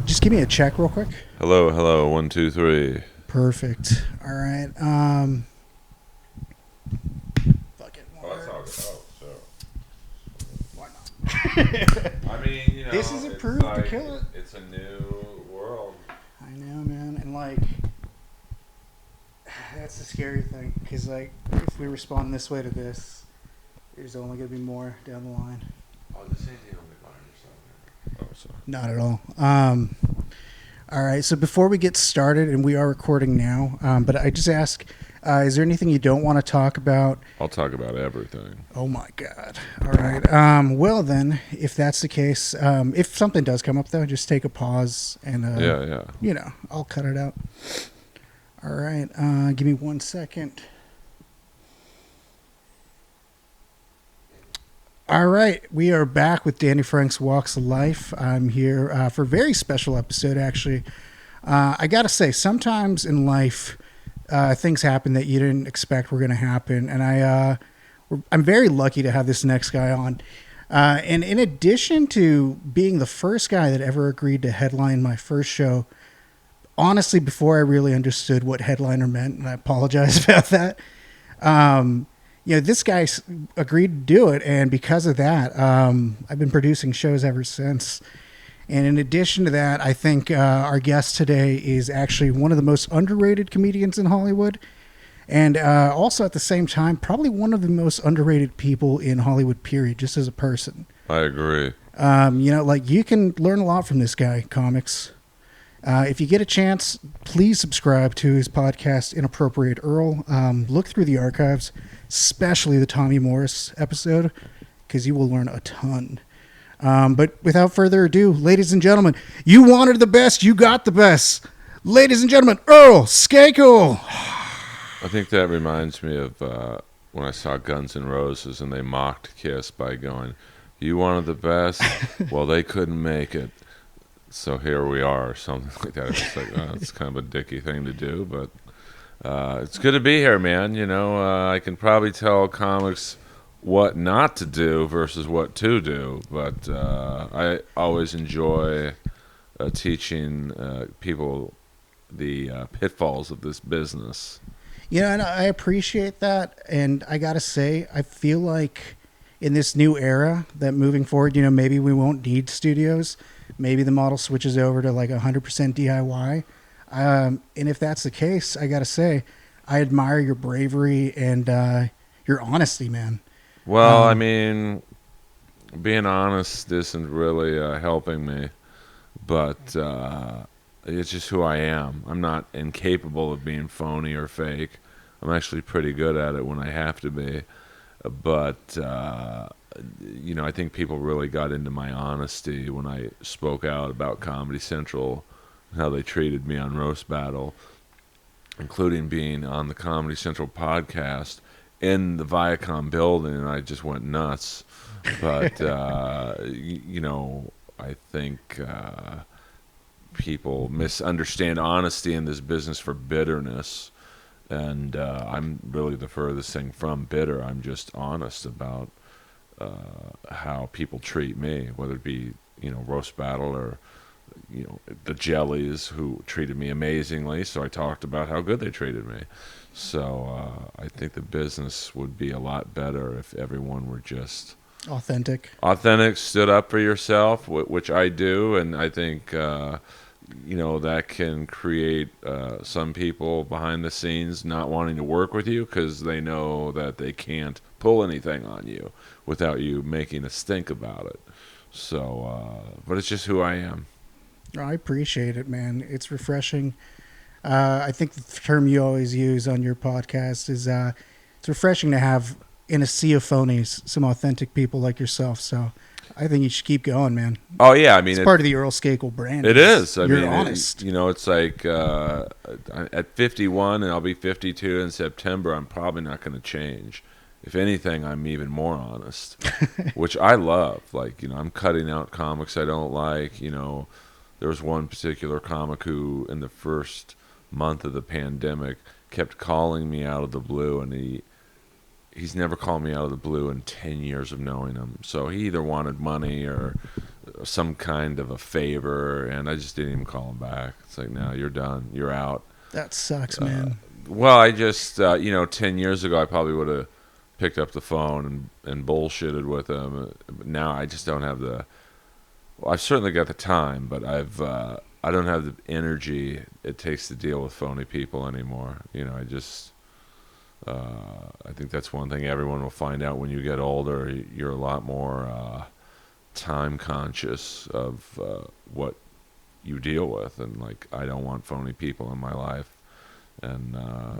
Just give me a check real quick. Hello, hello, 1, 2, 3. Perfect. All right. Fuck it. Oh, that's all good. Oh, so. Why not? I mean, you know, This is it's approved like, to kill it. It's a new world. I know, man. And, like, that's the scary thing. Because, like, if we respond this way to this, there's only going to be more down the line. Oh, this ain't the only virus out there. Oh, so. Not at all. All right. So before we get started, and we are recording now, but I just ask, is there anything you don't want to talk about? I'll talk about everything. Oh my God. All right. Well then, if that's the case, if something does come up though, just take a pause and Yeah. you know, I'll cut it out. All right. Give me 1 second. All right, we are back with Danny Frank's Walks of Life. I'm here for a very special episode, actually. I got to say, sometimes in life, things happen that you didn't expect were going to happen, and I'm very lucky to have this next guy on. And in addition to being the first guy that ever agreed to headline my first show, honestly, before I really understood what headliner meant, and I apologize about that, this guy agreed to do it, and because of that, I've been producing shows ever since. And in addition to that, I think our guest today is actually one of the most underrated comedians in Hollywood, and also at the same time, probably one of the most underrated people in Hollywood, period, just as a person. I agree. You can learn a lot from this guy, comics. If you get a chance, please subscribe to his podcast, Inappropriate Earl. Look through the archives, especially the Tommy Morris episode, because you will learn a ton. But without further ado, ladies and gentlemen, you wanted the best, you got the best. Ladies and gentlemen, Earl Skakel. I think that reminds me of when I saw Guns N' Roses and they mocked Kiss by going, "You wanted the best? Well, they couldn't make it. So here we are," or something like that. It's like, it's kind of a dicky thing to do, but it's good to be here, man. You know, I can probably tell comics what not to do versus what to do, but I always enjoy teaching people the pitfalls of this business. Yeah, and I appreciate that, and I gotta say, I feel like in this new era that moving forward, maybe we won't need studios. Maybe the model switches over to like 100% DIY. And if that's the case, I got to say, I admire your bravery and your honesty, man. Well, I mean, being honest isn't really helping me, but it's just who I am. I'm not incapable of being phony or fake. I'm actually pretty good at it when I have to be. But I think people really got into my honesty when I spoke out about Comedy Central and how they treated me on Roast Battle, including being on the Comedy Central podcast in the Viacom building, and I just went nuts. But, I think people misunderstand honesty in this business for bitterness. And I'm really the furthest thing from bitter. I'm just honest about how people treat me, whether it be, Roast Battle or, the Jellies, who treated me amazingly. So I talked about how good they treated me. So I think the business would be a lot better if everyone were just authentic, stood up for yourself, which I do. And I think, that can create some people behind the scenes not wanting to work with you because they know that they can't pull anything on you without you making a stink about it. So, but it's just who I am. I appreciate it, man. It's refreshing. I think the term you always use on your podcast is it's refreshing to have in a sea of phonies some authentic people like yourself. So I think you should keep going, man. Oh yeah, I mean, it's part of the Earl Skakel brand. It is. You're honest. It's like at 51, and I'll be 52 in September. I'm probably not going to change. If anything, I'm even more honest, which I love. Like, I'm cutting out comics I don't like. There was one particular comic who, in the first month of the pandemic, kept calling me out of the blue, and he's never called me out of the blue in 10 years of knowing him. So he either wanted money or some kind of a favor, and I just didn't even call him back. It's like, no, you're done. You're out. That sucks, man. Well, I just, 10 years ago, I probably would have picked up the phone and bullshitted with him. But now I just don't have the. Well, I've certainly got the time, but I don't have the energy it takes to deal with phony people anymore. I just. I think that's one thing everyone will find out when you get older. You're a lot more time conscious of what you deal with, and like, I don't want phony people in my life. And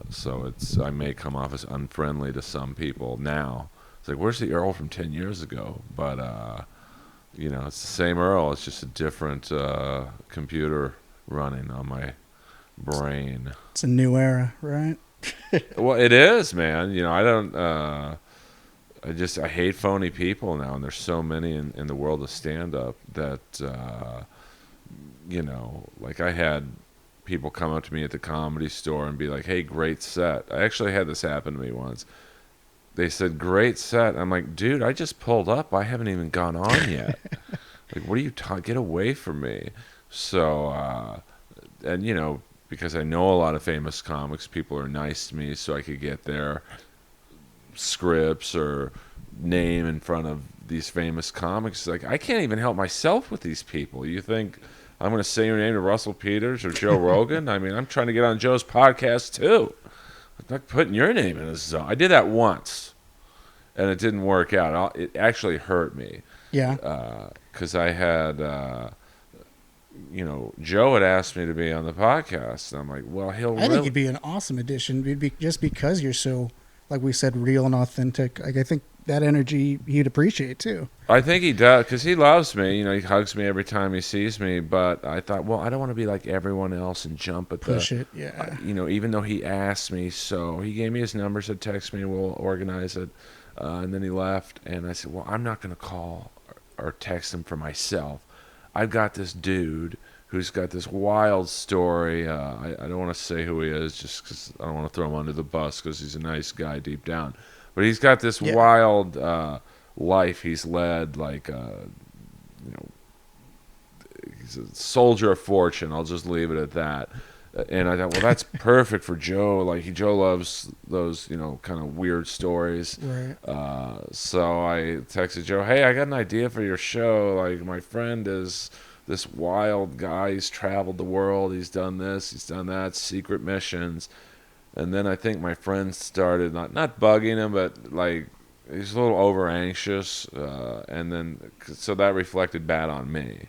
so I may come off as unfriendly to some people now. It's like, where's the Earl from 10 years ago? But it's the same Earl. It's just a different computer running on my brain. It's a new era, right? Well, it is, man. I don't. I hate phony people now, and there's so many in the world of stand-up that like, I had people come up to me at the Comedy Store and be like, "Hey, great set." I actually had this happen to me once. They said, "Great set." I'm like, "Dude, I just pulled up. I haven't even gone on yet." Like, what are you talking? Get away from me. So, and because I know a lot of famous comics, people are nice to me, so I could get their scripts or name in front of these famous comics. Like, I can't even help myself with these people. You think I'm going to say your name to Russell Peters or Joe Rogan? I mean, I'm trying to get on Joe's podcast too. I'm not putting your name in a zone. I did that once, and it didn't work out. It actually hurt me. Yeah. Because I had, Joe had asked me to be on the podcast, and I'm like, well, I think you'd be an awesome addition. Just because you're so, like we said, real and authentic. Like, I think that energy he'd appreciate too. I think he does, because he loves me. He hugs me every time he sees me. But I thought, well, I don't want to be like everyone else and jump at push it. Yeah. Even though he asked me, so he gave me his number, said text me, we'll organize it, and then he left. And I said, well, I'm not going to call or text him for myself. I've got this dude who's got this wild story. I don't want to say who he is, just because I don't want to throw him under the bus, because he's a nice guy deep down. But he's got this wild life he's led, like, he's a soldier of fortune. I'll just leave it at that. And I thought, well, that's perfect for Joe. Like, Joe loves those, kind of weird stories. Right. So I texted Joe, hey, I got an idea for your show. Like, my friend is this wild guy. He's traveled the world. He's done this. He's done that. Secret missions. And then I think my friend started not bugging him, but like, he's a little over anxious. And then, so that reflected bad on me,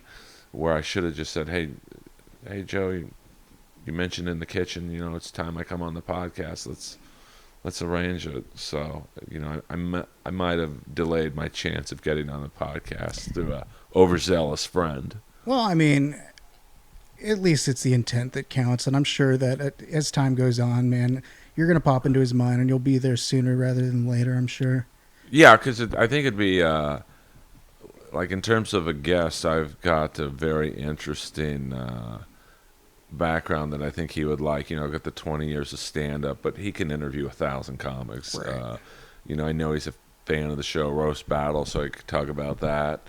where I should have just said, hey, Joe, you mentioned in the kitchen, it's time I come on the podcast. Let's arrange it. So, I might have delayed my chance of getting on the podcast through a overzealous friend. Well, I mean, at least it's the intent that counts, and I'm sure that as time goes on, man, you're gonna pop into his mind, and you'll be there sooner rather than later, I'm sure. Yeah, because I think it'd be like, in terms of a guest, I've got a very interesting background that I think he would like. I've got the 20 years of stand-up, but he can interview 1,000 comics. Right. I know he's a fan of the show Roast Battle, so he could talk about that.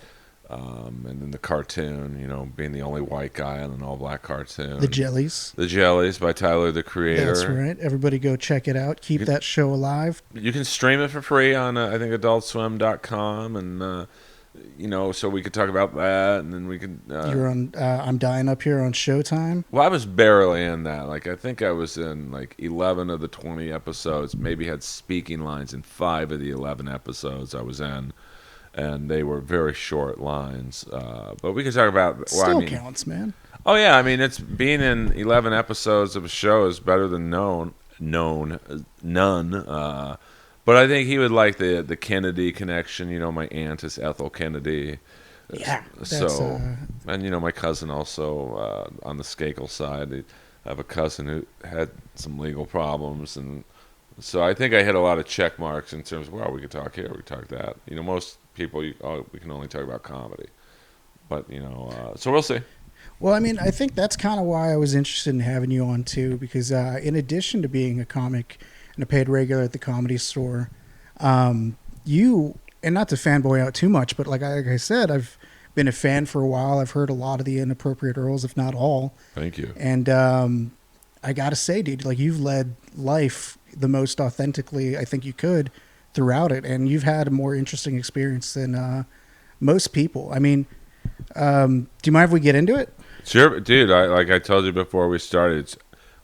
And then the cartoon, being the only white guy on an all-black cartoon. The Jellies. The Jellies by Tyler, the Creator. That's right. Everybody go check it out. Keep that show alive. You can stream it for free on, I think, adultswim.com, and, so we could talk about that, and then we could... You're on I'm Dying Up Here on Showtime? Well, I was barely in that. Like, I think I was in, 11 of the 20 episodes, maybe had speaking lines in 5 of the 11 episodes I was in. And they were very short lines, but we could talk about. Still counts, man. Oh yeah, it's being in 11 episodes of a show is better than none. But I think he would like the Kennedy connection. My aunt is Ethel Kennedy. Yeah. And my cousin also on the Skakel side. I have a cousin who had some legal problems, and so I think I hit a lot of check marks in terms of, well, we could talk here, we could talk that. Most people, we can only talk about comedy. But, so we'll see. Well, I think that's kind of why I was interested in having you on, too, because in addition to being a comic and a paid regular at the Comedy Store, you, and not to fanboy out too much, but like I said, I've been a fan for a while. I've heard a lot of the Inappropriate Earls, if not all. Thank you. And I gotta say, dude, like you've led life the most authentically I think you could throughout it, and you've had a more interesting experience than most people. I mean, do you mind if we get into it? Sure, dude. Like I told you before we started,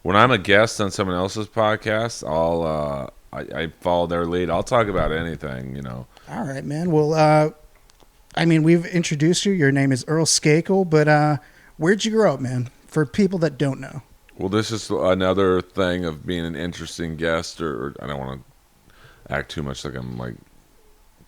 when I'm a guest on someone else's podcast, I follow their lead. I'll talk about anything, you know. All right, man. Well, I mean, we've introduced you. Your name is Earl Skakel, but where'd you grow up, man? For people that don't know. Well, this is another thing of being an interesting guest, or I don't want to act too much like I'm like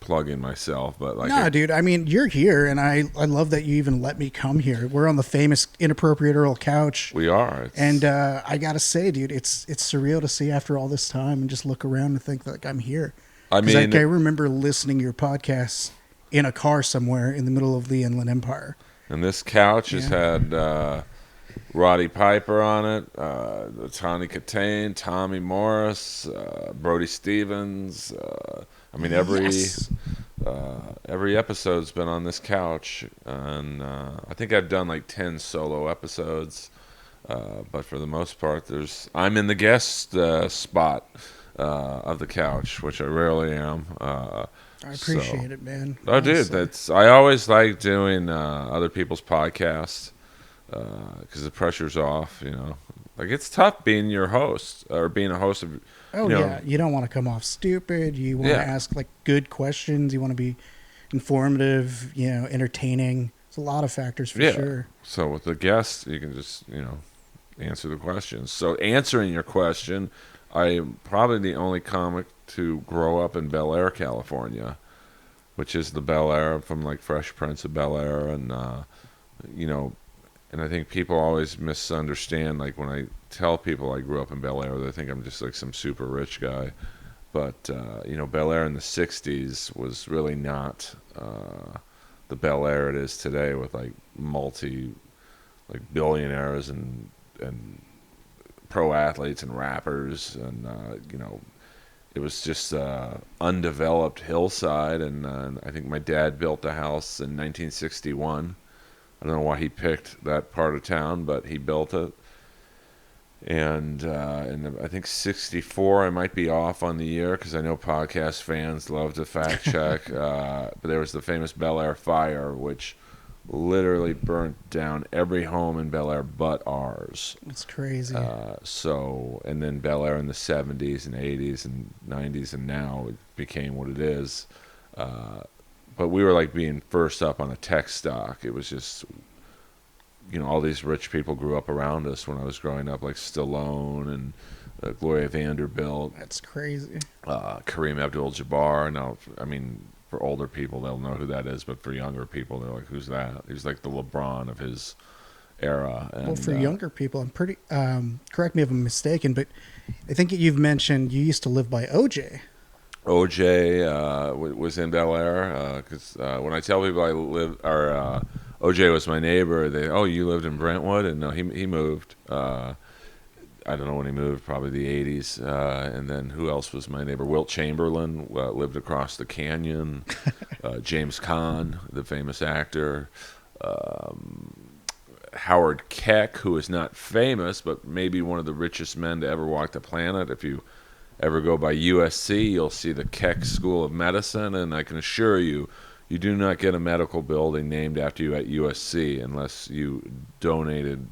plugging myself, but like Nah, dude. I mean, you're here, and I love that you even let me come here. We're on the famous Inappropriate Earl couch. we are. And I gotta say, dude, it's surreal to see after all this time and just look around and think like I'm here. I mean, Like, I remember listening to your podcasts in a car somewhere in the middle of the Inland Empire. and this couch has had Roddy Piper on it, Tawny Katane, Tommy Morris, Brody Stevens. I mean, Yes. every episode's been on this couch, and I think I've done like 10 solo episodes. But for the most part, I'm in the guest spot of the couch, which I rarely am. I appreciate it, man. Oh, dude, I always like doing other people's podcasts because the pressure's off. You know, like it's tough being your host or being a host of. Oh, you know, yeah. You don't want to come off stupid. You want Yeah. to ask like good questions. You want to be informative, entertaining. It's a lot of factors for sure. So with the guests, you can just answer the questions. So answering your question, I'm probably the only comic to grow up in Bel Air, California, which is the Bel Air from like Fresh Prince of Bel Air, and and I think people always misunderstand. Like when I tell people I grew up in Bel Air, they think I'm just like some super rich guy. But Bel Air in the '60s was really not the Bel Air it is today, with like billionaires and pro athletes and rappers, and it was just undeveloped hillside. And I think my dad built a house in 1961. I don't know why he picked that part of town, but he built it. And I think 64, I might be off on the year because I know podcast fans love to fact check. But there was the famous Bel Air fire, which literally burnt down every home in Bel Air but ours. It's crazy. And then Bel Air in the 70s and 80s and 90s, and now it became what it is. But we were like being first up on a tech stock. It was just, all these rich people grew up around us when I was growing up, like Stallone and Gloria Vanderbilt. That's crazy. Kareem Abdul-Jabbar. Now, I mean, for older people, they'll know who that is, but for younger people, they're like, who's that? He's like the LeBron of his era. And, well, for younger people, I'm pretty, correct me if I'm mistaken, but I think you've mentioned you used to live by OJ. OJ was in Bel Air because when I tell people OJ was my neighbor, you lived in Brentwood? And no, he moved. I don't know when he moved, probably the 80s. And then who else was my neighbor? Wilt Chamberlain lived across the canyon. James Caan, the famous actor. Howard Keck, who is not famous, but maybe one of the richest men to ever walk the planet. If you ever go by USC, you'll see the Keck School of Medicine, and I can assure you, you do not get a medical building named after you at USC unless you donated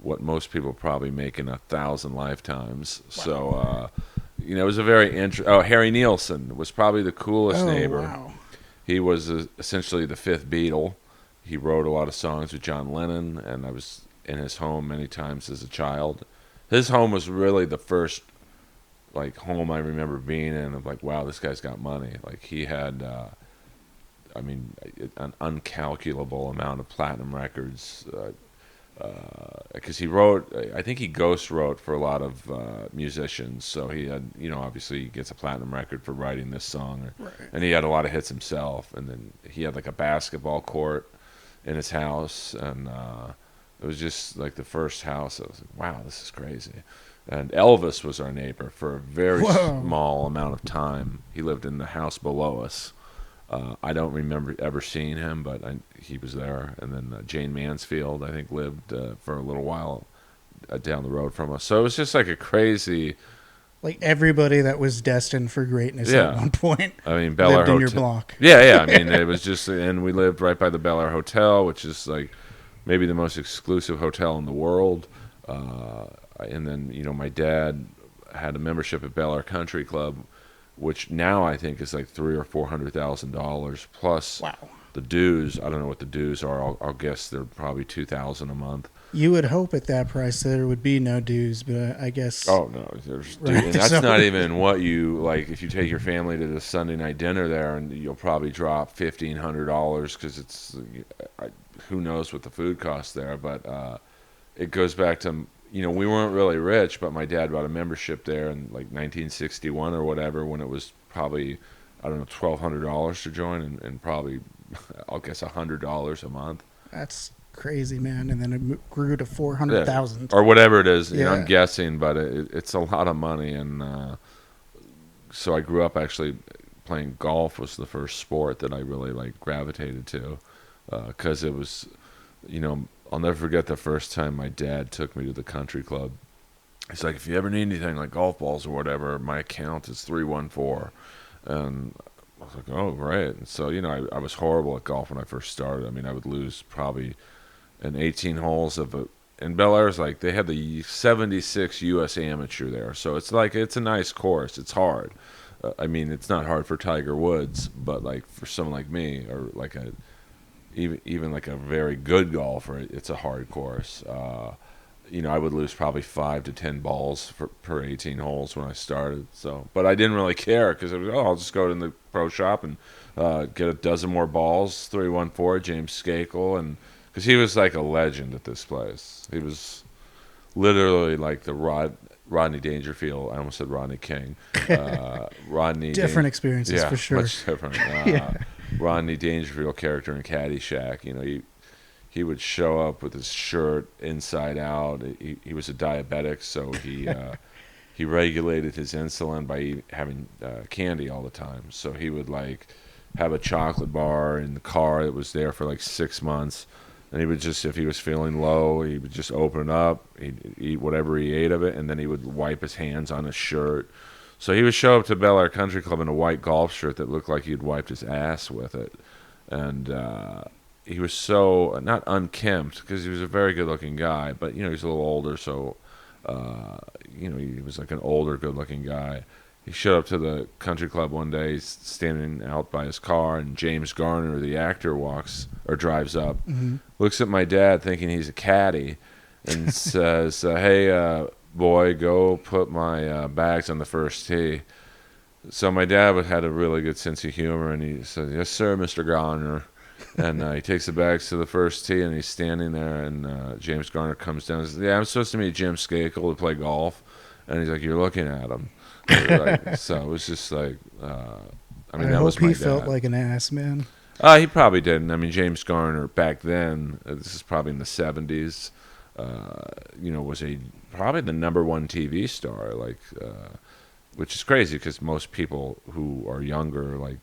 what most people probably make in 1,000 lifetimes. Wow. So, it was a very Harry Nilsson was probably the coolest neighbor. Wow. He was essentially the fifth Beatle. He wrote a lot of songs with John Lennon, and I was in his home many times as a child. His home was really the first home I remember being in of like, wow, this guy's got money. Like he had an uncalculable amount of platinum records because he wrote, I think he ghost wrote for a lot of musicians. So he had, obviously he gets a platinum record for writing this song, Right. And he had a lot of hits himself. And then he had like a basketball court in his house, and it was just like the first house. I was like, wow, this is crazy. And Elvis was our neighbor for a very small amount of time. He lived in the house below us. I don't remember ever seeing him, but he was there. And then Jane Mansfield, I think, lived for a little while down the road from us. So it was just like a crazy. Like everybody that was destined for greatness at Yeah. one point I mean, Bel Air lived in your Hotel. block. Yeah. I mean, it was just, and we lived right by the Bel Air Hotel, which is like maybe the most exclusive hotel in the world. And then, my dad had a membership at Bel Air Country Club, which now I think is like $300,000 or $400,000 plus Wow. the dues. I don't know what the dues are. I'll guess they're probably $2,000 a month. You would hope at that price there would be no dues, but I guess. Oh no, there's Right, and that's so- not even what you like. If you take your family to the Sunday night dinner there, and you'll probably drop $1,500 because it's who knows what the food costs there. But it goes back to we weren't really rich, but my dad bought a membership there in like 1961 or whatever, when it was probably I don't know $1,200 to join, and probably I'll guess $100 a month. That's crazy, man. And then it grew to 400,000. Or whatever it is. Yeah. I'm guessing, but it's a lot of money. And so I grew up actually playing golf was the first sport that I really like gravitated to, because it was, I'll never forget the first time my dad took me to the country club. He's like, if you ever need anything like golf balls or whatever, my account is 314. And I was like, oh, right. And so, I was horrible at golf when I first started. I mean, I would lose probably in 18 holes of it. And Bel Air's like, they had the 76 U.S. Amateur there. So it's like, it's a nice course. It's hard. I mean, it's not hard for Tiger Woods, but like for someone like me, or like even like a very good golfer, it's a hard course. I would lose probably 5 to 10 balls per 18 holes when I started. So, but I didn't really care because I was, I'll just go to the pro shop and get a dozen more balls. 314, James Skakel, and because he was like a legend at this place. He was literally like the Rodney Dangerfield. I almost said Rodney King. Rodney. Different experiences for sure. Much different. Rodney Dangerfield character in Caddyshack. He would show up with his shirt inside out. He was a diabetic, so he regulated his insulin by having candy all the time. So he would like have a chocolate bar in the car that was there for like 6 months. And he would just, if he was feeling low, he would just open it up, he'd eat whatever he ate of it, and then he would wipe his hands on his shirt. So he would show up to Bel Air Country Club in a white golf shirt that looked like he'd wiped his ass with it. And he was so, not unkempt, because he was a very good-looking guy, but, he was a little older, so, he was like an older, good-looking guy. He showed up to the country club one day, he's standing out by his car, and James Garner, the actor, drives up, looks at my dad thinking he's a caddy, and says, hey, boy, go put my bags on the first tee. So my dad had a really good sense of humor, and he said, yes, sir, Mr. Garner. And he takes the bags to the first tee, and he's standing there, and James Garner comes down and says, yeah, I'm supposed to meet Jim Skakel to play golf. And he's like, you're looking at him. So it was just like, I Hope was my he dad. felt like an ass, man. He probably didn't. I mean, James Garner back then, this is probably in the 70s, was probably the number one TV star, like, which is crazy because most people who are younger, like,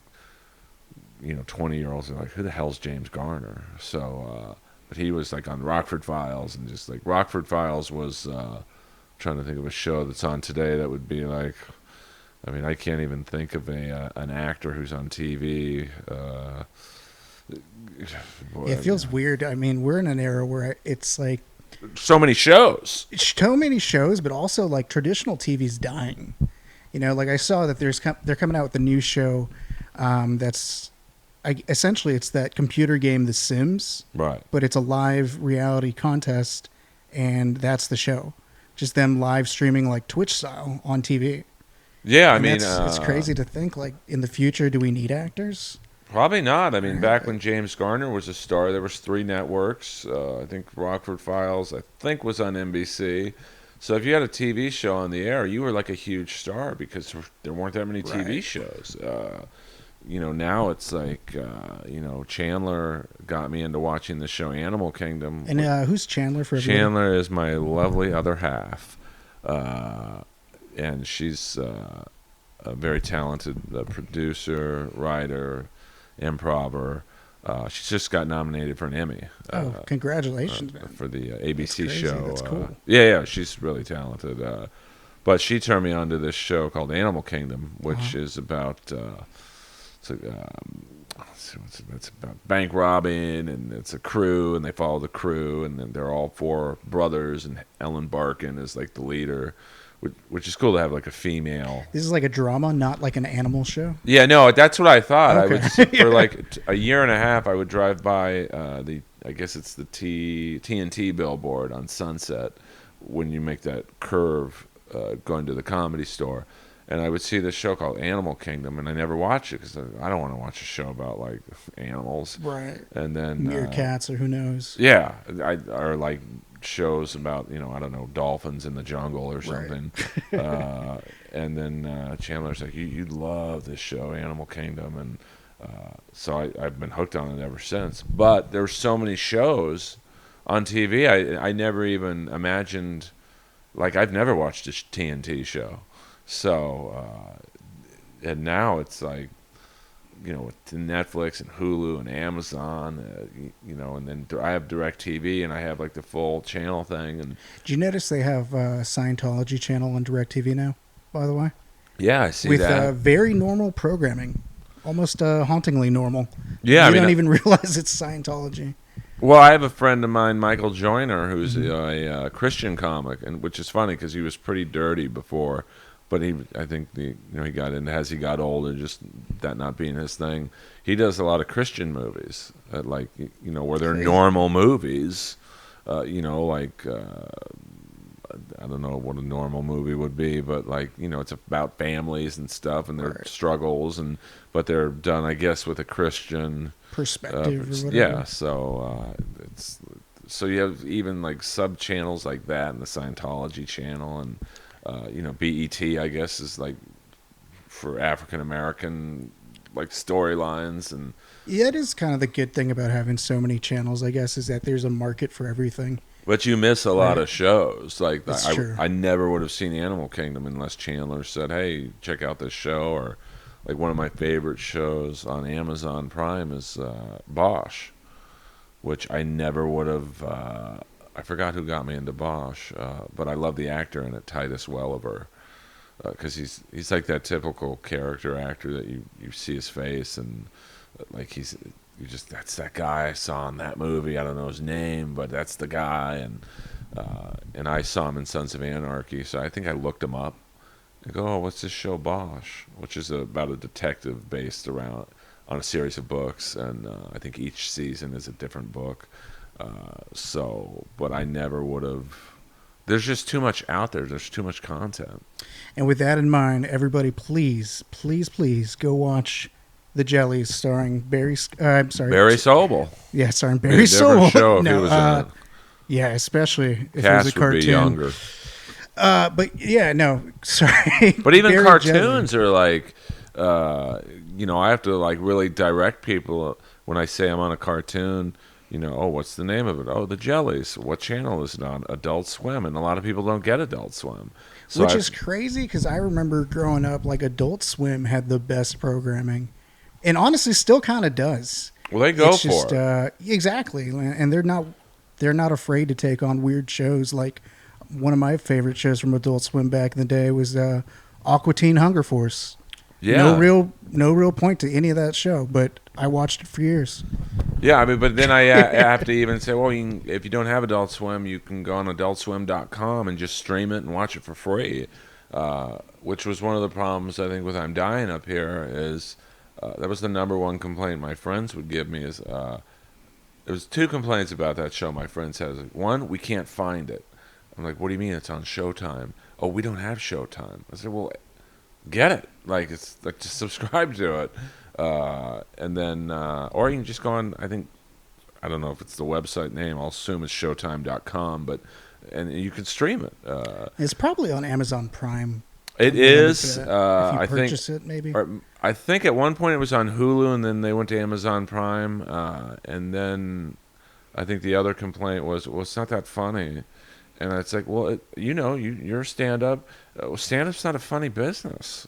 20-year-olds are like, who the hell's James Garner? So, but he was like on Rockford Files, and just like Rockford Files was, trying to think of a show that's on today that would be like, I mean, I can't even think of an actor who's on TV. It feels weird. I mean, we're in an era where it's like so many shows. So many shows, but also like traditional TV's dying. Like I saw that they're coming out with a new show that's essentially it's that computer game The Sims, Right. but it's a live reality contest, and that's the show. Just them live streaming like Twitch style on TV. Yeah, I And mean, it's crazy to think like in the future, do we need actors? Probably not. I mean, back when James Garner was a star, there was 3 networks. I think Rockford Files, was on NBC. So if you had a TV show on the air, you were like a huge star because there weren't that many TV shows. Now it's like, Chandler got me into watching the show Animal Kingdom. And who's Chandler for everybody? Chandler is my lovely other half. And she's a very talented producer, writer. improver. She's just got nominated for an Emmy. Congratulations, man. For the ABC That's crazy. show. That's cool. Yeah, she's really talented. But she turned me on to this show called Animal Kingdom, which is about it's about bank robbing, and it's a crew, and they follow the crew, and then they're all four brothers, and Ellen Barkin is like the leader, which is cool to have like a female. This is like a drama, not like an animal show. Yeah, no, that's what I thought. Okay. I would for like a year and a half. I would drive by I guess it's the TNT billboard on Sunset when you make that curve going to the Comedy Store, and I would see this show called Animal Kingdom, and I never watched it because I don't want to watch a show about like animals, Right. and then Meerkats or who knows. yeah, or like shows about I don't know, dolphins in the jungle or something. Right. And then Chandler's like, you'd love this show, Animal Kingdom, and so I've been hooked on it ever since. But there's so many shows on TV, I never even imagined. Like, I've never watched a TNT show. So, and now it's like, with Netflix and Hulu and Amazon, and then I have DirecTV, and I have like the full channel thing. And do you notice they have Scientology channel on DirecTV now, by the way? Yeah, I see with, that. With very normal programming, almost hauntingly normal. Yeah, you don't even realize it's Scientology. Well, I have a friend of mine, Michael Joyner, who's a Christian comic, and which is funny because he was pretty dirty before, but I think he got into, as he got older, just that not being his thing. He does a lot of Christian movies, like where they're normal movies, like I don't know what a normal movie would be, but like it's about families and stuff and their struggles, but they're done, I guess, with a Christian perspective or whatever. Yeah, so you have even like sub channels like that, and the Scientology channel, and BET, I guess, is like for African American like storylines. And yeah, it is kind of the good thing about having so many channels, I guess, is that there's a market for everything. But you miss a lot of shows. Like true. I never would have seen Animal Kingdom unless Chandler said, "Hey, check out this show." Or like one of my favorite shows on Amazon Prime is Bosch, which I never would have. I forgot who got me into Bosch, but I love the actor in it, Titus Welliver, because he's like that typical character actor that you see his face, and like that's that guy I saw in that movie. I don't know his name, but that's the guy, and I saw him in Sons of Anarchy, so I think I looked him up. I go, oh, what's this show, Bosch? Which is about a detective based around on a series of books, and I think each season is a different book. But I never would have. There's just too much out there. There's too much content. And with that in mind, everybody, please go watch The Jellies, starring Barry Sobel. Yeah, starring Barry Sobel. Show if he was in it. Yeah, especially if Cass it was a cartoon. would be younger. But yeah, no, sorry. But even Barry cartoons are like, I have to like really direct people when I say I'm on a cartoon. Oh, what's the name of it? Oh, The Jellies. What channel is it on? Adult Swim. And a lot of people don't get Adult Swim. So Which is crazy because I remember growing up, like Adult Swim had the best programming. And honestly, still kind of does. Well, they go for it. Exactly. And they're not afraid to take on weird shows. Like one of my favorite shows from Adult Swim back in the day was Aqua Teen Hunger Force. Yeah. No real point to any of that show, but I watched it for years. Yeah, I mean, but then I have to even say, well, if you don't have Adult Swim, you can go on AdultSwim.com and just stream it and watch it for free, which was one of the problems, I think, with I'm Dying up here is that was the number one complaint my friends would give me is there was two complaints about that show my friends had. One, we can't find it. I'm like, what do you mean it's on Showtime? Oh, we don't have Showtime. I said, well, get it. Like, it's like, just subscribe to it. And then, or you can just go on, I don't know if it's the website name, I'll assume it's showtime.com, and you can stream it. It's probably on Amazon Prime. It is. If you I purchase it, maybe. I think at one point it was on Hulu, and then they went to Amazon Prime, and then I think the other complaint was, well, it's not that funny. And it's like, well, you're stand-up. Stand-up's not a funny business.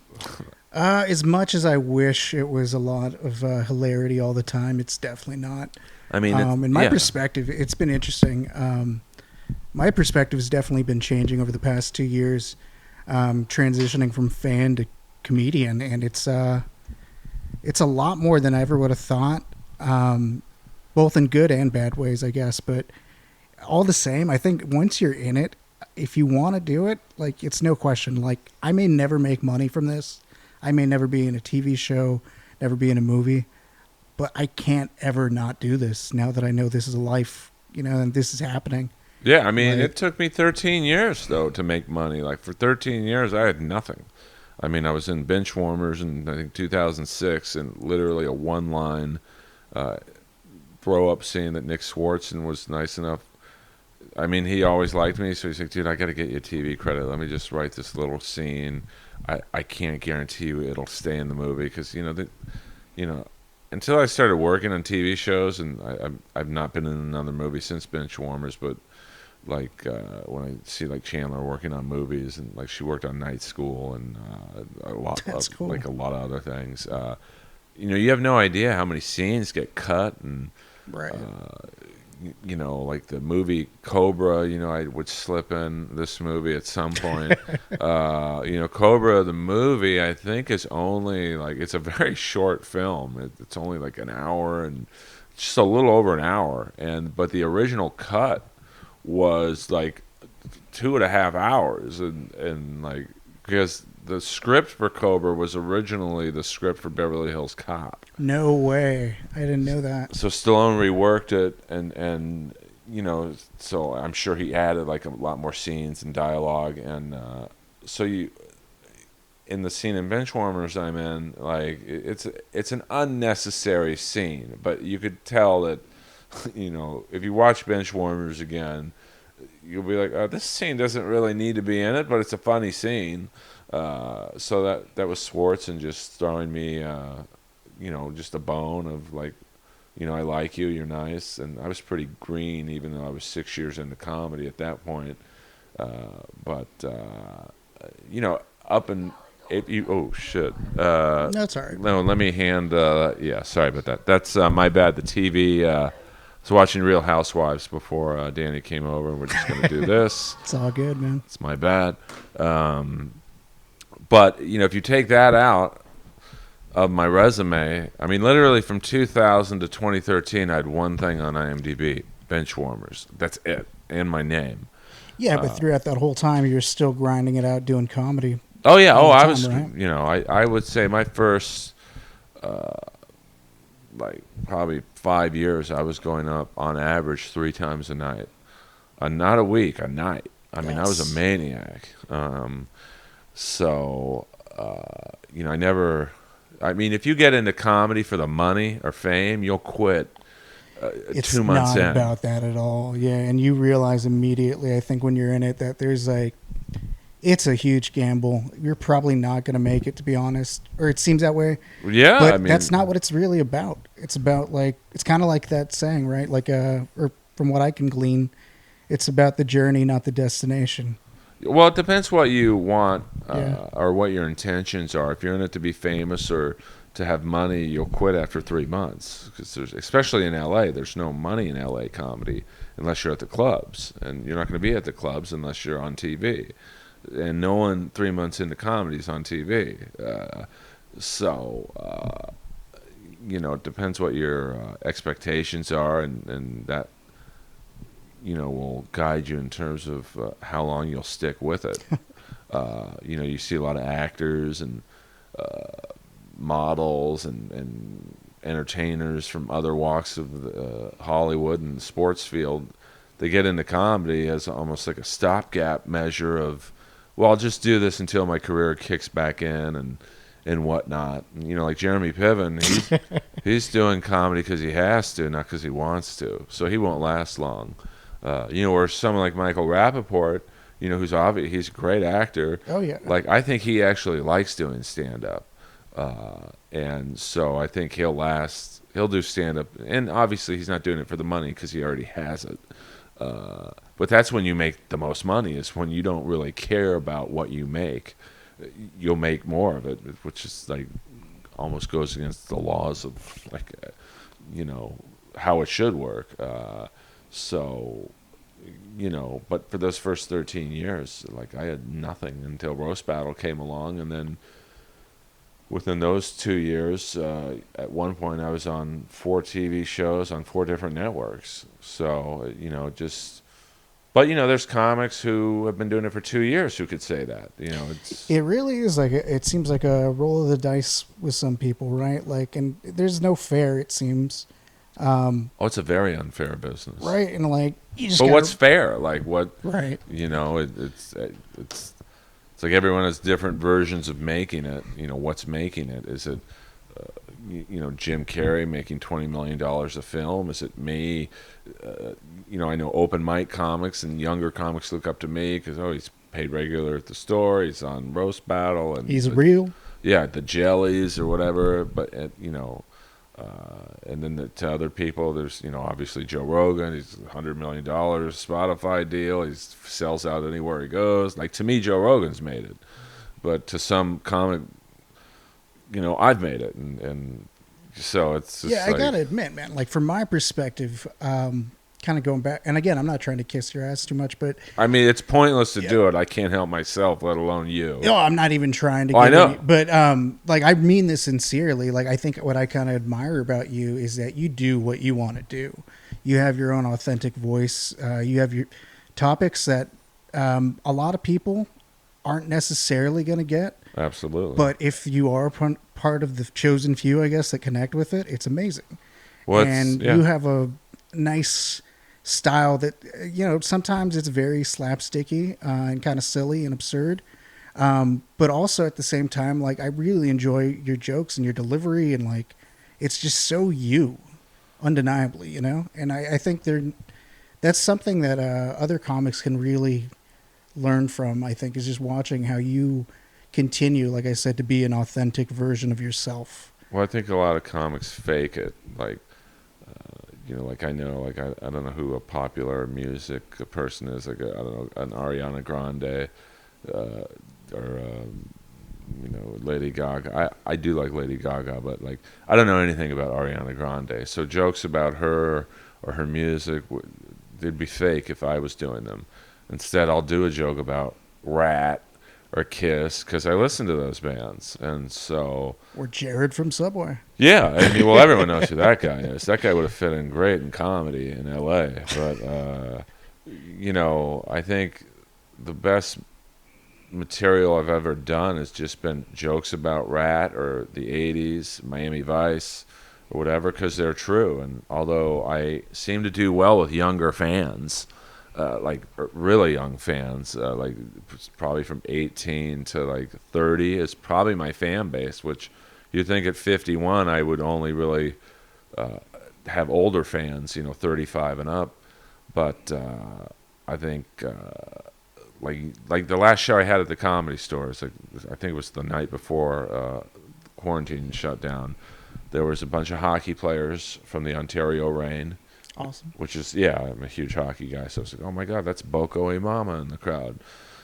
As much as I wish it was a lot of hilarity all the time, it's definitely not. I mean, it's In my yeah, perspective, it's been interesting. My perspective has definitely been changing over the past 2 years, transitioning from fan to comedian, and it's a lot more than I ever would have thought, both in good and bad ways, I guess. But all the same, I think once you're in it, if you want to do it, like it's no question. Like I may never make money from this, I may never be in a TV show, never be in a movie, but I can't ever not do this now that I know this is a life, and this is happening. yeah. I mean, Like, it took me 13 years though to make money. Like for 13 years, I had nothing. I mean, I was in Benchwarmers in I think 2006, and literally a one-line uh, throw-up scene that Nick Swartzen was nice enough. I mean, he always liked me, so he's like, dude, I got to get you a TV credit. Let me just write this little scene. I can't guarantee you it'll stay in the movie because you know until I started working on TV shows, and I've not been in another movie since Benchwarmers, but like when I see like Chandler working on movies, and like she worked on Night School and a lot that's of cool. like a lot of other things. You have no idea how many scenes get cut, and Right. like the movie Cobra. I would slip in this movie at some point. Cobra the movie I think is only like it's a very short film. It's only like an hour and just a little over an hour, but the original cut was like 2.5 hours, and like because the script for Cobra was originally the script for Beverly Hills Cop. No way. I didn't know that. So Stallone reworked it, and so I'm sure he added like a lot more scenes and dialogue, and so you in the scene in Benchwarmers I'm in, like it's an unnecessary scene, but you could tell that if you watch Benchwarmers again, you'll be like, oh, this scene doesn't really need to be in it, but it's a funny scene. So that was Swartz and just throwing me, just a bone of like, I like you, you're nice, and I was pretty green even though I was 6 years into comedy at that point. But up and if you oh shit. That's all right. No, let me hand. Yeah, sorry about that. That's my bad. The TV. I was watching Real Housewives before Danny came over, and we're just gonna do this. It's all good, man. It's my bad. But if you take that out of my resume, I mean, literally from 2000 to 2013, I had one thing on IMDb: Benchwarmers. That's it, and my name. Yeah, but throughout that whole time, you're still grinding it out, doing comedy. Oh yeah. All Oh, the I time, was. right? I would say my first, like probably 5 years, I was going up on average 3 times a night, not a week, a night. I mean, I was That's a maniac. So, I never. I mean, if you get into comedy for the money or fame, you'll quit it's 2 months not in. about that at all. Yeah, and you realize immediately, I think, when you're in it, that there's like, it's a huge gamble. You're probably not going to make it, to be honest, or it seems that way. Yeah, But I mean, that's not what it's really about. It's about like, it's kind of like that saying, right? Like, or from what I can glean, it's about the journey, not the destination. well, it depends what you want Yeah. or what your intentions are. If you're in it to be famous or to have money, you'll quit after 3 months. Because especially in LA, there's no money in LA comedy unless you're at the clubs, and you're not going to be at the clubs unless you're on TV. And no one 3 months into comedy is on TV. It depends what your expectations are, and that will guide you in terms of how long you'll stick with it. You see a lot of actors and models and entertainers from other walks of Hollywood and the sports field. They get into comedy as almost like a stopgap measure of, well, I'll just do this until my career kicks back in and whatnot. Like Jeremy Piven, he's doing comedy because he has to, not because he wants to. So he won't last long. Or someone like Michael Rappaport, who's obvious, he's a great actor. Oh yeah. Like, I think he actually likes doing stand-up. And so I think he'll last. He'll do stand-up. And obviously he's not doing it for the money because he already has it. But that's when you make the most money, is when you don't really care about what you make. you'll make more of it, which is like almost goes against the laws of like you know how it should work. So but for those first 13 years, like I had nothing until Roast Battle came along, and then within those 2 years, at one point I was on 4 TV shows on 4 different networks. So just. But there's comics who have been doing it for 2 years who could say that. It's It really is like it seems like a roll of the dice with some people, right? Like, and there's no fair. It seems, it's a very unfair business. right? And like you just But gotta, what's fair? Like what? right? It's like everyone has different versions of making it. What's making it? Is it Jim Carrey making $20 million a film? Is it me? I know open mic comics and younger comics look up to me because he's paid regular at the store. He's on Roast Battle and He's real. yeah, the Jellies or whatever. But and then to other people, there's obviously Joe Rogan. He's $100 million Spotify deal. He sells out anywhere he goes. Like to me, Joe Rogan's made it, but to some comic, I've made it, and so it's just Yeah, I gotta admit, man. Like from my perspective, kind of going back, and again, I'm not trying to kiss your ass too much, but I mean, it's pointless to do it. I can't help myself, let alone you. no, I'm not even trying to. I know, but like I mean this sincerely. Like I think what I kind of admire about you is that you do what you want to do. You have your own authentic voice. You have your topics that a lot of people aren't necessarily going to get. Absolutely. But if you are part of the chosen few, I guess, that connect with it, it's amazing. And you have a nice style that sometimes it's very slapsticky and kind of silly and absurd, but also at the same time, like I really enjoy your jokes and your delivery, and like it's just so you, undeniably, and I think that's something that other comics can really learn from. I think is just watching how you continue, like I said, to be an authentic version of yourself. Well, I think a lot of comics fake it, like like I know, like I don't know who a popular music person is, like I don't know, an Ariana Grande, or Lady Gaga. I do like Lady Gaga, but like I don't know anything about Ariana Grande. So jokes about her or her music, they'd be fake if I was doing them. Instead, I'll do a joke about Rat or Kiss because I listen to those bands, and so. Or Jared from Subway. Yeah, I mean, well, everyone knows who that guy is. That guy would have fit in great in comedy in L.A. But I think the best material I've ever done has just been jokes about Rat or the '80s, Miami Vice, or whatever, because they're true. And although I seem to do well with younger fans. Like really young fans, like probably from 18 to like 30 is probably my fan base, which you'd think at 51 I would only really have older fans, 35 and up. But I think like the last show I had at the Comedy Store, I think it was the night before quarantine shut down. There was a bunch of hockey players from the Ontario Reign. Awesome. Which is, I'm a huge hockey guy, so I was like, oh my God, that's Boko Imama in the crowd.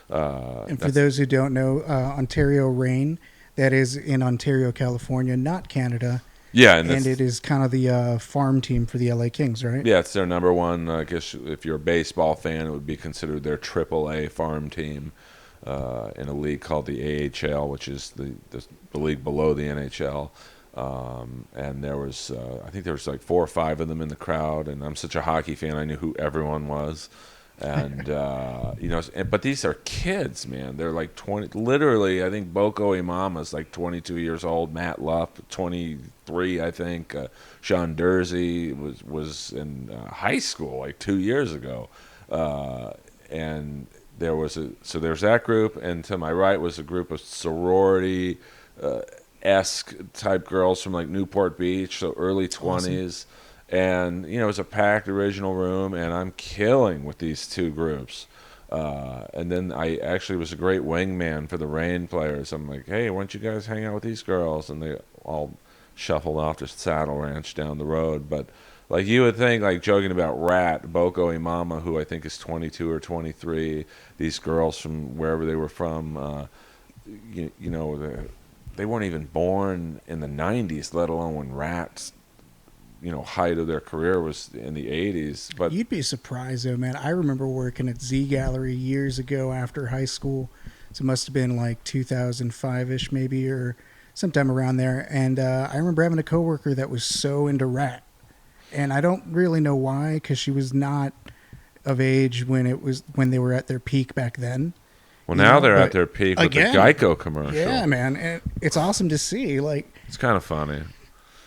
And for those who don't know, Ontario Reign, that is in Ontario, California, not Canada. Yeah, and it is kind of the farm team for the LA Kings, right? Yeah, it's their number one. I guess if you're a baseball fan, it would be considered their AAA farm team in a league called the AHL, which is the league below the NHL. And there was, I think there was like 4 or 5 of them in the crowd, and I'm such a hockey fan, I knew who everyone was, and but these are kids, man. They're like 20. Literally, I think Boko Imama's like 22 years old. Matt Luff, 23, I think. Sean Dursey was in high school like 2 years ago, and there's that group, and to my right was a group of sorority. Esque type girls from like Newport Beach, so early 20s. Awesome. And it was a packed original room, and I'm killing with these two groups. And then I actually was a great wingman for the Reign players. I'm like, hey, why don't you guys hang out with these girls? And they all shuffled off to Saddle Ranch down the road. But like you would think, like joking about Rat, Boko Imama, who I think is 22 or 23, these girls from wherever they were from, you know, they weren't even born in the 90s, let alone when Rats, you know, height of their career was in the 80s. But You'd be surprised though, man. I remember working at Z Gallery years ago after high school. So it must have been like 2005 ish, maybe, or sometime around there. And I remember having a coworker that was so into Rat, and I don't really know why, because she was not of age when they were at their peak back then. well, You now know, they're at but their peak with the again, Geico commercial. yeah, man, and it's awesome to see. Like, It's kind of funny.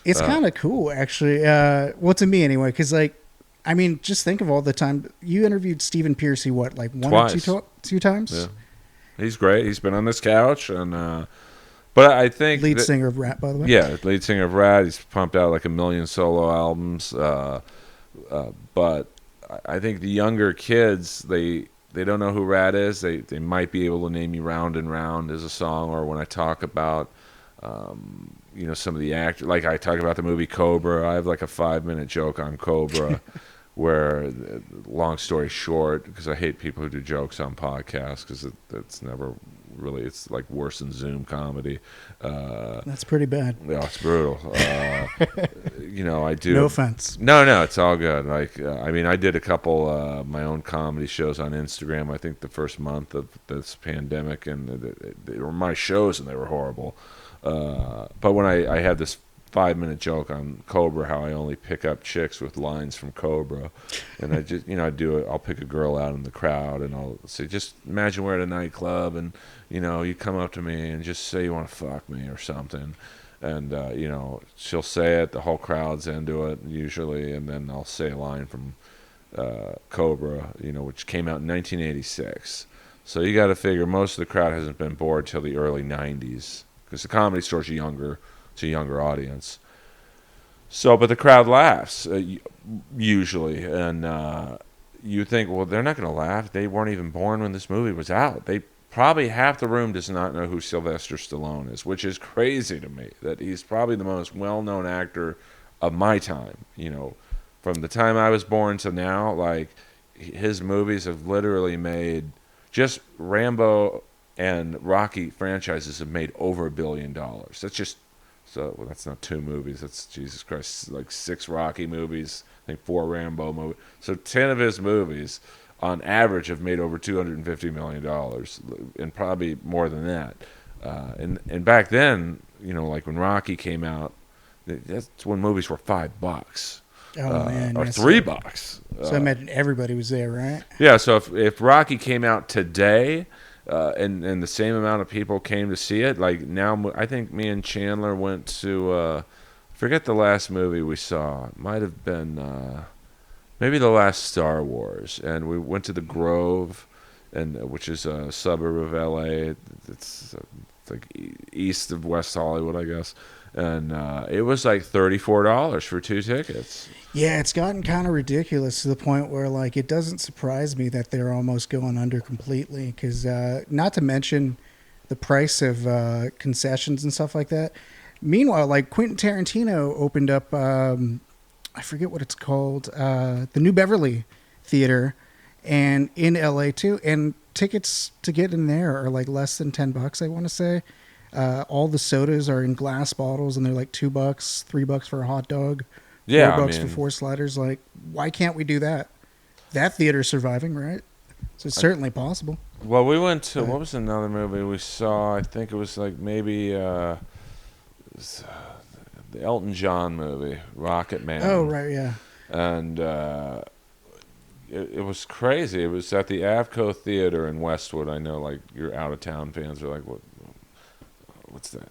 it's kind of cool, actually. Well, to me anyway, because like, I mean, just think of all the time you interviewed Stephen Piercy. What, like one Twice. or two times? Yeah. He's great. He's been on this couch, and but I think Lead singer of Rat, by the way. yeah, lead singer of Rat. He's pumped out like 1,000,000 solo albums. But I think the younger kids, they don't know who Rat is. They might be able to name you "Round and Round" as a song, or when I talk about you know, some of the actors, like I talk about the movie Cobra. I have like a 5-minute joke on Cobra. Where, long story short, because I hate people who do jokes on podcasts, because it's never really, it's like worse than Zoom comedy. That's pretty bad. Yeah, it's brutal. You know, I do. No offense. No, it's all good. Like, I mean, I did a couple my own comedy shows on Instagram. I think the first month of this pandemic, and they were my shows, and they were horrible. But when I had this 5-minute joke on Cobra, how I only pick up chicks with lines from Cobra, and I just, you know, I'll pick a girl out in the crowd, and I'll say, just imagine we're at a nightclub, and you know, you come up to me and just say you want to fuck me or something, and you know, she'll say it, the whole crowd's into it usually, and then I'll say a line from Cobra, you know, which came out in 1986. So you got to figure most of the crowd hasn't been bored till the early 90s, because the Comedy Store's younger. It's a younger audience. So, but the crowd laughs usually, and you think, well, they're not going to laugh. They weren't even born when this movie was out. They probably, half the room does not know who Sylvester Stallone is, which is crazy to me. That he's probably the most well-known actor of my time. You know, from the time I was born to now, like his movies have literally made, just Rambo and Rocky franchises have made over $1 billion. That's just. So well, that's not 2 movies. That's, Jesus Christ, like 6 Rocky movies. I think 4 Rambo movies. So 10 of his movies, on average, have made over $250 million, and probably more than that. And back then, you know, like when Rocky came out, that's when movies were $5. Oh man, or yes. $3. So I imagine everybody was there, right? Yeah. So if Rocky came out today. And the same amount of people came to see it. Like now, I think me and Chandler went to forget the last movie we saw. It might have been maybe the last Star Wars, and we went to the Grove, and which is a suburb of LA. It's like east of West Hollywood, I guess. And it was like $34 for 2 tickets. Yeah, it's gotten kind of ridiculous to the point where, like, it doesn't surprise me that they're almost going under completely. Because not to mention the price of concessions and stuff like that. Meanwhile, like Quentin Tarantino opened up, I forget what it's called, the New Beverly Theater, and in LA too. And tickets to get in there are like less than $10, I want to say. All the sodas are in glass bottles, and they're like $2, $3 for a hot dog. Yeah, $4 for 4 sliders. Like, why can't we do that? That theater's surviving, right? So it's certainly possible. Well, we went to, what was another movie we saw? I think it was like maybe the Elton John movie, Rocket Man. Oh, right, yeah. And it was crazy. It was at the Avco Theater in Westwood. I know, like, your out-of-town fans are like, what's that?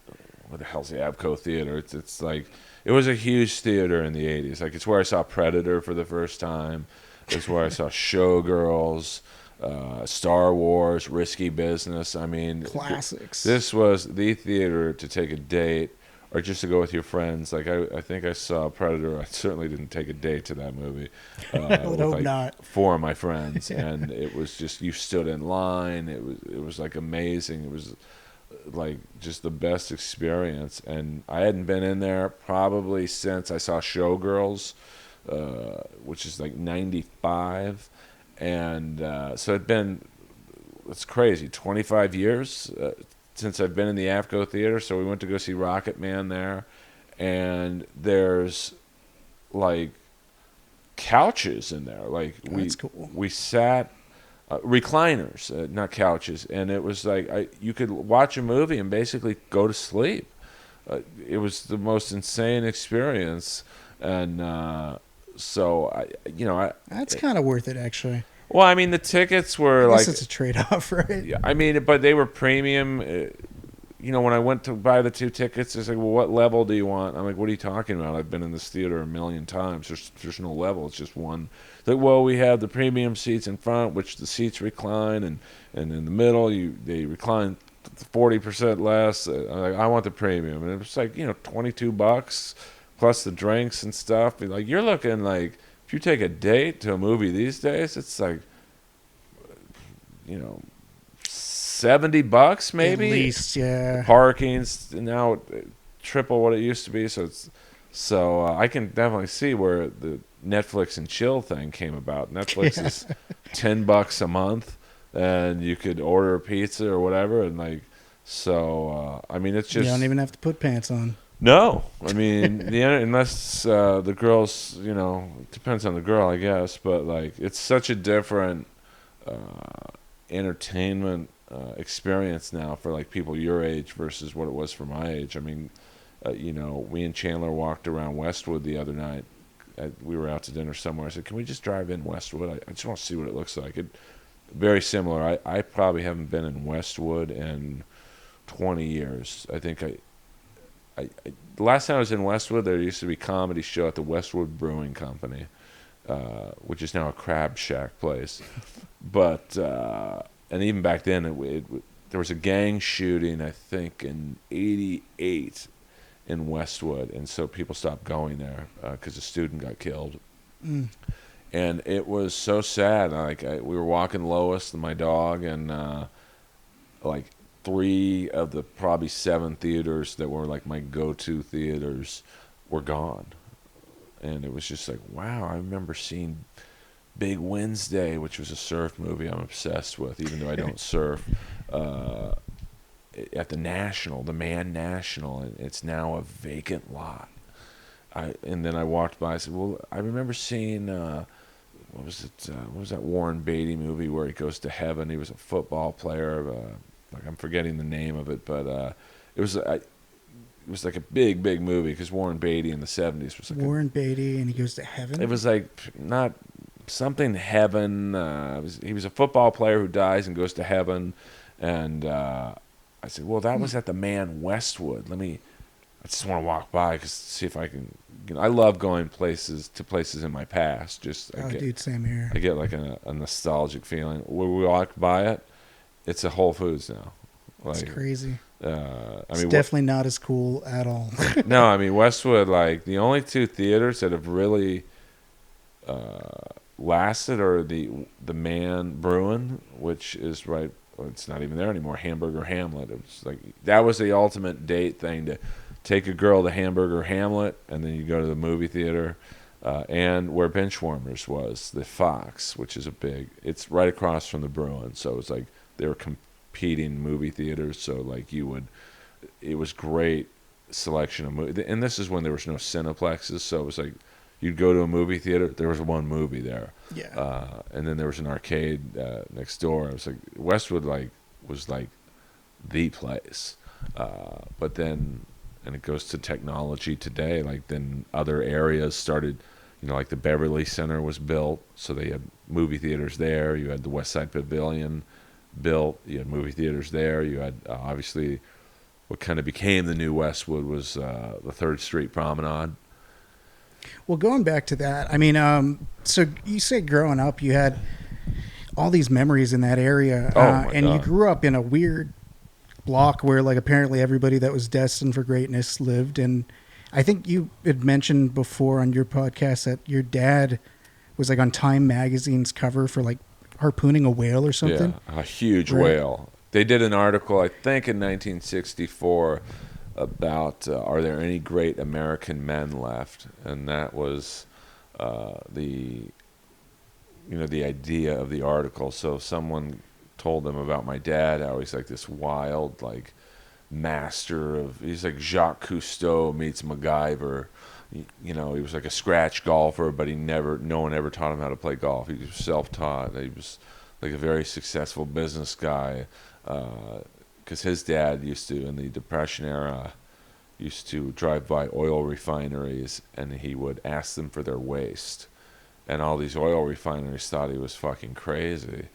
What the hell's the Avco Theater? It's like, it was a huge theater in the 80s. Like, it's where I saw Predator for the first time. It's where I saw Showgirls, Star Wars, Risky Business. I mean, classics. This was the theater to take a date, or just to go with your friends. Like, I think I saw Predator. I certainly didn't take a date to that movie. I would hope like not. 4 of my friends, and it was just, you stood in line. It was like amazing. It was like just the best experience, and I hadn't been in there probably since I saw Showgirls, which is like 95, and so it's crazy, 25 years since I've been in the AFCO theater. So we went to go see Rocket Man there, and there's like couches in there. Like That's cool. we sat recliners, not couches, and it was like you could watch a movie and basically go to sleep. It was the most insane experience, and so That's kind of worth it, actually. well, I mean, the tickets were I guess like, it's a trade-off, right? yeah, I mean, but they were premium. When I went to buy the 2 tickets, it's like, well, what level do you want? I'm like, what are you talking about? I've been in this theater a million times. There's no level. It's just one. Like, well, we have the premium seats in front, which the seats recline, and in the middle, they recline 40% less. I'm like, I want the premium, and it was like $22 plus the drinks and stuff. And like, you're looking like, if you take a date to a movie these days, it's like, $70 maybe. At least, yeah. Parking's now triple what it used to be, so I can definitely see where the Netflix and chill thing came about. Netflix is $10 a month, and you could order a pizza or whatever, and like, so I mean, it's just You don't even have to put pants on. no. I mean, unless the girls, it depends on the girl, I guess, but like, it's such a different entertainment experience now for like people your age versus what it was for my age. I mean, we and Chandler walked around Westwood the other night. We were out to dinner somewhere. I said, "Can we just drive in Westwood? I just want to see what it looks like." Very similar. I probably haven't been in Westwood in 20 years. I think the last time I was in Westwood, there used to be a comedy show at the Westwood Brewing Company, which is now a Crab Shack place. But and even back then, there was a gang shooting, I think, in '88 in Westwood, and so people stopped going there because a student got killed. Mm. And it was so sad. We were walking Lois and my dog, and like 3 of the probably 7 theaters that were like my go-to theaters were gone. And it was just like, wow, I remember seeing Big Wednesday, which was a surf movie I'm obsessed with, even though I don't surf, at the National, the Man National, and it's now a vacant lot. And then I walked by, I said, well, I remember seeing, what was it? What was that Warren Beatty movie where he goes to heaven? He was a football player. Like, I'm forgetting the name of it, but it was like a big movie because Warren Beatty in the '70s was like Warren Beatty, and he goes to heaven. It was like not something heaven. He was a football player who dies and goes to heaven, and I said, well, that was at the Man Westwood. I just want to walk by because see if I can. I love going places in my past. Dude, same here. I get like a nostalgic feeling. When we walk by it, it's a Whole Foods now. It's crazy. It's definitely not as cool at all. No, I mean Westwood. Like the only 2 theaters that have really lasted are the Man Bruin, which is right. Well, it's not even there anymore. Hamburger Hamlet. It was like that was the ultimate date thing to take a girl to Hamburger Hamlet, and then you go to the movie theater, and where Benchwarmers was, the Fox, which is it's right across from the Bruin, so it's like they were competing movie theaters, so like it was great selection of movies, and this is when there was no Cineplexes, so it was like you'd go to a movie theater, there was one movie there, and then there was an arcade next door. It was like Westwood was like the place, but then. And it goes to technology today. Like then other areas started, like the Beverly Center was built, so they had movie theaters there. You had the West Side Pavilion built. You had movie theaters there. You had obviously what kind of became the new Westwood was the 3rd Street Promenade. Well, going back to that, I mean, so you say growing up you had all these memories in that area, and God. You grew up in a weird block where like apparently everybody that was destined for greatness lived, and I think you had mentioned before on your podcast that your dad was like on Time magazine's cover for like harpooning a whale or something. Yeah, a huge whale. They did an article I think in 1964 about are there any great American men left, and that was the idea of the article. So someone told them about my dad, how he's like this wild, like master of. He's like Jacques Cousteau meets MacGyver. You know, he was like a scratch golfer, but no one ever taught him how to play golf. He was self-taught. He was like a very successful business guy, because his dad used to, in the Depression era, used to drive by oil refineries, and he would ask them for their waste. And all these oil refineries thought he was fucking crazy.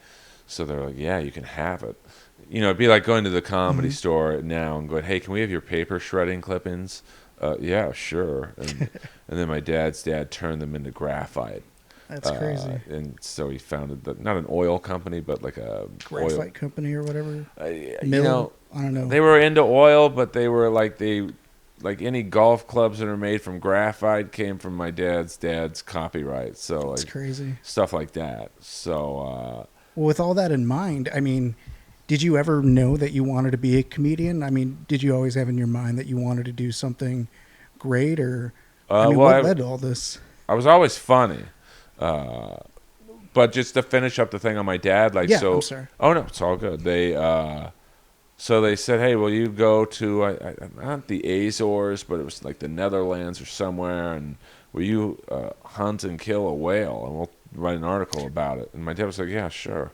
So they're like, yeah, you can have it. You know, it'd be like going to the comedy store now and going, hey, can we have your paper shredding clippings? Yeah, sure. And then my dad's dad turned them into graphite. That's crazy. And so he founded not an oil company, but like a graphite company or whatever. You Mill? know, I don't know. They were into oil, but they were like any golf clubs that are made from graphite came from my dad's copyright. So that's crazy. Stuff like that. So well, with all that in mind, I mean, did you ever know that you wanted to be a comedian? I mean, did you always have in your mind that you wanted to do something great, or what led to all this? I was always funny, but just to finish up the thing on my dad, like, yeah, so. I'm sorry. Oh no, it's all good. So they said, hey, will you go to not the Azores, but it was like the Netherlands or somewhere, and will you hunt and kill a whale, and we'll write an article about it. And my dad was like, yeah, sure.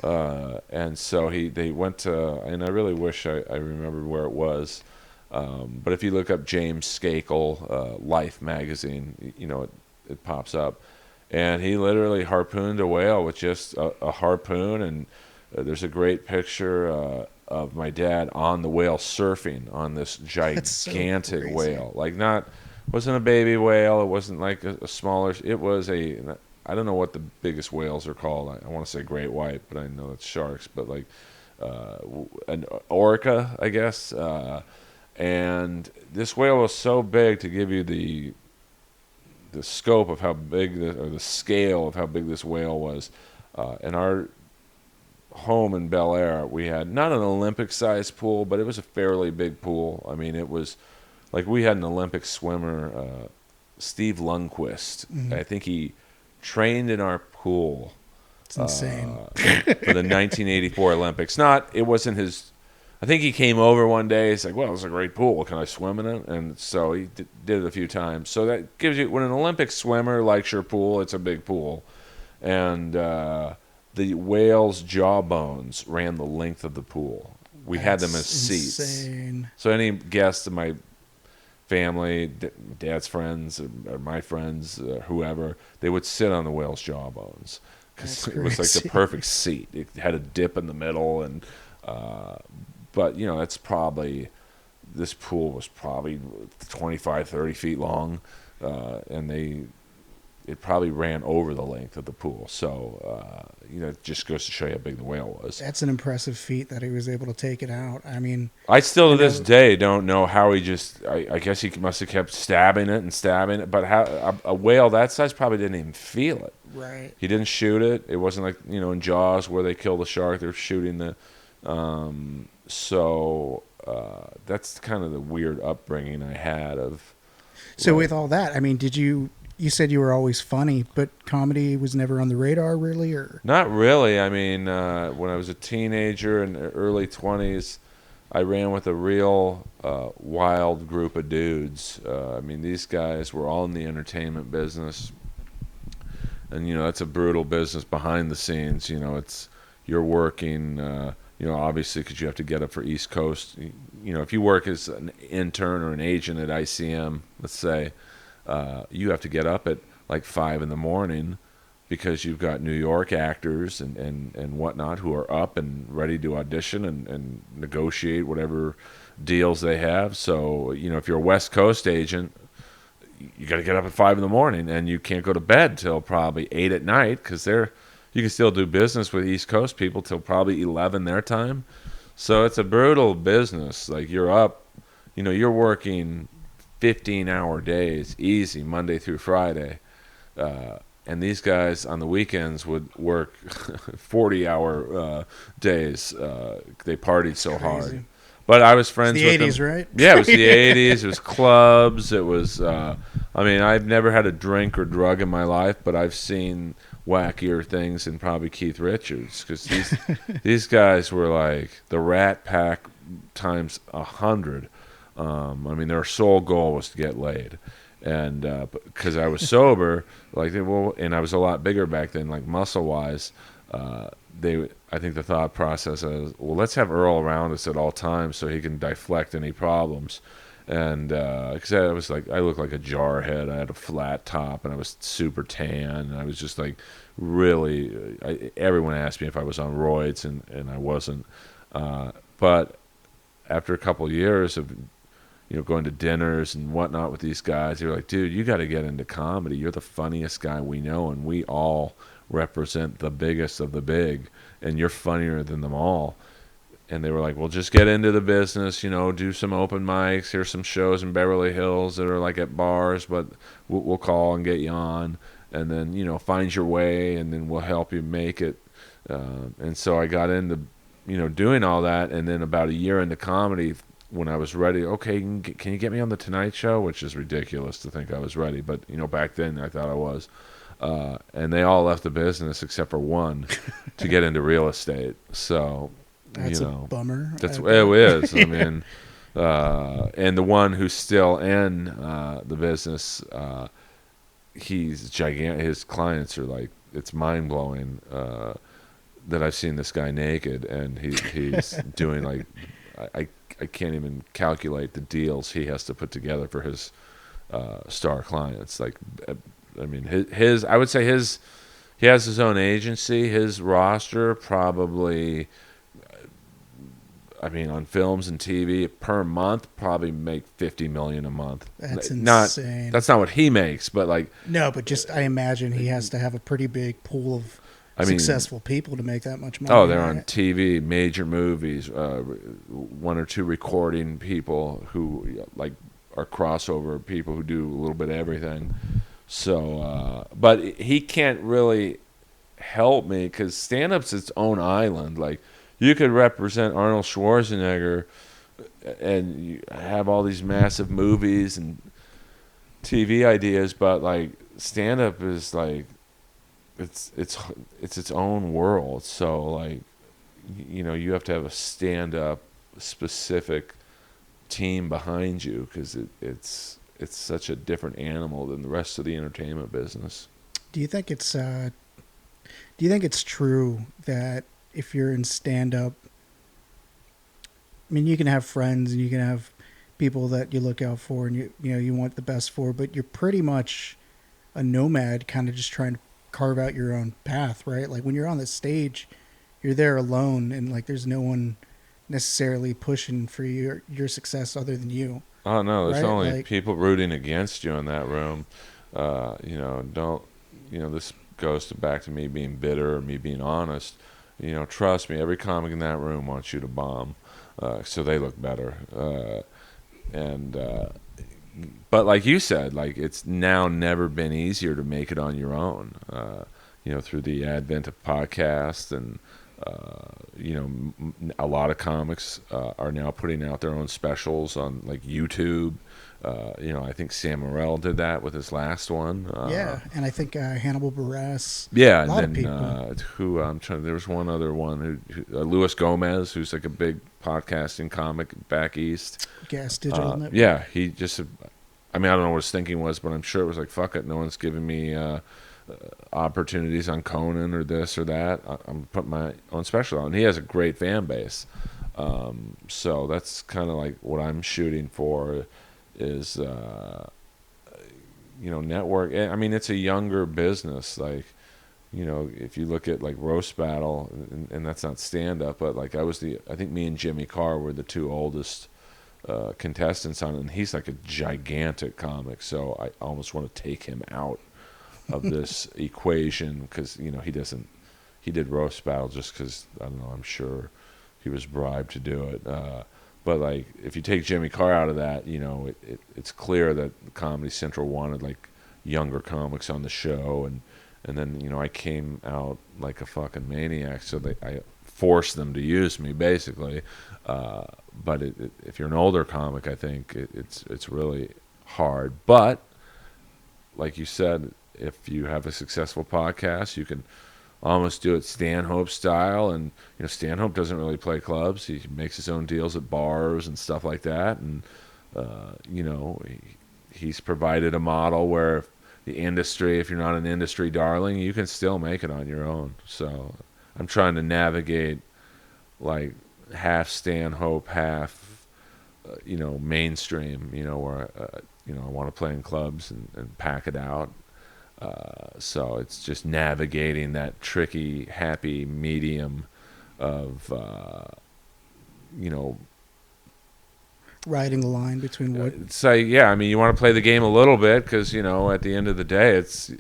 And so they went to, and I really wish I remembered where it was, but if you look up James Skakel, Life magazine, you know, it pops up. And he literally harpooned a whale with just a harpoon, and there's a great picture of my dad on the whale surfing on this gigantic whale. Like, wasn't a baby whale, it wasn't like a smaller, it was I don't know what the biggest whales are called. I want to say great white, but I know it's sharks, but like an orca, I guess. And this whale was so big, to give you the scope of how big, or the scale of how big this whale was. In our home in Bel Air, we had not an Olympic-sized pool, but it was a fairly big pool. I mean, it was like we had an Olympic swimmer, Steve Lundquist. I think he trained in our pool. It's insane. For the 1984 Olympics. It wasn't his. I think he came over one day. He's like, well, it's a great pool. Can I swim in it? And so he did it a few times. So that gives you, when an Olympic swimmer likes your pool, it's a big pool. And the whale's jaw bones ran the length of the pool. We had them as seats. Insane. So any guest of my family, dad's friends, or my friends, whoever, they would sit on the whale's jaw bones, because it was like the perfect seat. It had a dip in the middle, and but you know, this pool was probably 25, 30 feet long, and it probably ran over the length of the pool. So, you know, it just goes to show you how big the whale was. That's an impressive feat that he was able to take it out. I mean, I still to this day don't know how he just, I guess he must have kept stabbing it, but how a whale that size probably didn't even feel it. Right. He didn't shoot it. It wasn't like, you know, in Jaws where they kill the shark, they're shooting the, that's kind of the weird upbringing I had of. So with all that, I mean, you said you were always funny, but comedy was never on the radar, really, or? Not really. I mean, when I was a teenager in the early 20s, I ran with a real wild group of dudes. I mean, these guys were all in the entertainment business, and you know, that's a brutal business behind the scenes. You know, you're working. You know, obviously, because you have to get up for East Coast. You know, if you work as an intern or an agent at ICM, let's say. You have to get up at like 5 a.m. because you've got New York actors and whatnot who are up and ready to audition and negotiate whatever deals they have. So, you know, if you're a West Coast agent, you got to get up at 5 a.m. and you can't go to bed till probably 8 at night, because you can still do business with East Coast people till probably 11 their time. So it's a brutal business. Like, you're up, you know, you're working 15-hour days, easy, Monday through Friday. And these guys on the weekends would work 40-hour days. They partied so hard. But I was friends with them. It's the 80s, right? Yeah, it was the 80s. It was clubs. It was, I mean, I've never had a drink or drug in my life, but I've seen wackier things than probably Keith Richards, because these guys were like the Rat Pack times 100. I mean, their sole goal was to get laid, and because I was sober, and I was a lot bigger back then, like muscle wise. I think the thought process is, well, let's have Earl around us at all times so he can deflect any problems. And because I was like, I looked like a jarhead. I had a flat top, and I was super tan, and I was just like really. Everyone asked me if I was on roids, and I wasn't. But after a couple of years of going to dinners and whatnot with these guys, they were like, dude, you got to get into comedy. You're the funniest guy we know, and we all represent the biggest of the big, and you're funnier than them all. And they were like, well, just get into the business, do some open mics. Here's some shows in Beverly Hills that are like at bars, but we'll call and get you on. And then, find your way, and then we'll help you make it. And so I got into, doing all that. And then about a year into comedy, when I was ready, okay, can you get me on The Tonight Show? Which is ridiculous to think I was ready. But, back then I thought I was. And they all left the business except for one to get into real estate. So... That's a bummer. That's it is. I mean, and the one who's still in the business, he's gigantic. His clients are like, it's mind blowing that I've seen this guy naked, and he's doing like, I can't even calculate the deals he has to put together for his star clients. Like, I mean, his I would say he has his own agency. His roster probably. I mean, on films and TV per month, probably make $50 million a month. That's insane. That's not what he makes, but like. No, but just I imagine he has to have a pretty big pool of successful people to make that much money. Oh, they're on TV, major movies, one or two recording people who like are crossover people who do a little bit of everything. So, but he can't really help me because stand-up's its own island. Like. You could represent Arnold Schwarzenegger and you have all these massive movies and TV ideas, but like stand-up is like it's its own world. So like you have to have a stand-up specific team behind you because it's such a different animal than the rest of the entertainment business. Do you think it's true that if you're in stand-up, I mean, you can have friends and you can have people that you look out for and you want the best for, but you're pretty much a nomad, kind of just trying to carve out your own path, right? Like when you're on the stage, you're there alone, and like there's no one necessarily pushing for your success other than you. Oh no, there's right? only like, people rooting against you in that room. This goes back to me being bitter or me being honest. Trust me, every comic in that room wants you to bomb, so they look better. But like you said, like it's now never been easier to make it on your own. Through the advent of podcasts and a lot of comics are now putting out their own specials on like YouTube. I think Sam Morril did that with his last one. Yeah, and I think Hannibal Buress. Yeah, a lot and then of who I'm trying. There was one other one who Luis Gomez, who's like a big podcasting comic back east. Gas Digital Network. Yeah, he just. I mean, I don't know what his thinking was, but I'm sure it was like, fuck it, no one's giving me opportunities on Conan or this or that. I'm putting my own special out, and he has a great fan base. So that's kind of like what I'm shooting for. Is network. I mean, it's a younger business. Like, if you look at like Roast Battle, and that's not stand up, but like I think me and Jimmy Carr were the two oldest contestants on it, and he's like a gigantic comic. So I almost want to take him out of this equation because he did Roast Battle just because I don't know. I'm sure he was bribed to do it. But like, if you take Jimmy Carr out of that, it's clear that Comedy Central wanted like younger comics on the show, and then I came out like a fucking maniac, so I forced them to use me basically. But if you're an older comic, I think it's really hard. But like you said, if you have a successful podcast, you can almost do it Stanhope style. And Stanhope doesn't really play clubs; he makes his own deals at bars and stuff like that. And he's provided a model where the industry, if you're not an industry darling, you can still make it on your own. So I'm trying to navigate like half Stanhope, half mainstream. Where I want to play in clubs and pack it out. So it's just navigating that tricky, happy medium of riding the line between what. So yeah, I mean, you want to play the game a little bit because at the end of the day, it's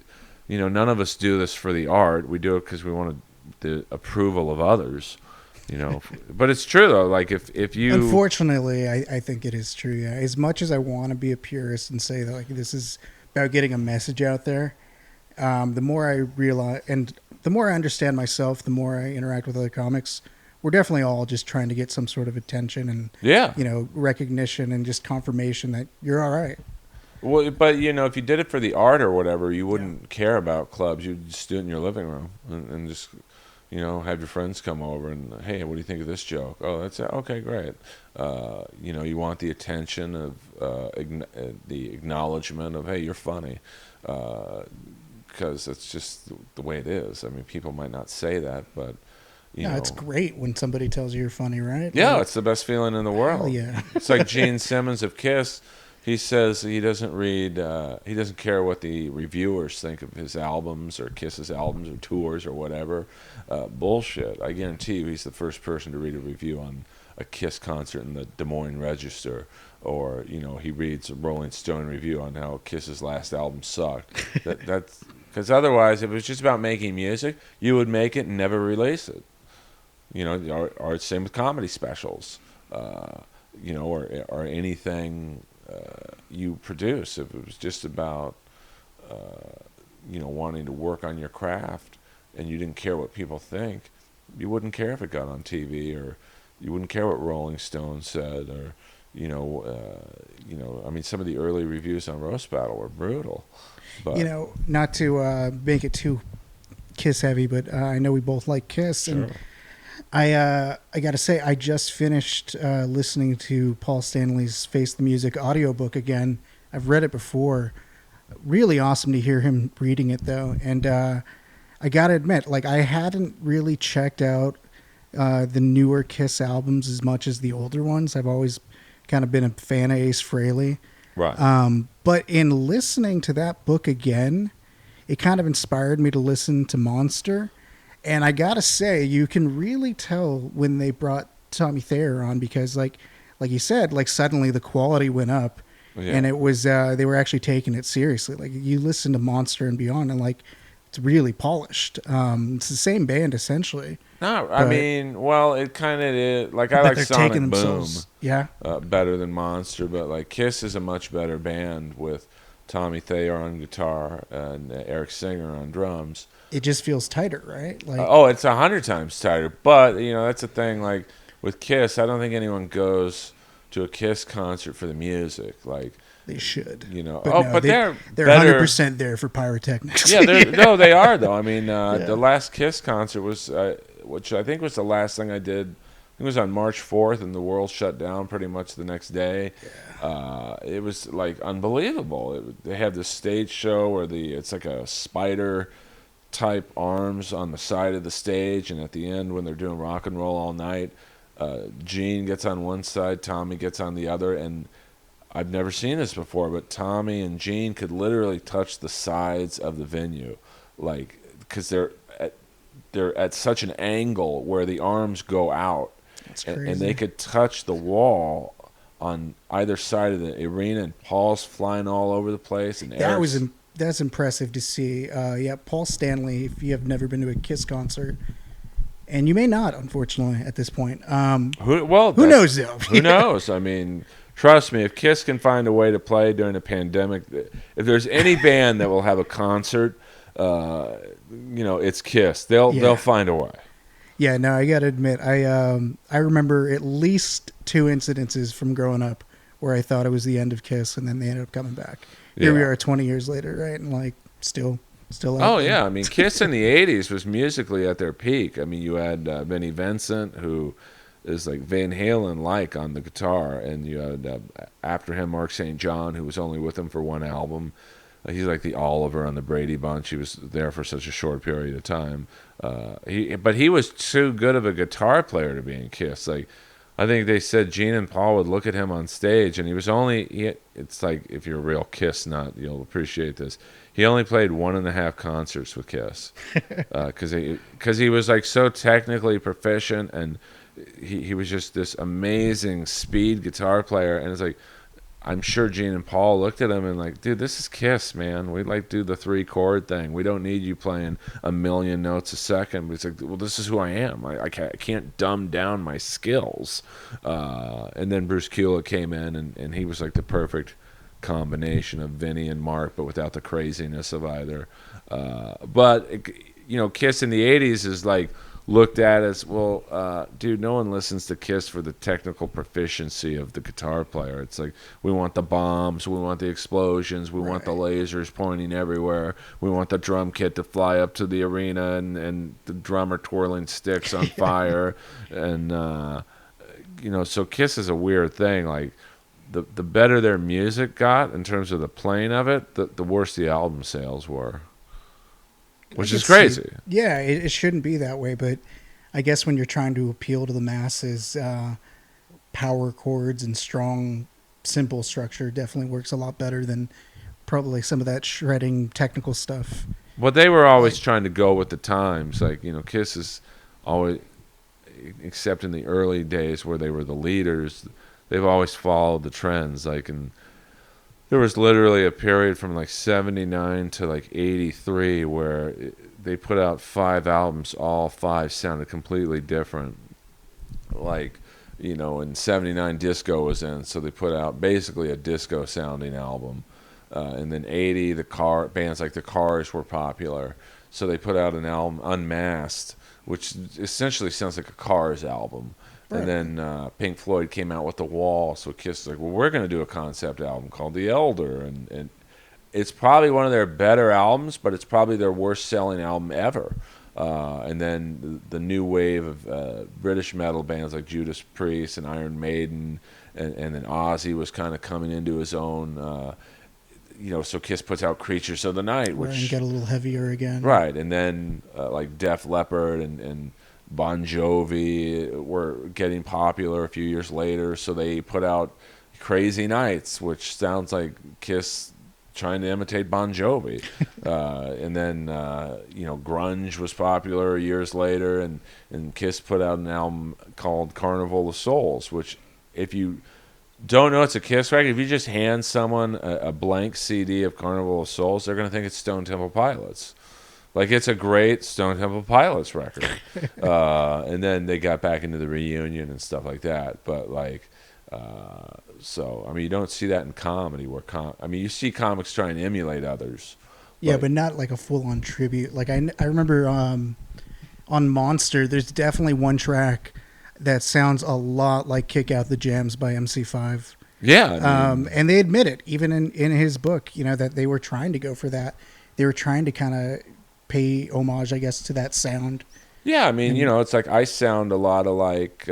none of us do this for the art. We do it because we want the approval of others. But it's true though. Like if you, unfortunately, I think it is true. Yeah, as much as I want to be a purist and say that like this is about getting a message out there, the more I realize and the more I understand myself, the more I interact with other comics. We're definitely all just trying to get some sort of attention and recognition and just confirmation that you're all right. Well, but if you did it for the art or whatever, you wouldn't care about clubs. You'd just do it in your living room and just have your friends come over and, hey, what do you think of this joke? Oh, that's okay, great. You want the attention of the acknowledgement of, hey, you're funny, because it's just the way it is. I mean, people might not say that, but. It's great when somebody tells you you're funny, right? Yeah, it's the best feeling in the world. Yeah. It's like Gene Simmons of Kiss. He says he doesn't care what the reviewers think of his albums or Kiss's albums or tours or whatever. Bullshit. I guarantee you he's the first person to read a review on a Kiss concert in the Des Moines Register. Or, he reads a Rolling Stone review on how Kiss's last album sucked. That's because otherwise, if it was just about making music, you would make it and never release it. Or same with comedy specials, or anything you produce. If it was just about, wanting to work on your craft and you didn't care what people think, you wouldn't care if it got on TV, or you wouldn't care what Rolling Stone said, or, I mean, some of the early reviews on Roast Battle were brutal. But, not to make it too Kiss heavy, but I know we both like Kiss. Sure. And I got to say, I just finished listening to Paul Stanley's Face the Music audiobook again. I've read it before. Really awesome to hear him reading it, though. And I got to admit, like, I hadn't really checked out the newer Kiss albums as much as the older ones. I've always kind of been a fan of Ace Frehley. Right. But in listening to that book again, it kind of inspired me to listen to Monster. And I gotta say, you can really tell when they brought Tommy Thayer on because, like you said, like suddenly the quality went up, and it was they were actually taking it seriously. Like you listen to Monster and Beyond, and like it's really polished. It's the same band essentially. No, I mean, well, it kind of is. Like I like Sonic Boom, better than Monster, but like Kiss is a much better band with Tommy Thayer on guitar and Eric Singer on drums. It just feels tighter, right? Like it's 100 times tighter. But that's the thing. Like with Kiss, I don't think anyone goes to a Kiss concert for the music. Like they should, But they're 100% there for pyrotechnics. Yeah, no, they are though. I mean, the last Kiss concert was, which I think was the last thing I did. It was on March 4th, and the world shut down pretty much the next day. Yeah. It was like unbelievable. They have this stage show where it's like a spider type arms on the side of the stage, and at the end when they're doing rock and roll all night, Gene gets on one side, Tommy gets on the other, and I've never seen this before, but Tommy and Gene could literally touch the sides of the venue, like because they're at such an angle where the arms go out. That's crazy. And they could touch the wall on either side of the arena, and Paul's flying all over the place, and that's impressive to see. Paul Stanley, if you have never been to a Kiss concert, and you may not, unfortunately, at this point. Who knows, though? Who knows? I mean, trust me, if Kiss can find a way to play during a pandemic, if there's any band that will have a concert, it's Kiss. They'll find a way. Yeah, no, I got to admit, I remember at least 2 incidences from growing up where I thought it was the end of Kiss, and then they ended up coming back. here we Yeah. are 20 years later, right? And like still out Oh there. yeah, I mean, Kiss in the '80s was musically at their peak. I mean, you had Vinnie Vincent, who is like Van Halen like on the guitar, and you had after him Mark St. John, who was only with him for one album. He's like the Oliver on the Brady Bunch. He was there for such a short period of time. But he was too good of a guitar player to be in Kiss. Like, I think they said Gene and Paul would look at him on stage, and he was only. It's like if you're a real Kiss nut, you'll appreciate this. He only played 1.5 concerts with Kiss because he was like so technically proficient, and he was just this amazing speed guitar player. And it's like, I'm sure Gene and Paul looked at him and like, dude, this is Kiss, man. We like do the 3-chord thing. We don't need you playing a million notes a second. But it's like, well, this is who I am. I can't dumb down my skills. And then Bruce Kulick came in, and he was like the perfect combination of Vinny and Mark, but without the craziness of either. Kiss in the '80s is like looked at as, well, dude, no one listens to Kiss for the technical proficiency of the guitar player. It's like, we want the bombs, we want the explosions, we want the lasers pointing everywhere, we want the drum kit to fly up to the arena and the drummer twirling sticks on fire. And so Kiss is a weird thing. Like, the better their music got in terms of the playing of it, the worse the album sales were. Which is crazy. Yeah, it shouldn't be that way, but I guess when you're trying to appeal to the masses, power chords and strong, simple structure definitely works a lot better than probably some of that shredding technical stuff. Well, they were always trying to go with the times. Like, Kiss is always, except in the early days where they were the leaders, they've always followed the trends. Like, there was literally a period from like 79 to like 83 where they put out 5 albums. All 5 sounded completely different. Like, in 79 disco was in, so they put out basically a disco sounding album. And then 80, bands like the Cars were popular. So they put out an album, Unmasked, which essentially sounds like a Cars album. Right. And then Pink Floyd came out with The Wall, so Kiss was like, well, we're going to do a concept album called The Elder. And it's probably one of their better albums, but it's probably their worst-selling album ever. And then the new wave of British metal bands like Judas Priest and Iron Maiden, and then Ozzy was kind of coming into his own. So Kiss puts out Creatures of the Night, which and get a little heavier again. Right, and then like Def Leppard and Bon Jovi were getting popular a few years later, so they put out Crazy Nights, which sounds like Kiss trying to imitate Bon Jovi. And then grunge was popular years later, and Kiss put out an album called Carnival of Souls, which, if you don't know it's a Kiss record, if you just hand someone a blank CD of Carnival of Souls, they're going to think it's Stone Temple Pilots. Like, it's a great Stone Temple Pilots record. And then they got back into the reunion and stuff like that. But, like, you don't see that in comedy where you see comics try and emulate others. Yeah, but not like a full-on tribute. Like, I remember on Monster, there's definitely one track that sounds a lot like Kick Out the Jams by MC5. Yeah. And they admit it, even in his book, that they were trying to go for that. They were trying to kind of pay homage, I guess, to that sound. Yeah, it's like I sound a lot like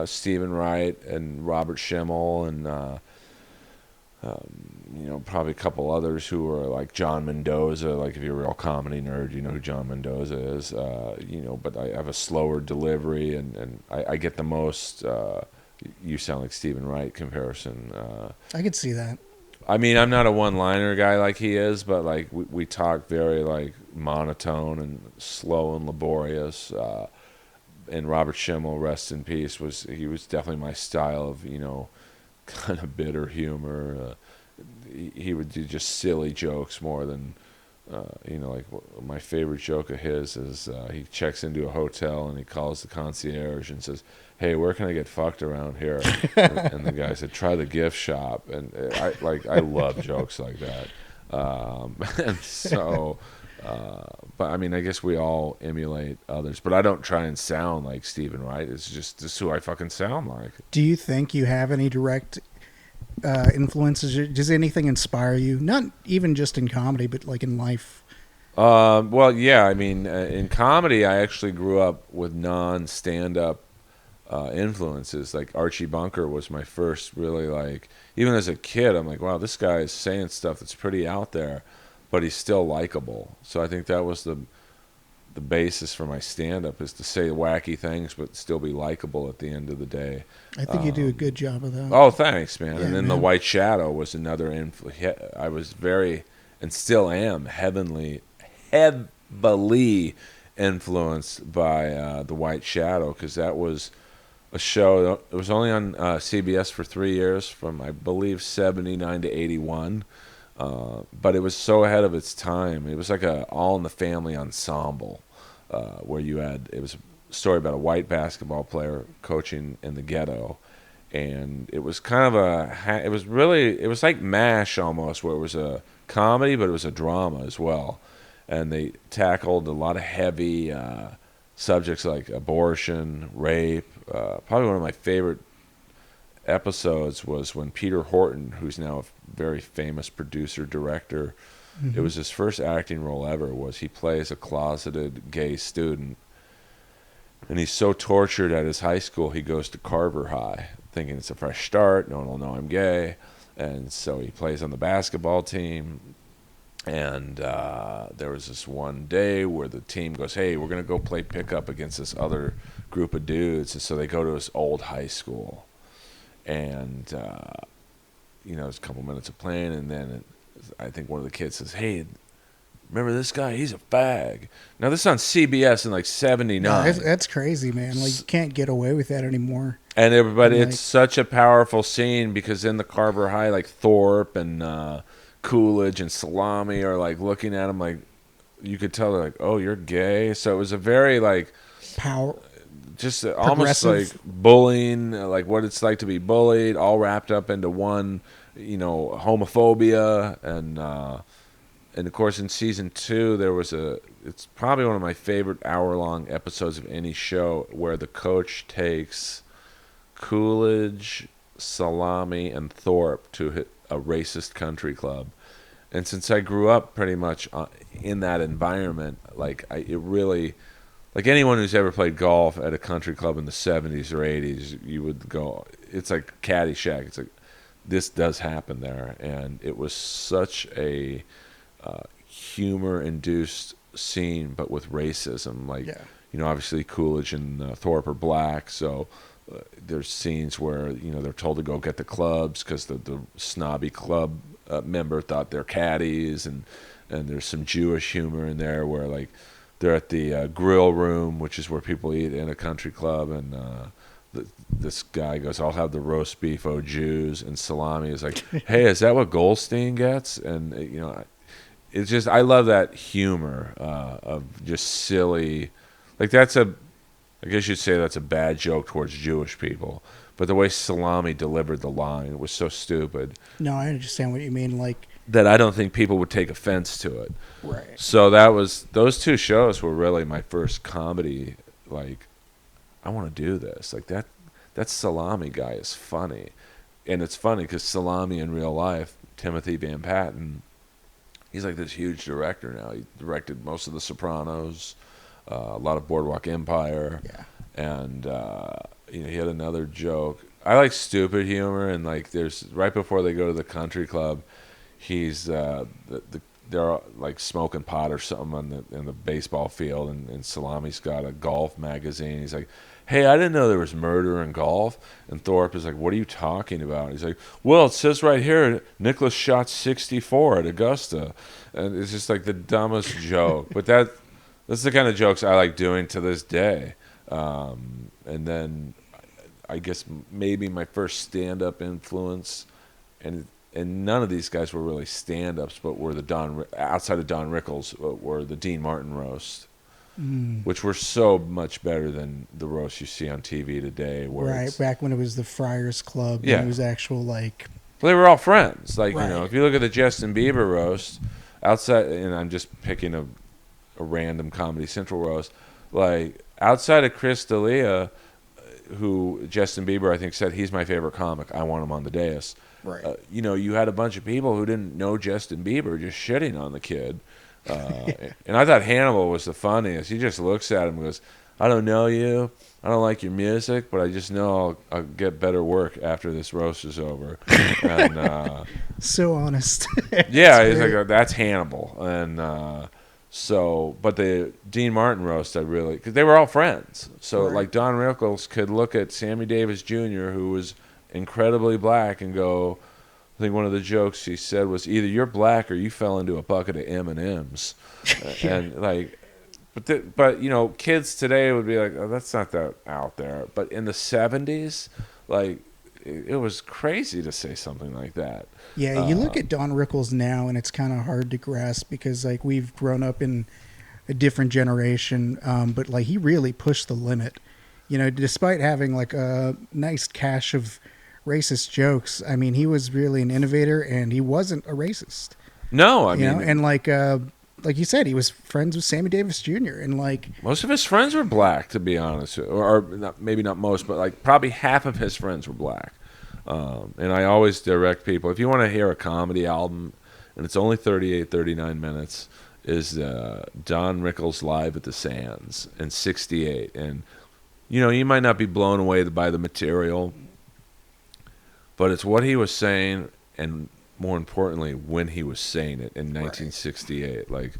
Stephen Wright and Robert Schimmel and probably a couple others who are like John Mendoza. Like, if you're a real comedy nerd, you know who John Mendoza is. But I have a slower delivery, and I get the most you sound like Stephen Wright comparison. I could see that. I'm not a one-liner guy like he is, but like we talk very like monotone and slow and laborious. And Robert Schimmel, rest in peace, was definitely my style of kind of bitter humor. He would do just silly jokes more than like my favorite joke of his is he checks into a hotel and he calls the concierge and says, "Hey, where can I get fucked around here?" And the guy said, "Try the gift shop." And I love jokes like that. And so, but I guess we all emulate others. But I don't try and sound like Stephen Wright. It's just who I fucking sound like. Do you think you have any direct influences you? Does anything inspire you? Not even just in comedy, but like in life. Well, yeah. I mean, in comedy, I actually grew up with non-stand-up influences. Like Archie Bunker was my first really like. Even as a kid, I'm like, wow, this guy is saying stuff that's pretty out there, but he's still likable. So I think that was the basis for my stand-up is to say wacky things but still be likable at the end of the day. I think you do a good job of that. Oh, thanks, man. Yeah, And then The man. White Shadow was another influence. I was very, and still am, heavily influenced by The White Shadow because that was a show. It was only on CBS for 3 years, from I believe '79 to '81. But it was so ahead of its time. It was like a All in the Family ensemble, where it was a story about a white basketball player coaching in the ghetto, and it was kind of it was like MASH almost, where it was a comedy but it was a drama as well, and they tackled a lot of heavy subjects like abortion, rape. Probably one of my favorite episodes was when Peter Horton, who's now a very famous producer director, it was his first acting role ever. Was he plays a closeted gay student, and he's so tortured at his high school he goes to Carver High, thinking it's a fresh start. No one will know I'm gay, and so he plays on the basketball team. And there was this one day where the team goes, "Hey, we're gonna go play pickup against this other group of dudes," and so they go to his old high school. And it's a couple minutes of playing, and then I think one of the kids says, "Hey, remember this guy? He's a fag." Now this is on CBS in like No, '79, that's crazy, man. Like you can't get away with that anymore. and everybody, Like, it's such a powerful scene because in the Carver High, like Thorpe and Coolidge and Salami are like looking at him like you could tell they're like, "Oh, you're gay." So it was a very like power. just almost Progressive. like bullying, like what it's like to be bullied, all wrapped up into one, homophobia, and of course in season 2 there was it's probably one of my favorite hour-long episodes of any show where the coach takes Coolidge, Salami, and Thorpe to hit a racist country club. And since I grew up pretty much in that environment, it really, like anyone who's ever played golf at a country club in the 70s or 80s, you would go, it's like Caddyshack. It's like, this does happen there. And it was such a humor-induced scene, but with racism. Like, Yeah. obviously Coolidge and Thorpe are black, so there's scenes where, they're told to go get the clubs because the snobby club member thought they're caddies, and there's some Jewish humor in there where, like, they're at the grill room, which is where people eat in a country club, and this guy goes, "I'll have the roast beef, oh Jews," and Salami is like, "Hey, is that what Goldstein gets?" And it's just, I love that humor of just silly, like I guess you'd say that's a bad joke towards Jewish people, but the way Salami delivered the line was so stupid No, I understand what you mean. Like, that I don't think people would take offense to it. right. So those two shows were really my first comedy. Like, I want to do this. Like that Salami guy is funny, and it's funny because Salami in real life, Timothy Van Patten, he's like this huge director now. He directed most of The Sopranos, a lot of Boardwalk Empire, Yeah. and he had another joke. I like stupid humor, and like there's right before they go to the country club, he's they're like smoking pot or something in the baseball field, and Salami's got a golf magazine. He's like, "Hey, I didn't know there was murder in golf." And Thorpe is like, "What are you talking about?" He's like, "Well, it says right here, Nicholas shot 64 at Augusta," and it's just like the dumbest joke. But that's the kind of jokes I like doing to this day. And then I guess maybe my first stand-up influence, and none of these guys were really stand-ups, but were outside of Don Rickles, were the Dean Martin roast, which were so much better than the roast you see on TV today. Where Right. Back when it was the Friars Club. Yeah. And it was actual, like, well, they were all friends. Like, Right. if you look at the Justin Bieber roast, outside, and I'm just picking a random Comedy Central roast, like outside of Chris D'Elia, who Justin Bieber, I think, said he's my favorite comic. I want him on the dais. Right. You had a bunch of people who didn't know Justin Bieber just shitting on the kid. And I thought Hannibal was the funniest. He just looks at him and goes, I don't know you. I don't like your music, but I just know I'll get better work after this roast is over. And So honest. yeah, he's like, that's Hannibal. And but the Dean Martin roast, because they were all friends. So Right. like Don Rickles could look at Sammy Davis Jr., who was incredibly black, and go, I think one of the jokes he said was, either you're black or you fell into a bucket of M&Ms. And like, but kids today would be like, oh, that's not that out there. But in the 70s, like, it was crazy to say something like that. Yeah, you look at Don Rickles now, and it's kind of hard to grasp because like we've grown up in a different generation, but like he really pushed the limit. Despite having like a nice cache of racist jokes, I mean, he was really an innovator, and he wasn't a racist. No, I mean, and like you said, he was friends with Sammy Davis Jr. and like most of his friends were black, to be honest, or not, maybe not most, but like probably half of his friends were black. And I always direct people, if you want to hear a comedy album, and it's only 38, 39 minutes, is Don Rickles Live at the Sands in 68. And, you might not be blown away by the material, but it's what he was saying, and more importantly, when he was saying it in 1968. Like,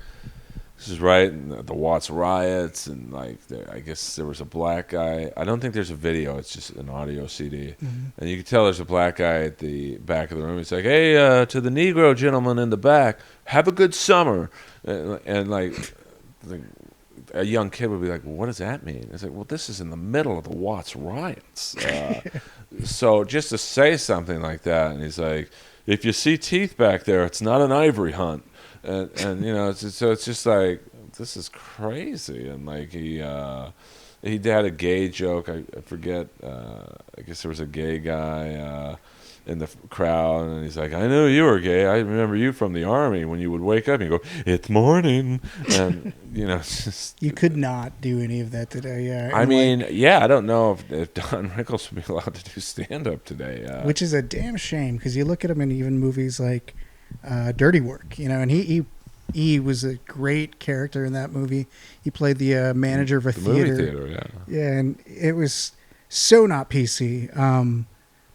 this is right in the Watts riots, and like, I guess there was a black guy. I don't think there's a video; it's just an audio CD, and you can tell there's a black guy at the back of the room. He's like, "Hey, to the Negro gentleman in the back, have a good summer," and like a young kid would be like, "What does that mean?" It's like, "Well, this is in the middle of the Watts riots." So just to say something like that, and he's like, "If you see teeth back there, it's not an ivory hunt." And it's just like, this is crazy. And like he had a gay joke. I forget. I guess there was a gay guy in the crowd, and he's like, "I knew you were gay. I remember you from the army when you would wake up and you go, 'It's morning,' and it's just." You could not do any of that today. Yeah, I mean, I don't know if Don Rickles would be allowed to do stand up today, which is a damn shame because you look at him in even movies like Dirty Work, and he was a great character in that movie. He played the manager of a theater. Movie theater, yeah, and it was so not PC.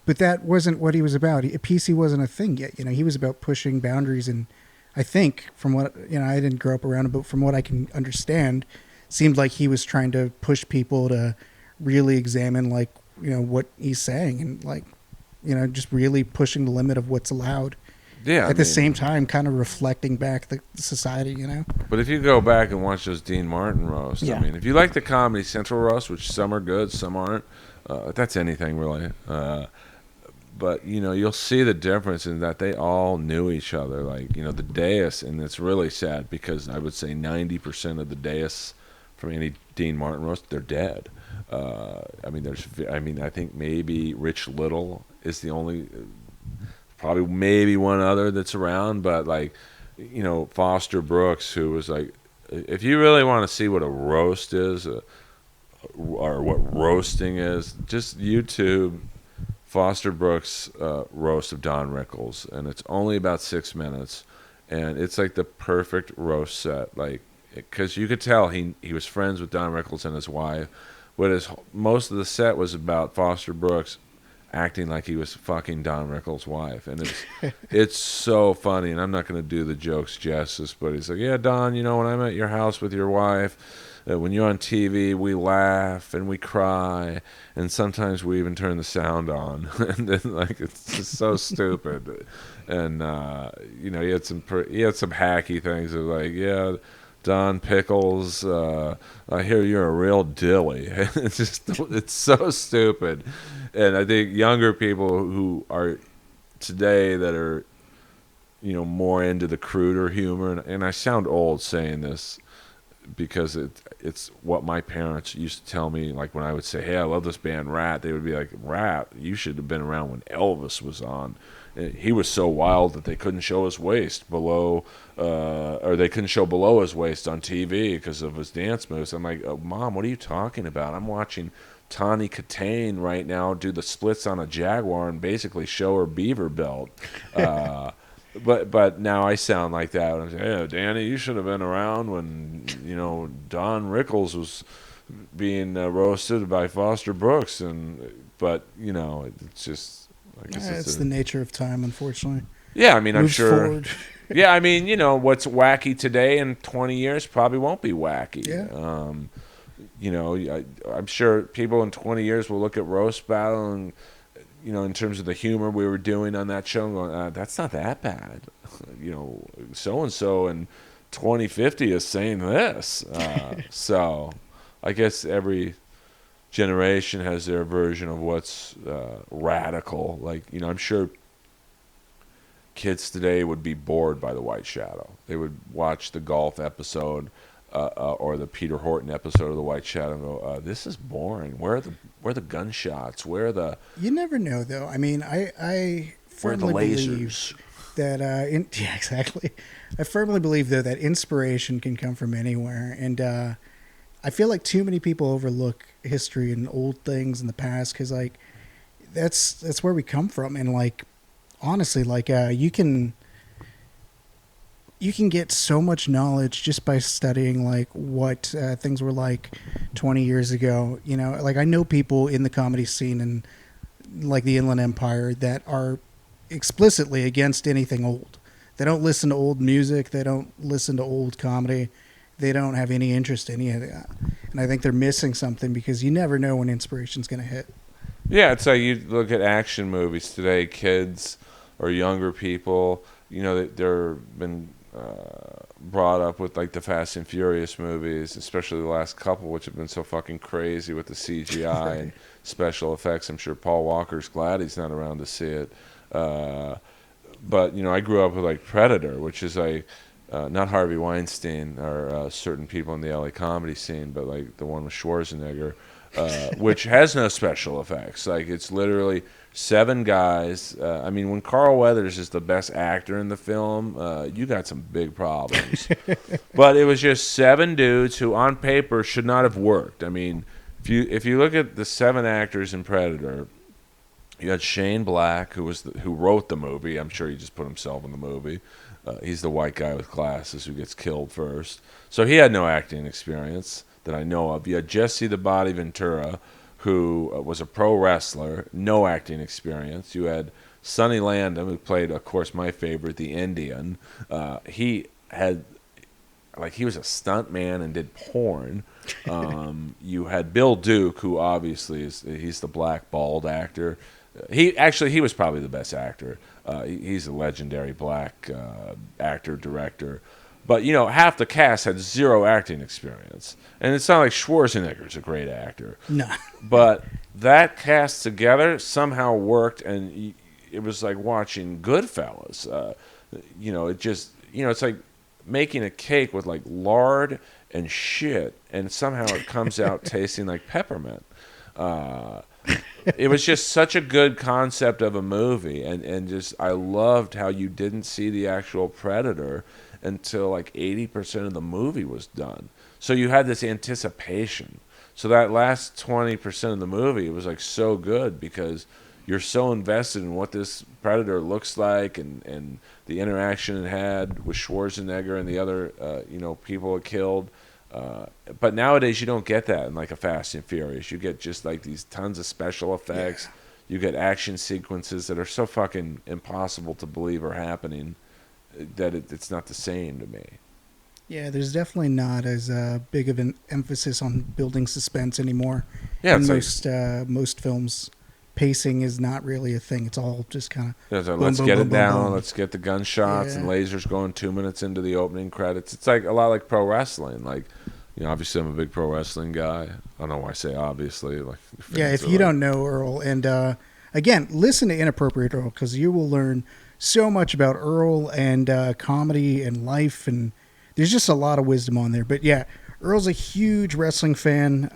But that wasn't what he was about. PC wasn't a thing yet. He was about pushing boundaries, and I think from what I didn't grow up around him, but from what I can understand, seemed like he was trying to push people to really examine like what he's saying, and like just really pushing the limit of what's allowed. Yeah. At the same time, kind of reflecting back the society, But if you go back and watch those Dean Martin roasts, yeah. I mean, if you like the Comedy Central roast, which some are good, some aren't, that's anything really. But you'll see the difference in that they all knew each other. Like the dais, and it's really sad because I would say 90% of the dais from any Dean Martin roast, they're dead. I think maybe Rich Little is the only. Probably maybe one other that's around, but like, Foster Brooks, who was like, if you really want to see what a roast is, or what roasting is, just YouTube Foster Brooks roast of Don Rickles, and it's only about 6 minutes, and it's like the perfect roast set, like, because you could tell he was friends with Don Rickles and his wife, but most of the set was about Foster Brooks acting like he was fucking Don Rickles' wife, and it's so funny. And I'm not going to do the jokes justice, but he's like, "Yeah, Don, when I'm at your house with your wife, when you're on TV, we laugh and we cry, and sometimes we even turn the sound on." And then like it's just so stupid. And he had some hacky things of like, "Yeah, Don Pickles, I hear you're a real dilly." It's so stupid. And I think younger people who are today that are, more into the cruder humor, and I sound old saying this because it's what my parents used to tell me. Like when I would say, "Hey, I love this band Rat," they would be like, "Rat, you should have been around when Elvis was on. He was so wild that they couldn't show his waist below, or they couldn't show below his waist on TV because of his dance moves." I'm like, "Oh, Mom, what are you talking about? I'm watching Tawny Katane right now do the splits on a Jaguar and basically show her beaver belt. But now I sound like that. I'm saying, hey, Danny, you should have been around when Don Rickles was being roasted by Foster Brooks, but it's just I guess It's the nature of time, unfortunately. yeah. I mean, I'm Moves sure. forward. Yeah, I mean, what's wacky today in 20 years probably won't be wacky. Yeah. I'm sure people in 20 years will look at Roast Battle and, in terms of the humor we were doing on that show, and going, that's not that bad. So-and-so in 2050 is saying this. So I guess every generation has their version of what's radical. Like, I'm sure kids today would be bored by The White Shadow. They would watch the golf episode or the Peter Horton episode of The White Shadow and go, this is boring. Where are the gunshots? Where are the... You never know, though. I mean, I Where are the firmly lasers? believe that... yeah, exactly. I firmly believe, though, that inspiration can come from anywhere. And I feel like too many people overlook history and old things in the past because, like, that's where we come from. And, like, honestly, like, you can get so much knowledge just by studying like what things were like 20 years ago. Like I know people in the comedy scene and like the Inland Empire that are explicitly against anything old. They don't listen to old music. They don't listen to old comedy. They don't have any interest in any of that. And I think they're missing something because you never know when inspiration's going to hit. Yeah, it's like you look at action movies today, kids or younger people, they're been brought up with like the Fast and Furious movies, especially the last couple, which have been so fucking crazy with the CGI and special effects. I'm sure Paul Walker's glad he's not around to see it. But I grew up with like Predator, which is like not Harvey Weinstein or certain people in the LA comedy scene, but like the one with Schwarzenegger, which has no special effects. Like it's literally 7 guys. I mean, when Carl Weathers is the best actor in the film, you got some big problems. But it was just 7 dudes who, on paper, should not have worked. I mean, if you look at the 7 actors in Predator, you had Shane Black, who wrote the movie. I'm sure he just put himself in the movie. He's the white guy with glasses who gets killed first. So he had no acting experience that I know of. You had Jesse the Body Ventura, who was a pro wrestler, no acting experience. You had Sonny Landham, who played, of course, my favorite, the Indian. He was a stunt man and did porn. You had Bill Duke, who obviously he's the black bald actor. He was probably the best actor. He's a legendary black actor, director. But, half the cast had 0 acting experience. And it's not like Schwarzenegger's a great actor. No. But that cast together somehow worked, and it was like watching Goodfellas. It's like making a cake with like lard and shit, and somehow it comes out tasting like peppermint. It was just such a good concept of a movie, and just I loved how you didn't see the actual Predator until like 80% of the movie was done. So you had this anticipation. So that last 20% of the movie was like so good because you're so invested in what this Predator looks like and the interaction it had with Schwarzenegger and the other people it killed. But nowadays you don't get that in like a Fast and Furious. You get just like these tons of special effects. Yeah. You get action sequences that are so fucking impossible to believe are happening that it's not the same to me. Yeah, there's definitely not as big of an emphasis on building suspense anymore. Yeah, in most films, pacing is not really a thing. It's all just kind of let's get it down. Let's get the gunshots and lasers going 2 minutes into the opening credits. It's like a lot like pro wrestling. Like, obviously I'm a big pro wrestling guy. I don't know why I say obviously. Like, yeah, if you don't know Earl, and again, listen to Inappropriate Earl because you will learn so much about Earl and comedy and life, and there's just a lot of wisdom on there. But yeah, Earl's a huge wrestling fan,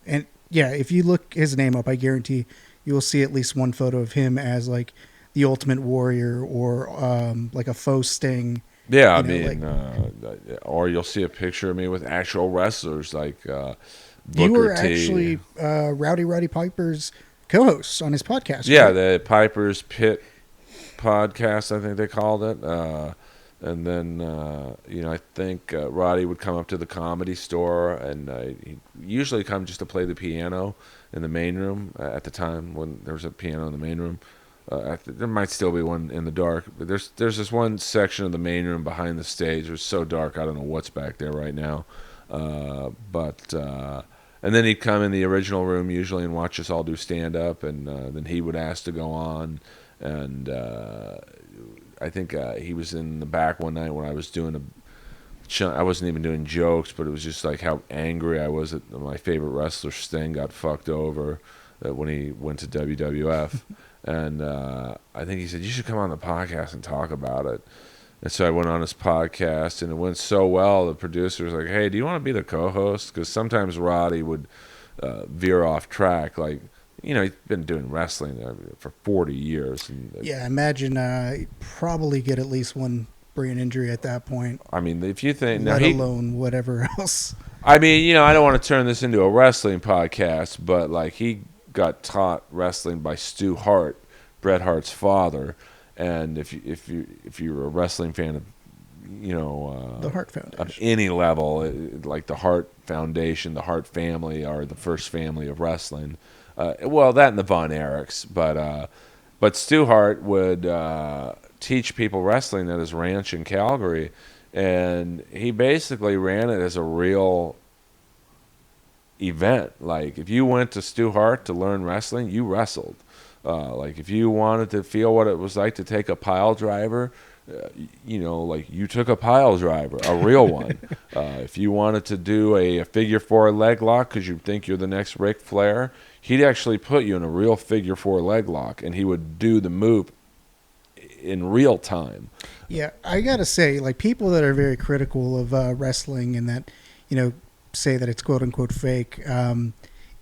and yeah, if you look his name up, I guarantee you will see at least one photo of him as like the Ultimate Warrior or like a faux Sting. Yeah, or you'll see a picture of me with actual wrestlers like You Booker were T. actually Rowdy Piper's co-host on his podcast. Yeah, right? the Piper's Pit podcast, I think they called it. And then, I think Roddy would come up to the Comedy Store, and he'd usually come just to play the piano in the main room at the time when there was a piano in the main room. There might still be one in the dark, but there's this one section of the main room behind the stage. It was so dark, I don't know what's back there right now. And then he'd come in the original room usually and watch us all do stand-up, and then he would ask to go on. And I think he was in the back one night when I was doing I wasn't even doing jokes, but it was just like how angry I was that my favorite wrestler, Sting, got fucked over when he went to WWF. And I think he said, you should come on the podcast and talk about it. And so I went on his podcast, and it went so well, the producer was like, hey, do you want to be the co-host? Because sometimes Roddy would veer off track. Like, he's been doing wrestling for 40 years. And, Yeah, I imagine he'd probably get at least one brain injury at that point. I mean, if you think... Let alone whatever else. I mean, I don't want to turn this into a wrestling podcast, but, like, he got taught wrestling by Stu Hart, Bret Hart's father. And if you're a wrestling fan of, the Hart Foundation, of any level, like the Hart Foundation, the Hart family are the first family of wrestling. Well, that and the Von Erichs, but Stu Hart would teach people wrestling at his ranch in Calgary, and he basically ran it as a real event. Like, if you went to Stu Hart to learn wrestling, you wrestled. Like, if you wanted to feel what it was like to take a pile driver, like you took a pile driver, a real one. If you wanted to do a figure four leg lock because you think you're the next Ric Flair, he'd actually put you in a real figure four leg lock, and he would do the move in real time. Yeah, I gotta say, like, people that are very critical of wrestling and that, say that it's quote unquote fake,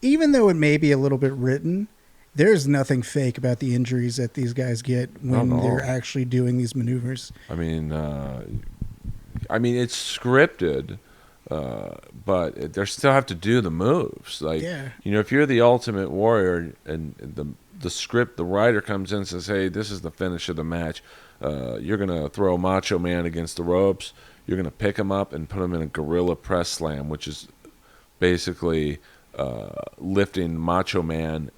even though it may be a little bit written, there's nothing fake about the injuries that these guys get when they're actually doing these maneuvers. I mean, it's scripted, but they still have to do the moves. Like, if you're the Ultimate Warrior and the script, the writer comes in and says, hey, this is the finish of the match. You're going to throw Macho Man against the ropes. You're going to pick him up and put him in a gorilla press slam, which is basically lifting Macho Man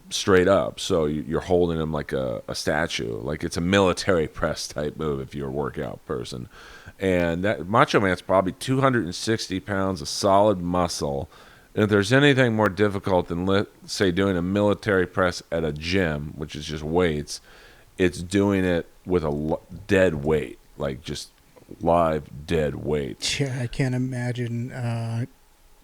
straight up. So you're holding him like a statue. Like, it's a military press type move if you're a workout person. And that Macho Man's probably 260 pounds of solid muscle. And if there's anything more difficult than, say, doing a military press at a gym, which is just weights, it's doing it with a dead weight, like just live dead weight. Yeah, I can't imagine.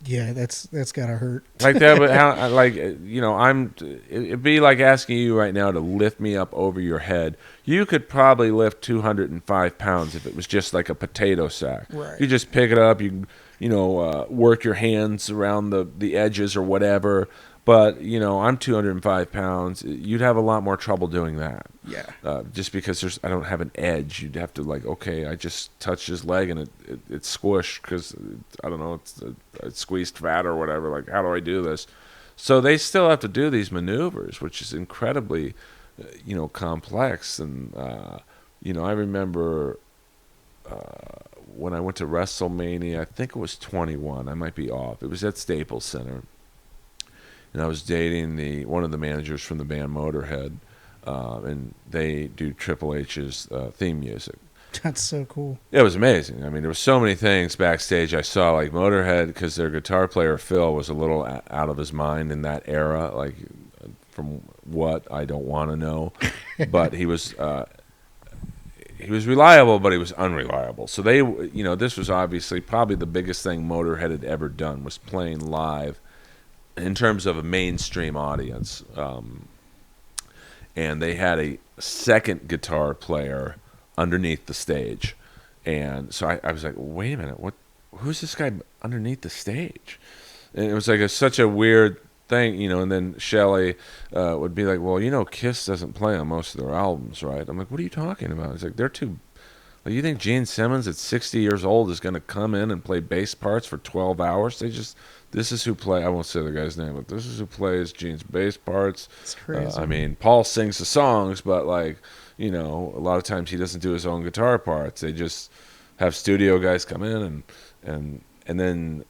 Yeah, that's gotta hurt. Like that, but how? Like, it'd be like asking you right now to lift me up over your head. You could probably lift 205 pounds if it was just like a potato sack. Right. You just pick it up. You work your hands around the edges or whatever. But I'm 205 pounds. You'd have a lot more trouble doing that. Yeah. Just because I don't have an edge. You'd have to, like, okay, I just touched his leg and it's squished because, I don't know, it's squeezed fat or whatever. Like, how do I do this? So they still have to do these maneuvers, which is incredibly, complex. And, I remember when I went to WrestleMania, I think it was 21. I might be off. It was at Staples Center. And I was dating one of the managers from the band Motorhead, and they do Triple H's theme music. That's so cool. It was amazing. I mean, there were so many things backstage I saw, like Motorhead, because their guitar player Phil was a little out of his mind in that era, like from what I don't want to know, but he was reliable, but he was unreliable. So they, this was obviously probably the biggest thing Motorhead had ever done, was playing live in terms of a mainstream audience. And they had a second guitar player underneath the stage. And so I was like, wait a minute, who's this guy underneath the stage? And it was like such a weird thing, and then Shelley would be like, well, Kiss doesn't play on most of their albums, right? I'm like, what are you talking about? He's like, they're too... Like, you think Gene Simmons at 60 years old is going to come in and play bass parts for 12 hours? this is who play. I won't say the guy's name, but this is who plays Gene's bass parts. It's crazy. I mean, Paul sings the songs, but like, a lot of times he doesn't do his own guitar parts. They just have studio guys come in and then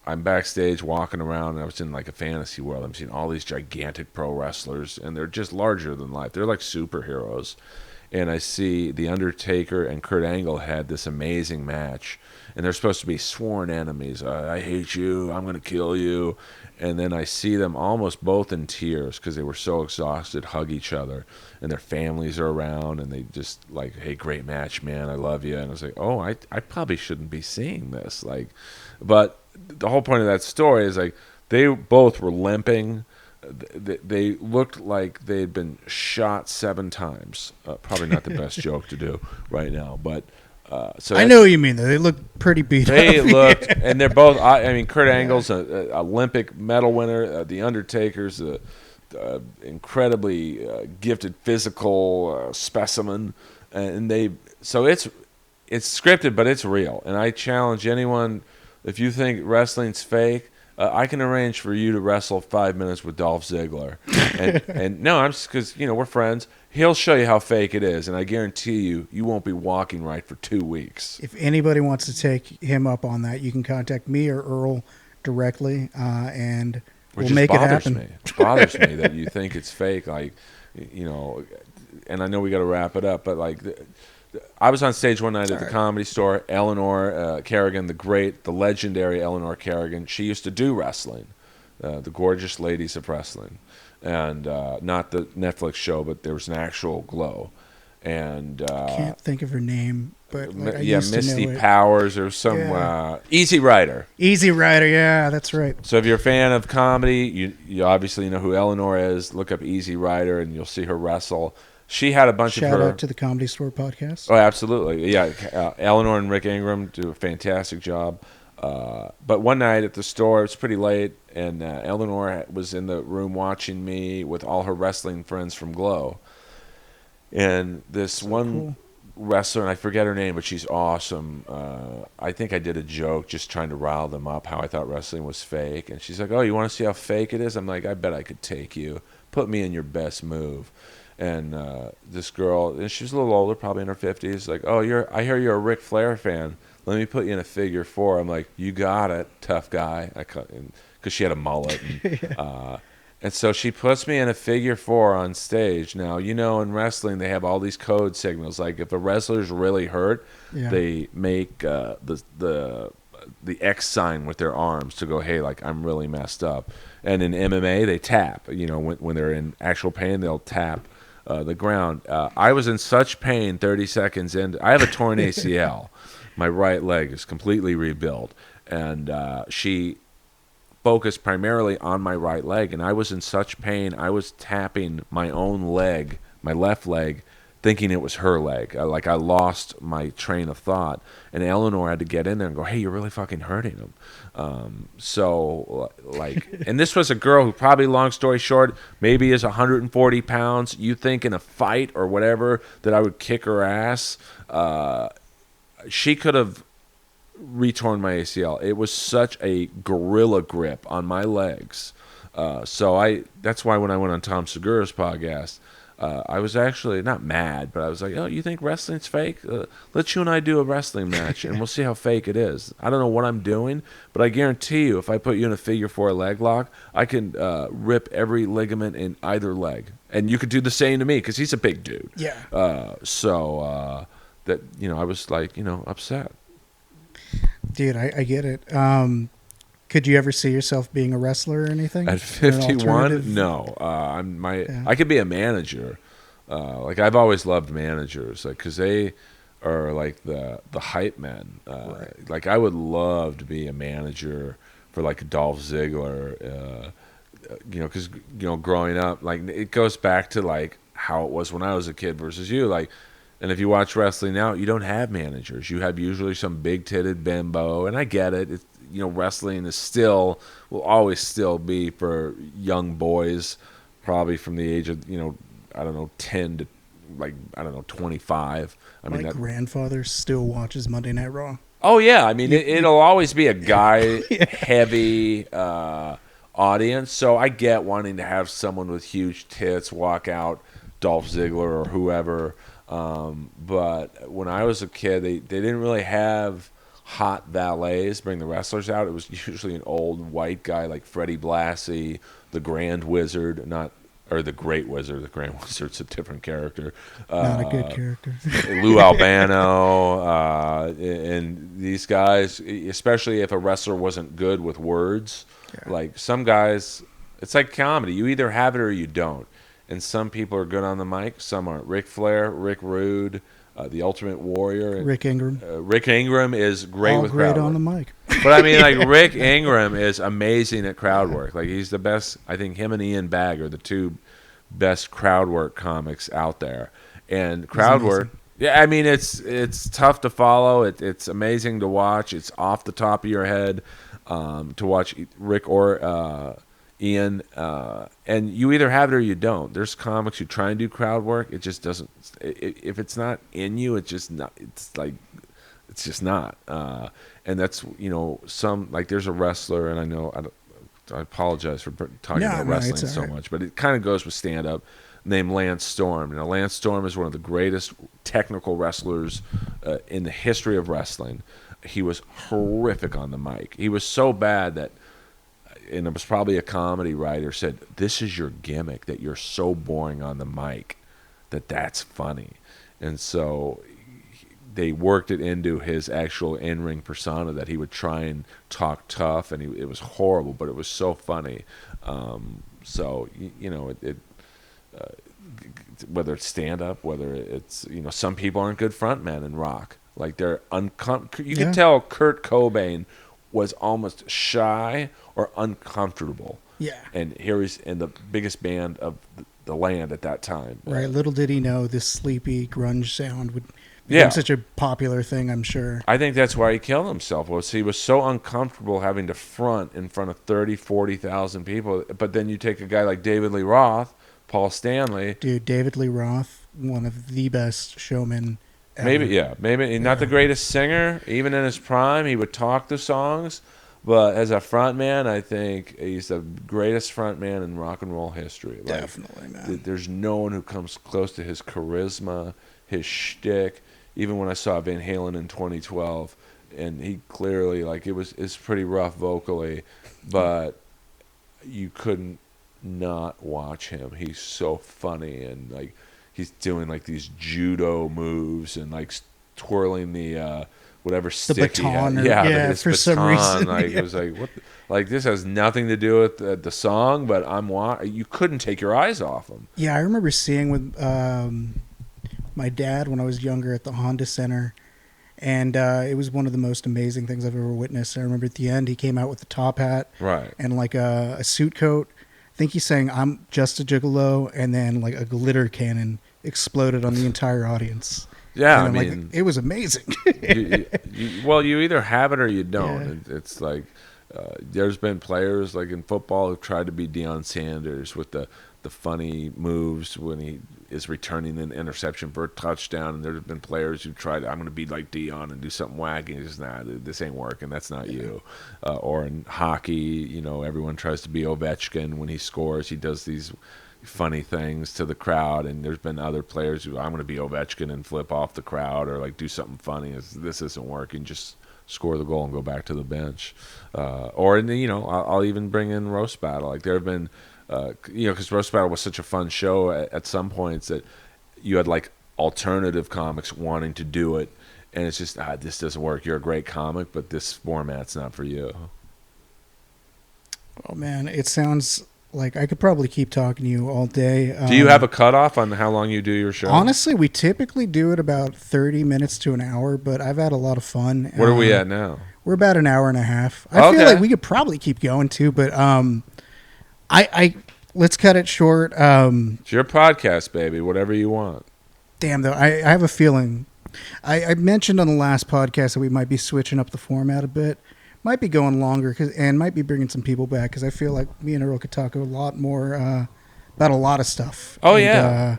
I'm backstage walking around, and I was in like a fantasy world. I'm seeing all these gigantic pro wrestlers, and they're just larger than life. They're like superheroes. And I see The Undertaker and Kurt Angle had this amazing match, and they're supposed to be sworn enemies. I hate you. I'm going to kill you. And then I see them almost both in tears because they were so exhausted, hug each other, and their families are around, and they just like, hey, great match, man. I love you. And I was like, oh, I probably shouldn't be seeing this. Like, but the whole point of that story is like they both were limping. They looked like they'd been shot 7 times. Probably not the best joke to do right now, but so I know what you mean, though. They look pretty beat they up. looked, and they're both. I mean, Kurt Angle's an Olympic medal winner. The Undertaker's a incredibly gifted physical specimen, and it's scripted, but it's real. And I challenge anyone, if you think wrestling's fake, I can arrange for you to wrestle 5 minutes with Dolph Ziggler. And no, I'm just because we're friends. He'll show you how fake it is, and I guarantee you won't be walking right for 2 weeks. If anybody wants to take him up on that, you can contact me or Earl directly, and we'll make it happen. It bothers me that you think it's fake, like, and I know we got to wrap it up, but like, I was on stage one night at the Comedy Store. Eleanor Kerrigan, the legendary Eleanor Kerrigan, she used to do wrestling, the Gorgeous Ladies of Wrestling, and not the Netflix show, but there was an actual Glow, and can't think of her name, but like, I yeah, used to know Misty it. Powers or some Easy Rider. Easy Rider, yeah, that's right. So if you're a fan of comedy, you obviously know who Eleanor is. Look up Easy Rider, and you'll see her wrestle. She had a bunch of her... Shout out to the Comedy Store podcast. Oh, absolutely. Yeah, Eleanor and Rick Ingram do a fantastic job. But one night at the store, it was pretty late, and Eleanor was in the room watching me with all her wrestling friends from Glow. And this cool wrestler, and I forget her name, but she's awesome. I think I did a joke just trying to rile them up, how I thought wrestling was fake. And she's like, oh, you want to see how fake it is? I'm like, I bet I could take you. Put me in your best move. And this girl, and she was a little older, probably in her 50s, like, oh, I hear you're a Ric Flair fan. Let me put you in a figure 4. I'm like, you got it, tough guy. Because she had a mullet. And so she puts me in a figure 4 on stage. Now, in wrestling, they have all these code signals. Like, if a wrestler's really hurt, they make the X sign with their arms to go, hey, like, I'm really messed up. And in MMA, they tap. When they're in actual pain, they'll tap the ground. I was in such pain 30 seconds in. I have a torn ACL. My right leg is completely rebuilt. And she focused primarily on my right leg. And I was in such pain, I was tapping my own leg, my left leg, thinking it was her leg. I lost my train of thought. And Eleanor had to get in there and go, hey, you're really fucking hurting him. And this was a girl who probably, long story short, maybe is 140 pounds. You think in a fight or whatever that I would kick her ass? She could have retorn my ACL. It was such a gorilla grip on my legs. That's why when I went on Tom Segura's podcast, I was actually not mad, but I was like, oh, you think wrestling's fake? Let you and I do a wrestling match, and we'll see how fake it is. I don't know what I'm doing, but I guarantee you, if I put you in a figure 4 leg lock, I can rip every ligament in either leg. And you could do the same to me, because he's a big dude. Yeah. That, I was like, upset. Dude, I get it. Could you ever see yourself being a wrestler or anything? At 51, no. I could be a manager. Like, I've always loved managers, like, because they are like the hype men. Right. Like, I would love to be a manager for like Dolph Ziggler. Because growing up, like, it goes back to like how it was when I was a kid versus you, like. And if you watch wrestling now, you don't have managers. You have usually some big-titted bimbo, and I get it. It's, wrestling will always still be for young boys, probably from the age of 10 to 25. My grandfather still watches Monday Night Raw. Oh yeah, I mean it'll always be a guy Yeah. heavy audience. So I get wanting to have someone with huge tits walk out, Dolph Ziggler or whoever. But when I was a kid, they didn't really have hot valets bring the wrestlers out. It was usually an old white guy like Freddie Blassie, the Grand Wizard, not or the Great Wizard. The Grand Wizard's a different character. Not a good character. Lou Albano, and these guys, especially if a wrestler wasn't good with words, like some guys, it's like comedy. You either have it or you don't. And some people are good on the mic, some aren't. Ric Flair, Rick Rude, the Ultimate Warrior. Rick Ingram. Rick Ingram is great All with great crowd on the work. mic. But I mean, like Rick Ingram is amazing at crowd work. Like he's the best. I think him and Ian Bagg are the two best crowd work comics out there. And crowd work, yeah, I mean it's tough to follow. It's amazing to watch. It's off the top of your head to watch Rick or Ian, and you either have it or you don't. There's comics who try and do crowd work. It just doesn't. If it's not in you, it's just not. It's like it's just not. And that's some like there's a wrestler, and I know I apologize for talking about wrestling so much, but it kind of goes with stand up. Named Lance Storm. Lance Storm is one of the greatest technical wrestlers in the history of wrestling. He was horrific on the mic. He was so bad that, and it was probably a comedy writer said, "This is your gimmick, that you're so boring on the mic that's funny." And so they worked it into his actual in-ring persona that he would try and talk tough, and it was horrible, but it was so funny. Whether it's stand-up, whether it's some people aren't good frontmen in rock. Like they're you could tell Kurt Cobain was almost shy or uncomfortable. Yeah. And here he's in the biggest band of the land at that time. Right. Little did he know this sleepy grunge sound would become such a popular thing, I'm sure. I think that's why he killed himself. Was he was so uncomfortable having to front in front of 30, 40,000 people. But then you take a guy like David Lee Roth, Paul Stanley. Dude, David Lee Roth, one of the best showmen ever. Maybe not the greatest singer. Even in his prime, he would talk the songs. But as a front man, I think he's the greatest front man in rock and roll history. Like, definitely, man. There's no one who comes close to his charisma, his shtick. Even when I saw Van Halen in 2012, and he clearly, like, it's pretty rough vocally, but you couldn't not watch him. He's so funny, and like he's doing like these judo moves and like twirling the whatever stick baton he had. for baton, some reason. Like it was like what? Like this has nothing to do with the song, but you couldn't take your eyes off him. Yeah, I remember seeing with my dad when I was younger at the Honda Center, and it was one of the most amazing things I've ever witnessed. I remember at the end he came out with the top hat, right, and like a suit coat. I think he's saying "I'm just a gigolo," and then like a glitter cannon exploded on the entire audience. Yeah, I mean, like, it was amazing. you either have it or you don't. Yeah. It's like there's been players like in football who've tried to be Deion Sanders with the funny moves when he is returning an interception for a touchdown, and there's been players who tried, I'm going to be like Deion and do something wacky, and just this ain't working, that's not you. Or in hockey, everyone tries to be Ovechkin when he scores. He does these funny things to the crowd, and there's been other players who, I'm going to be Ovechkin and flip off the crowd or like do something funny. This isn't working, just score the goal and go back to the bench. I'll even bring in roast battle. Like there have been because roast battle was such a fun show at some points that you had like alternative comics wanting to do it, and it's just this doesn't work. You're a great comic, but this format's not for you. Oh man, it sounds like I could probably keep talking to you all day. Do you have a cutoff on how long you do your show? Honestly, we typically do it about 30 minutes to an hour, but I've had a lot of fun. What are we at now? We're about an hour and a half. I feel like we could probably keep going too, but I let's cut it short. It's your podcast, baby. Whatever you want. Damn, though, I have a feeling. I mentioned on the last podcast that we might be switching up the format a bit. Might be going longer and might be bringing some people back because I feel like me and Earl could talk a lot more about a lot of stuff. Oh, and, yeah.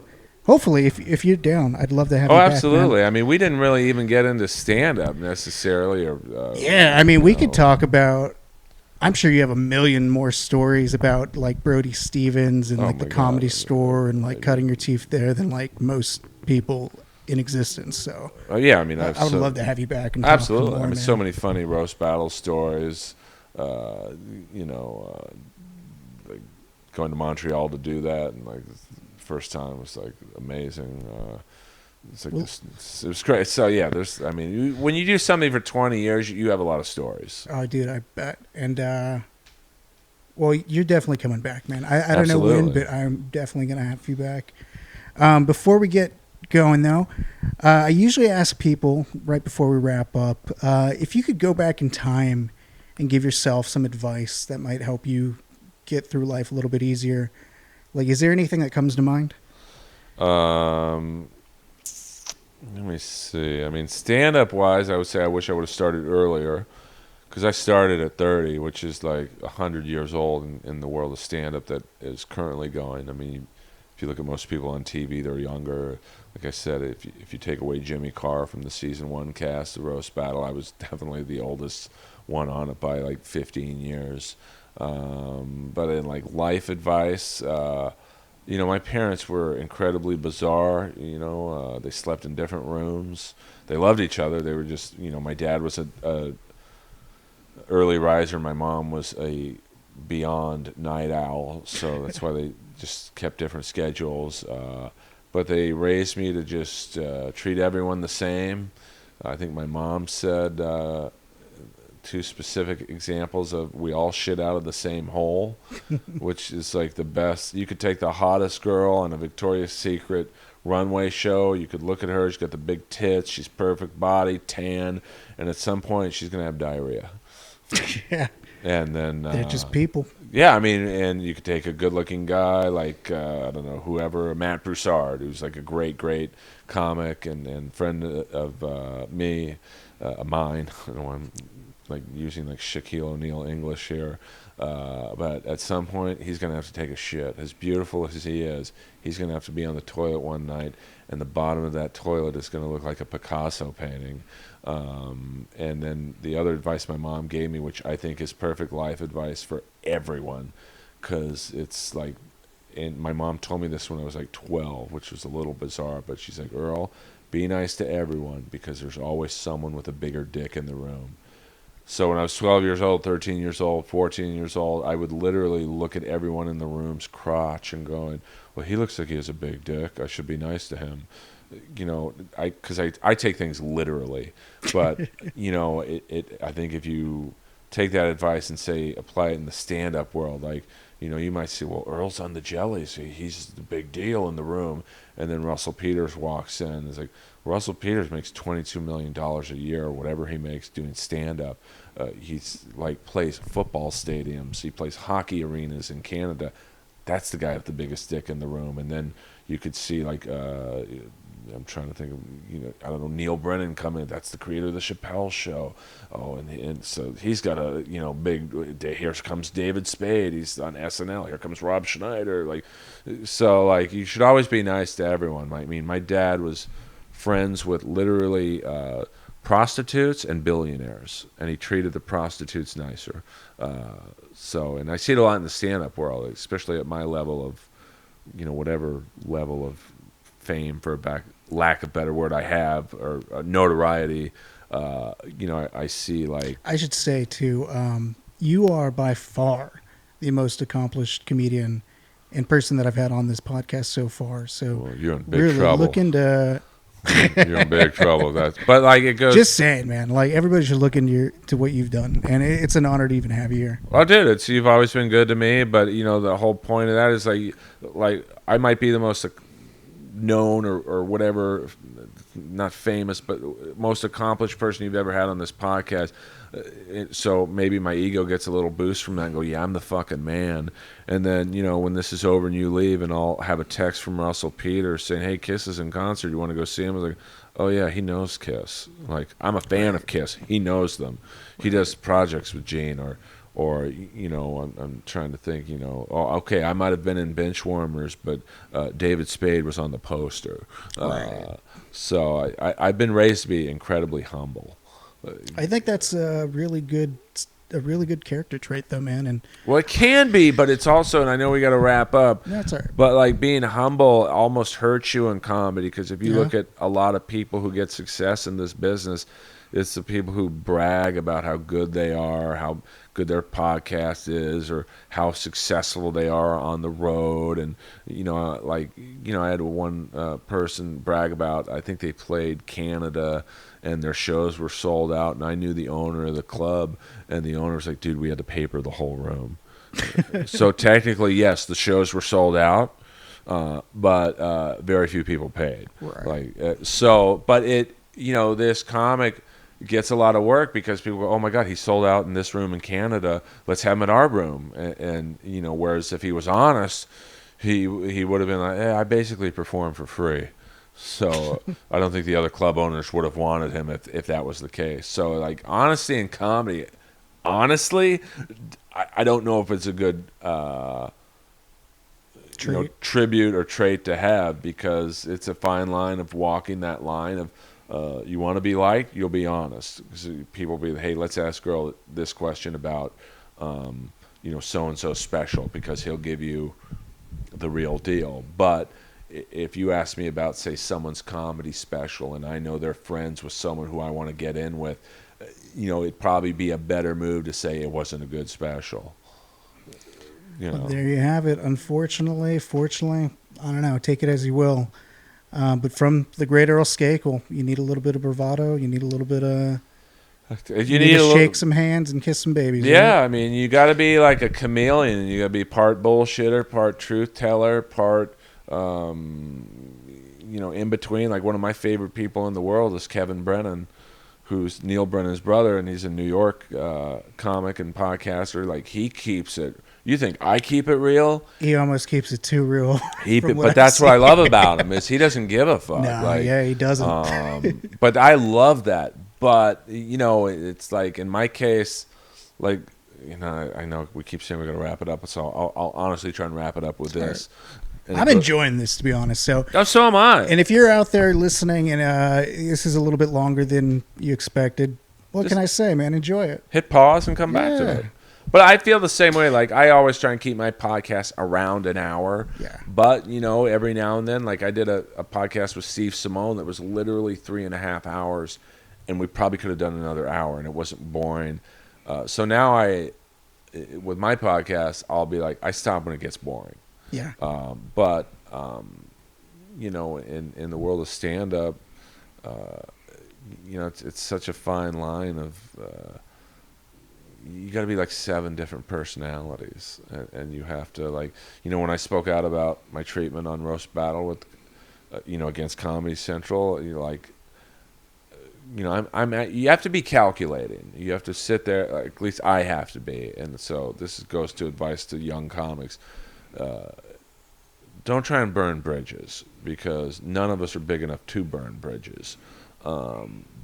Hopefully, if you're down, I'd love to have Oh, you back, man. absolutely. I mean, we didn't really even get into stand up necessarily, or Yeah, I mean, we could talk about. I'm sure you have a million more stories about like Brody Stevens and Oh like the my Comedy God. Store and like cutting your teeth there than like most people in existence. So Yeah, I mean, I would love to have you back and talk absolutely. more, I mean, man. so many funny roast battle stories. Uh, you know, like going to Montreal to do that, and like the first time was like amazing. It's like Well- it was great. So yeah, there's. I mean, when you do something for 20 years, you have a lot of stories. Oh, dude, I bet. And well, you're definitely coming back, man. I don't know when, Absolutely. but I'm definitely gonna have you back. Before we get going, though, I usually ask people right before we wrap up if you could go back in time and give yourself some advice that might help you get through life a little bit easier. Like, is there anything that comes to mind? Let me see. I mean, stand up wise, I would say I wish I would have started earlier, because I started at 30, which is like 100 years old in the world of stand up that is currently going. I mean, if you look at most people on TV, they're younger. Like I said, if you take away Jimmy Carr from the season 1 cast, the roast battle, I was definitely the oldest one on it by like 15 years. But in like life advice, my parents were incredibly bizarre. They slept in different rooms. They loved each other. They were just, my dad was a early riser. My mom was a beyond night owl. So that's why they just kept different schedules. But they raised me to just treat everyone the same. I think my mom said 2 specific examples of we all shit out of the same hole, which is like the best. You could take the hottest girl on a Victoria's Secret runway show. You could look at her. She's got the big tits. She's perfect body, tan, and at some point she's gonna have diarrhea. Yeah, And then they're just people. yeah, I mean, and you could take a good-looking guy like I don't know, whoever, Matt Broussard, who's like a great comic and friend of mine. I don't want like using like Shaquille O'Neal English here, but at some point he's gonna have to take a shit. As beautiful as he is, he's gonna have to be on the toilet one night, and the bottom of that toilet is gonna look like a Picasso painting. And then the other advice my mom gave me, which I think is perfect life advice for everyone, because it's like, and my mom told me this when I was like 12, which was a little bizarre, but she's like, Earl, be nice to everyone because there's always someone with a bigger dick in the room. So when I was 12 years old, 13 years old, 14 years old, I would literally look at everyone in the room's crotch and going, well, he looks like he has a big dick. I should be nice to him. Because I take things literally. But, I think if you take that advice and say, apply it in the stand-up world, like, you might say, well, Earl's on the Jellies. He's the big deal in the room. And then Russell Peters walks in. It's like, Russell Peters makes $22 million a year or whatever he makes doing stand-up. He's like plays football stadiums. He plays hockey arenas in Canada. That's the guy with the biggest dick in the room. And then you could see like I'm trying to think of I don't know, Neil Brennan come in. That's the creator of the Chappelle Show. Oh, and so he's got a big. Here comes David Spade. He's on SNL. Here comes Rob Schneider. Like you should always be nice to everyone. I mean, my dad was friends with literally prostitutes and billionaires, and he treated the prostitutes nicer. And I see it a lot in the stand-up world, especially at my level of, whatever level of fame, for lack of better word, I have, or notoriety. I see like. I should say too, you are by far the most accomplished comedian and person that I've had on this podcast so far. So Well, you're in big really trouble. looking to. You're in big trouble. But like it goes. Just saying, man. Like everybody should look into to what you've done, and it's an honor to even have you here. Well, dude, you've always been good to me, but the whole point of that is like I might be the most known or whatever, not famous, but most accomplished person you've ever had on this podcast. So maybe my ego gets a little boost from that and go, yeah, I'm the fucking man. And then, when this is over and you leave, and I'll have a text from Russell Peters saying, hey, Kiss is in concert. You want to go see him? I was like, oh, yeah, he knows Kiss. Like, I'm a fan of Kiss. He knows them. He does projects with Gene or I'm trying to think, oh, okay, I might have been in Benchwarmers, but David Spade was on the poster. Right. So I've been raised to be incredibly humble. I think that's a really good character trait, though, man. And Well, it can be, but it's also, and I know we got to wrap up, that's all right. but like being humble almost hurts you in comedy, because if you Yeah. look at a lot of people who get success in this business, it's the people who brag about how good they are, how good their podcast is, or how successful they are on the road. And I had one person brag about, I think they played Canada and their shows were sold out, and I knew the owner of the club, and the owner was like, dude, we had to paper the whole room. So technically, yes, the shows were sold out, but very few people paid. Right. But this comic gets a lot of work because people go, oh my God, he sold out in this room in Canada. Let's have him in our room. And whereas if he was honest, he would have been like, I basically perform for free. So I don't think the other club owners would have wanted him if that was the case. So like honesty in comedy, honestly, I don't know if it's a good tribute or trait to have, because it's a fine line of walking that line of you want to be liked, you'll be honest. People will be, hey, let's ask Earl this question about so-and-so special, because he'll give you the real deal. But if you ask me about, say, someone's comedy special, and I know they're friends with someone who I want to get in with, it'd probably be a better move to say it wasn't a good special. Well, there you have it. Unfortunately, fortunately, I don't know. Take it as you will. But from the great Earl Skakel, you need a little bit of bravado. You need a little bit of... You need to shake some hands and kiss some babies. Yeah, right? I mean, you got to be like a chameleon. You got to be part bullshitter, part truth teller, part... in between. Like, one of my favorite people in the world is Kevin Brennan, who's Neil Brennan's brother, and he's a New York comic and podcaster. Like, he keeps it. You think I keep it real? He almost keeps it too real. But that's what I love about him, is he doesn't give a fuck. No, yeah, he doesn't. But I love that. But it's like, in my case, like, I know we keep saying we're going to wrap it up, so I'll honestly try and wrap it up with this. I'm enjoying this, to be honest. So am I. And if you're out there listening and this is a little bit longer than you expected, what can I say, man? Enjoy it. Hit pause and come back to it. But I feel the same way. Like, I always try and keep my podcast around an hour. Yeah. But, every now and then, like, I did a podcast with Steve Simone that was literally 3.5 hours, and we probably could have done another hour, and it wasn't boring. So now with my podcast, I'll be like, I stop when it gets boring. Yeah. But in the world of stand-up, it's such a fine line of you got to be like 7 different personalities, and you have to, like, when I spoke out about my treatment on Roast Battle with against Comedy Central, you're like, you have to be calculating. You have to sit there, like, at least I have to be. And so this goes to advice to young comics. Don't try and burn bridges, because none of us are big enough to burn bridges.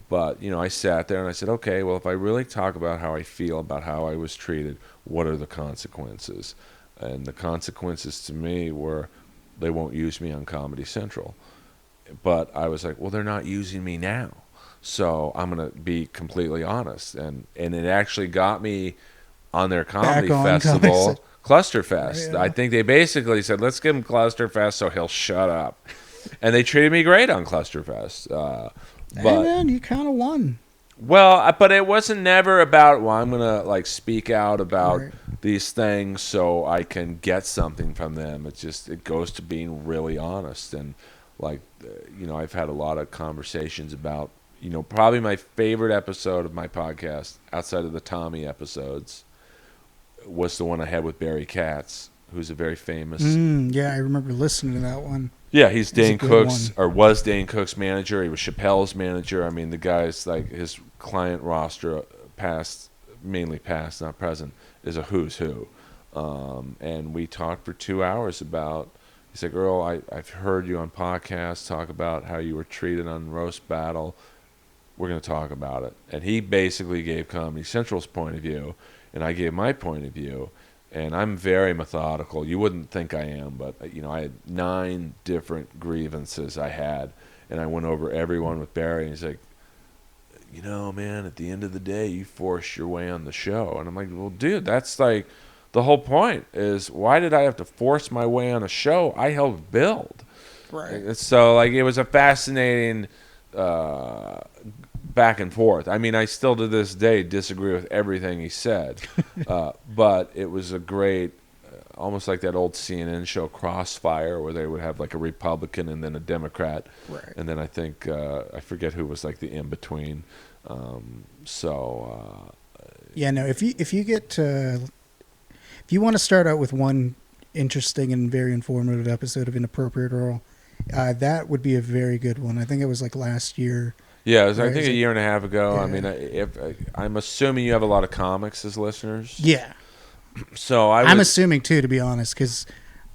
But I sat there and I said, okay, well, if I really talk about how I feel about how I was treated, what are the consequences? And the consequences to me were they won't use me on Comedy Central. But I was like, well, they're not using me now, so I'm going to be completely honest. And it actually got me on their comedy festival, Clusterfest. Yeah. I think they basically said, let's give him Clusterfest so he'll shut up. And they treated me great on Clusterfest. But man, you kind of won. Well, but it wasn't never about, well, I'm going to, like, speak out about these things so I can get something from them. It goes to being really honest. And, like, I've had a lot of conversations about, probably my favorite episode of my podcast, outside of the Tommy episodes, was the one I had with Barry Katz, who's a very famous... yeah, I remember listening to that one. Yeah, he's Dane Cook's, or was Dane Cook's manager. He was Chappelle's manager. I mean, the guy's, like, his client roster, mainly past, not present, is a who's who. And we talked for 2 hours about... He's like, Earl, I've heard you on podcasts talk about how you were treated on Roast Battle. We're going to talk about it. And he basically gave Comedy Central's point of view. and I gave my point of view. And I'm very methodical. You wouldn't think I am, but I had 9 different grievances I had, and I went over every one with Barry. And he's like, man, at the end of the day, you forced your way on the show. And I'm like, well, dude, that's like the whole point. Is why did I have to force my way on a show I helped build? Right. So like it was a fascinating back and forth. I mean, I still to this day disagree with everything he said, but it was a great, almost like that old CNN show Crossfire, where they would have like a Republican and then a Democrat, Right. and then I think I forget who was like the in between. Yeah. No. If you get to, if you want to start out with one interesting and very informative episode of Inappropriate Earl, that would be a very good one. I think it was like last year. Yeah, it was, I Right, think is a it- year and a half ago. Yeah. I mean, I'm assuming you have a lot of comics as listeners. Yeah. So I'm assuming too, to be honest, because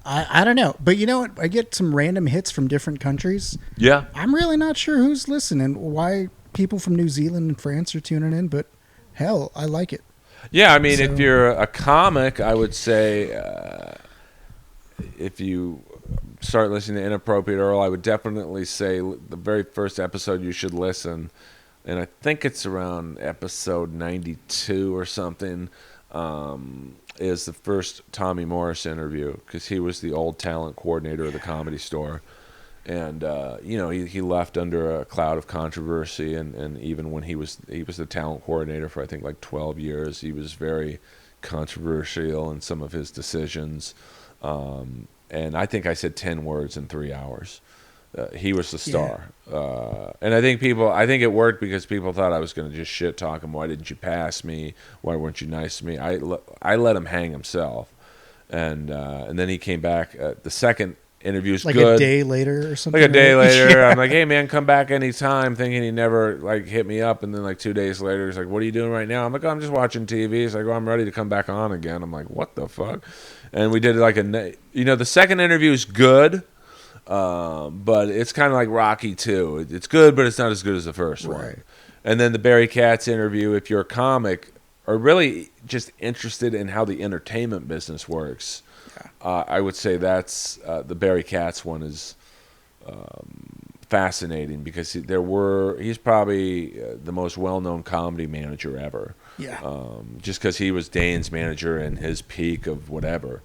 I don't know. But you know what? I get some random hits from different countries. Yeah. I'm really not sure who's listening, why people from New Zealand and France are tuning in, but hell, I like it. Yeah, I mean, So- if you're a comic, I would say if you start listening to Inappropriate Earl, I would definitely say the very first episode you should listen, and I think it's around episode 92 or something, is the first Tommy Morris interview, because he was the old talent coordinator of the Comedy Store. And he left under a cloud of controversy, and even when he was the talent coordinator for I think like 12 years, he was very controversial in some of his decisions. And I think I said 10 words in 3 hours. He was the star, and I think it worked because people thought I was going to just shit talk him. Why didn't you pass me? Why weren't you nice to me? I let him hang himself, and then he came back. The second interview's Like good. a day later or something. Like a day right? later, Yeah. I'm like, hey man, come back anytime, thinking he never like hit me up, and then like 2 days later, he's like, what are you doing right now? I'm like, oh, I'm just watching TV. He's like, oh, I'm ready to come back on again. I'm like, what the fuck? And we did like the second interview is good, but it's kind of like Rocky too. It's good, but it's not as good as the first Right. one. And then the Barry Katz interview, if you're a comic or really just interested in how the entertainment business works, I would say that's the Barry Katz one is fascinating because he's probably the most well-known comedy manager ever. Yeah. Just because he was Dane's manager in his peak of whatever.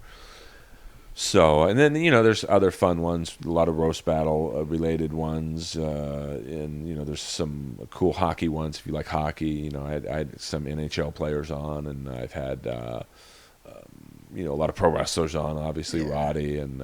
So, and then there's other fun ones, a lot of roast battle related ones, and there's some cool hockey ones if you like hockey. I had some NHL players on, and I've had a lot of pro wrestlers on, obviously Roddy and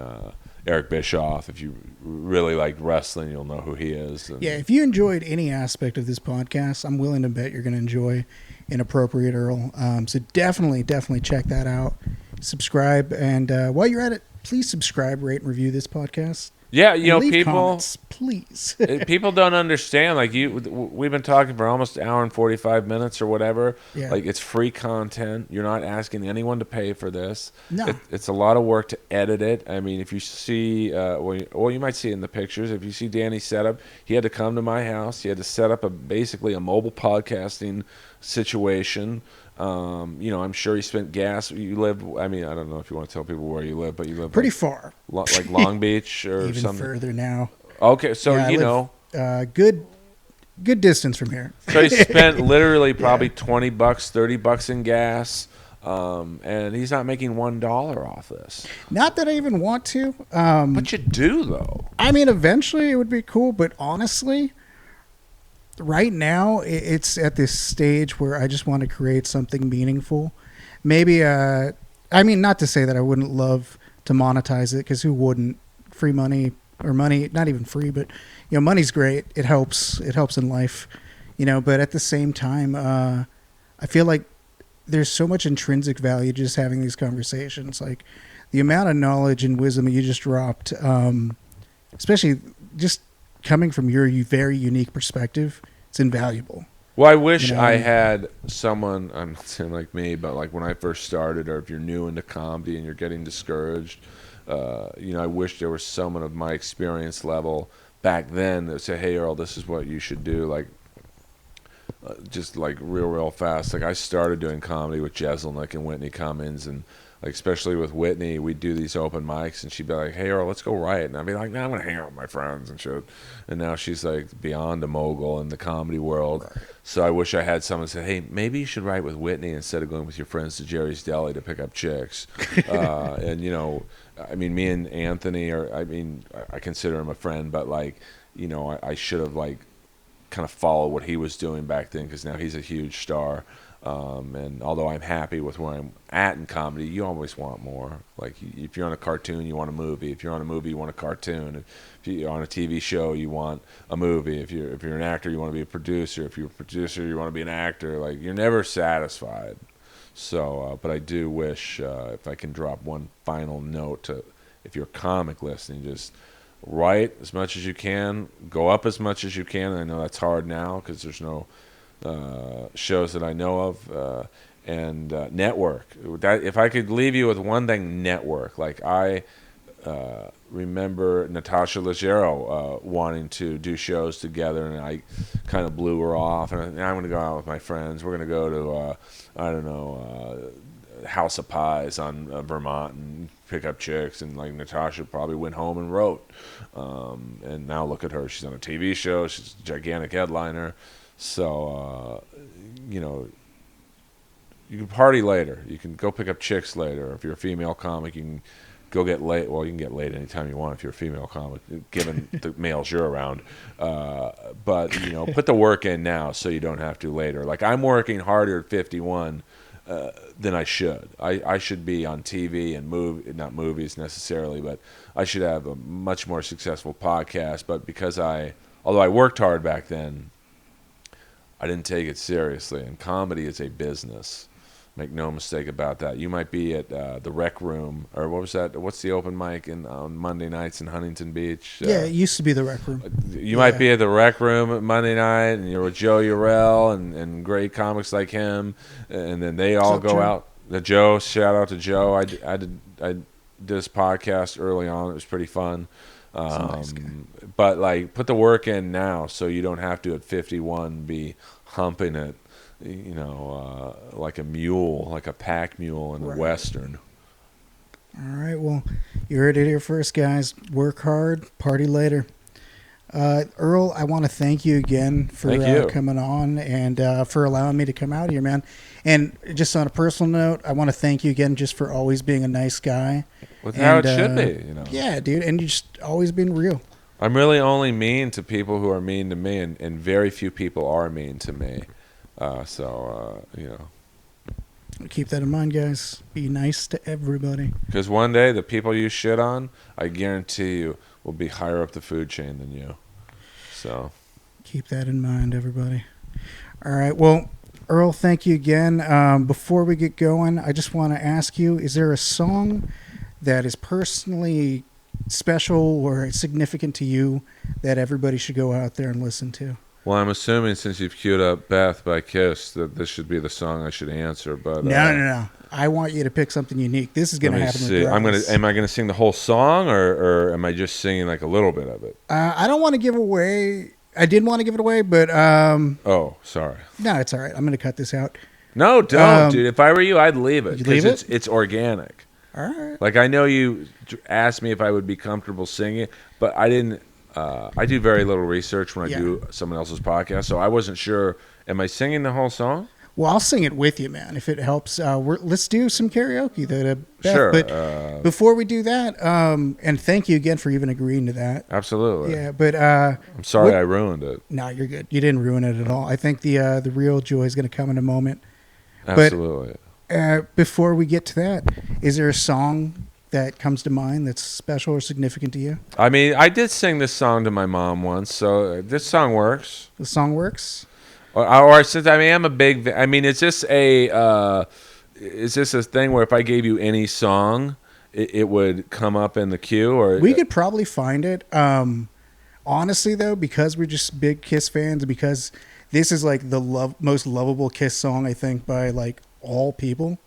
Eric Bischoff. If you really like wrestling, you'll know who he is. And Yeah, if you enjoyed any aspect of this podcast, I'm willing to bet you're going to enjoy Inappropriate Earl. So definitely check that out. Subscribe, and while you're at it, please subscribe, rate, and review this podcast. Yeah, And leave people, comments, please. people don't understand. Like we've been talking for almost an hour and 45 minutes or whatever. Yeah. Like it's free content. You're not asking anyone to pay for this. No. It's a lot of work to edit it. I mean, if you see, you might see it in the pictures. If you see Danny's setup, he had to come to my house. He had to set up basically a mobile podcasting situation. I'm sure he spent gas. You live, I mean, I don't know if you want to tell people where you live, but you live Pretty like, far. like Long Beach or Even something. further now. Okay, so Yeah, I live, good distance from here. So he spent literally probably $20, $30 in gas, and he's not making $1 off this. Not that I even want to. But you do though. I mean, eventually it would be cool, but honestly, right now it's at this stage where I just want to create something meaningful. Maybe, I mean, not to say that I wouldn't love to monetize it, because who wouldn't? Free money, or money, not even free, but money's great. It helps in life, but at the same time, I feel like there's so much intrinsic value just having these conversations. Like the amount of knowledge and wisdom that you just dropped, especially just coming from your very unique perspective, it's invaluable. Well, I wish You know? I had someone, I'm not saying like me, but like when I first started, or if you're new into comedy and you're getting discouraged, I wish there was someone of my experience level back then that would say, hey, Earl, this is what you should do. Like, just like real fast. Like I started doing comedy with Jeselnik and Whitney Cummings, and like especially with Whitney, we'd do these open mics, and she'd be like, "Hey, Earl, let's go write." And I'd be like, "No, I'm gonna hang out with my friends and shit." And now she's like beyond a mogul in the comedy world. Right. So I wish I had someone say, "Hey, maybe you should write with Whitney instead of going with your friends to Jerry's Deli to pick up chicks." And you know, I mean, me and Anthony are. I mean, I consider him a friend, but like, you know, I should have like kind of followed what he was doing back then because now he's a huge star. And although I'm happy with where I'm at in comedy, you always want more. Like if you're on a cartoon, you want a movie. If you're on a movie, you want a cartoon. If you're on a TV show, you want a movie. If you're an actor, you want to be a producer. If you're a producer, you want to be an actor. Like you're never satisfied. So, but I do wish if I can drop one final note to, if you're a comic listening, just write as much as you can, go up as much as you can. And I know that's hard now because there's no shows that I know of, and network. That if I could leave you with one thing, network. Like I remember Natasha Leggero wanting to do shows together, and I kind of blew her off. And I'm going to go out with my friends. We're going to go to I don't know, House of Pies on Vermont and pick up chicks. And like Natasha probably went home and wrote. And now look at her. She's on a TV show. She's a gigantic headliner. So, you know, you can party later. You can go pick up chicks later. If you're a female comic, you can go get laid. Well, you can get laid anytime you want if you're a female comic, given the males you're around. But, you know, put the work in now so you don't have to later. Like, I'm working harder at 51 than I should. I should be on TV and not movies necessarily, but I should have a much more successful podcast. But because although I worked hard back then, I didn't take it seriously, and comedy is a business. Make no mistake about that. You might be at the Rec Room, or what was that? What's the open mic on Monday nights in Huntington Beach? Yeah, it used to be the Rec Room. You might be at the Rec Room at Monday night, and you're with Joe Urell and great comics like him, and then they all go out. Joe, shout out to Joe. I did this podcast early on. It was pretty fun. Nice But like put the work in now so you don't have to at 51 be humping it, you know, like a mule, like a pack mule in a Western. All right, well, you heard it here first, guys. Work hard, party later. Earl, I want to thank you again for coming on and for allowing me to come out here, man. And just on a personal note, I want to thank you again just for always being a nice guy. Well, how it should be, you know. Yeah, dude, and you just always been real. I'm really only mean to people who are mean to me, and very few people are mean to me. So, you know. Keep that in mind, guys. Be nice to everybody. Because one day, the people you shit on, I guarantee you, will be higher up the food chain than you. So. Keep that in mind, everybody. All right, well, Earl, thank you again. Before we get going, I just want to ask you, is there a song that is personally special or significant to you that everybody should go out there and listen to? Well, I'm assuming since you've queued up Beth by Kiss that this should be the song I should answer. But no. I want you to pick something unique. This is going to happen. Am I going to sing the whole song, or am I just singing like a little bit of it? I don't want to give away. I did want to give it away, but oh, sorry. No, it's all right. I'm going to cut this out. No, don't, dude. If I were you, I'd leave it because it's organic. All right. Like I know you asked me if I would be comfortable singing, but I didn't. I do very little research when I do someone else's podcast, so I wasn't sure. Am I singing the whole song? Well, I'll sing it with you, man, if it helps. Let's do some karaoke, though. Beth. Sure. But before we do that, and thank you again for even agreeing to that. Absolutely. Yeah, but I'm sorry I ruined it. No, you're good. You didn't ruin it at all. I think the real joy is going to come in a moment. Absolutely. But before we get to that, is there a song that comes to mind that's special or significant to you? I mean, I did sing this song to my mom once, so this song works. The song works? Or since I am a big, I mean, is this a thing where if I gave you any song, it would come up in the queue? Or we could probably find it. Honestly, though, because we're just big Kiss fans, because this is like the most lovable Kiss song, I think, by like all people.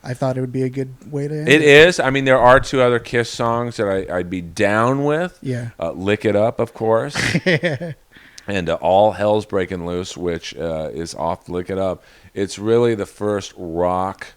I thought it would be a good way to end it. It is. I mean, there are two other Kiss songs that I'd be down with. Yeah. Lick It Up, of course. and All Hell's Breaking Loose, which is off. Look it up. It's really the first rock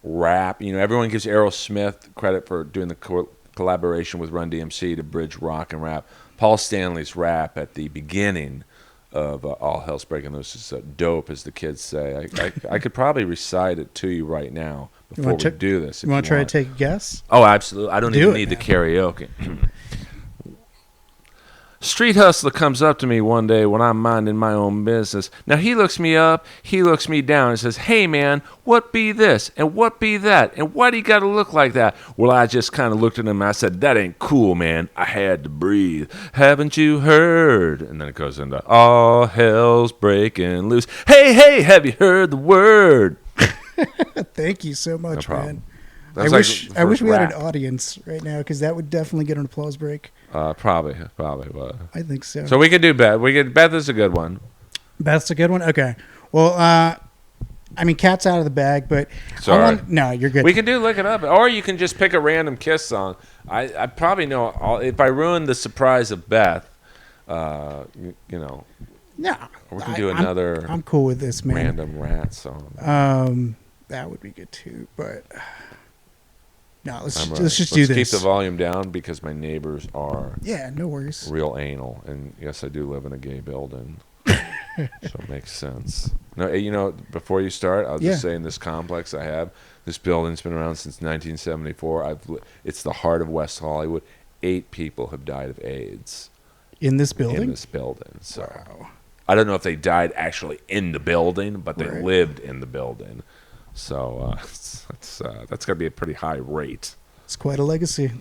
rap. You know, everyone gives Aerosmith credit for doing the collaboration with Run DMC to bridge rock and rap. Paul Stanley's rap at the beginning of All Hell's Breaking Loose is dope, as the kids say. I could probably recite it to you right now before we do this. You want to try to take a guess? Oh, absolutely. I don't even need the karaoke. Street hustler comes up to me one day when I'm minding my own business. Now he looks me up, he looks me down, and says, "Hey man, what be this, and what be that, and why do you gotta look like that?" Well, I just kind of looked at him and I said, "That ain't cool, man. I had to breathe. Haven't you heard?" And then it goes into all hell's breaking loose. Hey, hey, have you heard the word? Thank you so much, man. I wish we had an audience right now, because that would definitely get an applause break. Probably would. I think so. So we could do Beth. Beth is a good one. Beth's a good one. Okay. Well, I mean, cat's out of the bag, but sorry. No, you're good. We can look it up, or you can just pick a random Kiss song. I probably know if I ruin the surprise of Beth. You know. No. We can do another. I'm cool with this, man. Random Rat song. That would be good too, but. No, let's just do this. Let's keep the volume down because my neighbors are no worries. Real anal, and yes, I do live in a gay building, so it makes sense. No, you know, before you start, I'll just say in this complex I have, this building's been around since 1974. It's the heart of West Hollywood. 8 people have died of AIDS in this building. In this building, so wow. I don't know if they died actually in the building, but they lived in the building. So that's got to be a pretty high rate. It's quite a legacy.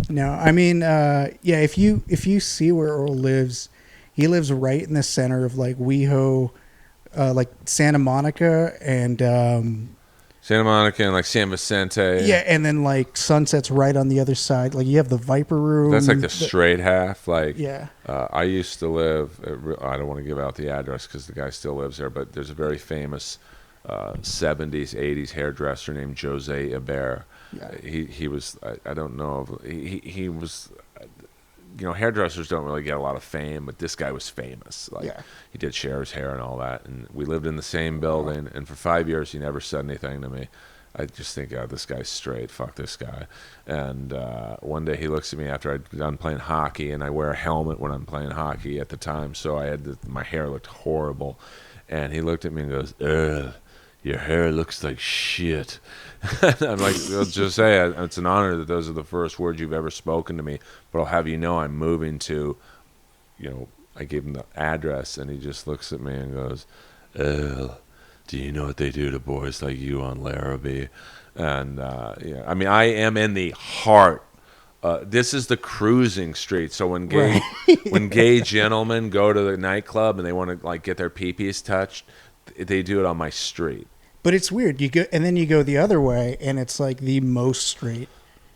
No, I mean, if you see where Earl lives, he lives right in the center of like WeHo, like Santa Monica and like San Vicente. Yeah, and then like Sunset's right on the other side. Like you have the Viper Room. That's like the straight half. Like yeah. I used to live. I don't want to give out the address because the guy still lives there. But there's a very famous 70s, 80s hairdresser named Jose Iber. Yeah. He was, I don't know, he was, you know, hairdressers don't really get a lot of fame, but this guy was famous. Like he did Cher's hair and all that, and we lived in the same building, and for 5 years he never said anything to me. I just think, oh, this guy's straight, fuck this guy. And one day he looks at me after I'd done playing hockey, and I wear a helmet when I'm playing hockey at the time, so I had my hair looked horrible, and he looked at me and goes, "Ugh, your hair looks like shit." I'm like, well, just say it's an honor that those are the first words you've ever spoken to me, but I'll have you know I'm moving to, you know, I gave him the address, and he just looks at me and goes, "Earl, do you know what they do to boys like you on Larrabee?" And I mean, I am in the heart. This is the cruising street. So when gay gentlemen go to the nightclub and they want to like get their pee-pees touched, they do it on my street. But it's weird. You go, and then you go the other way, and it's like the most straight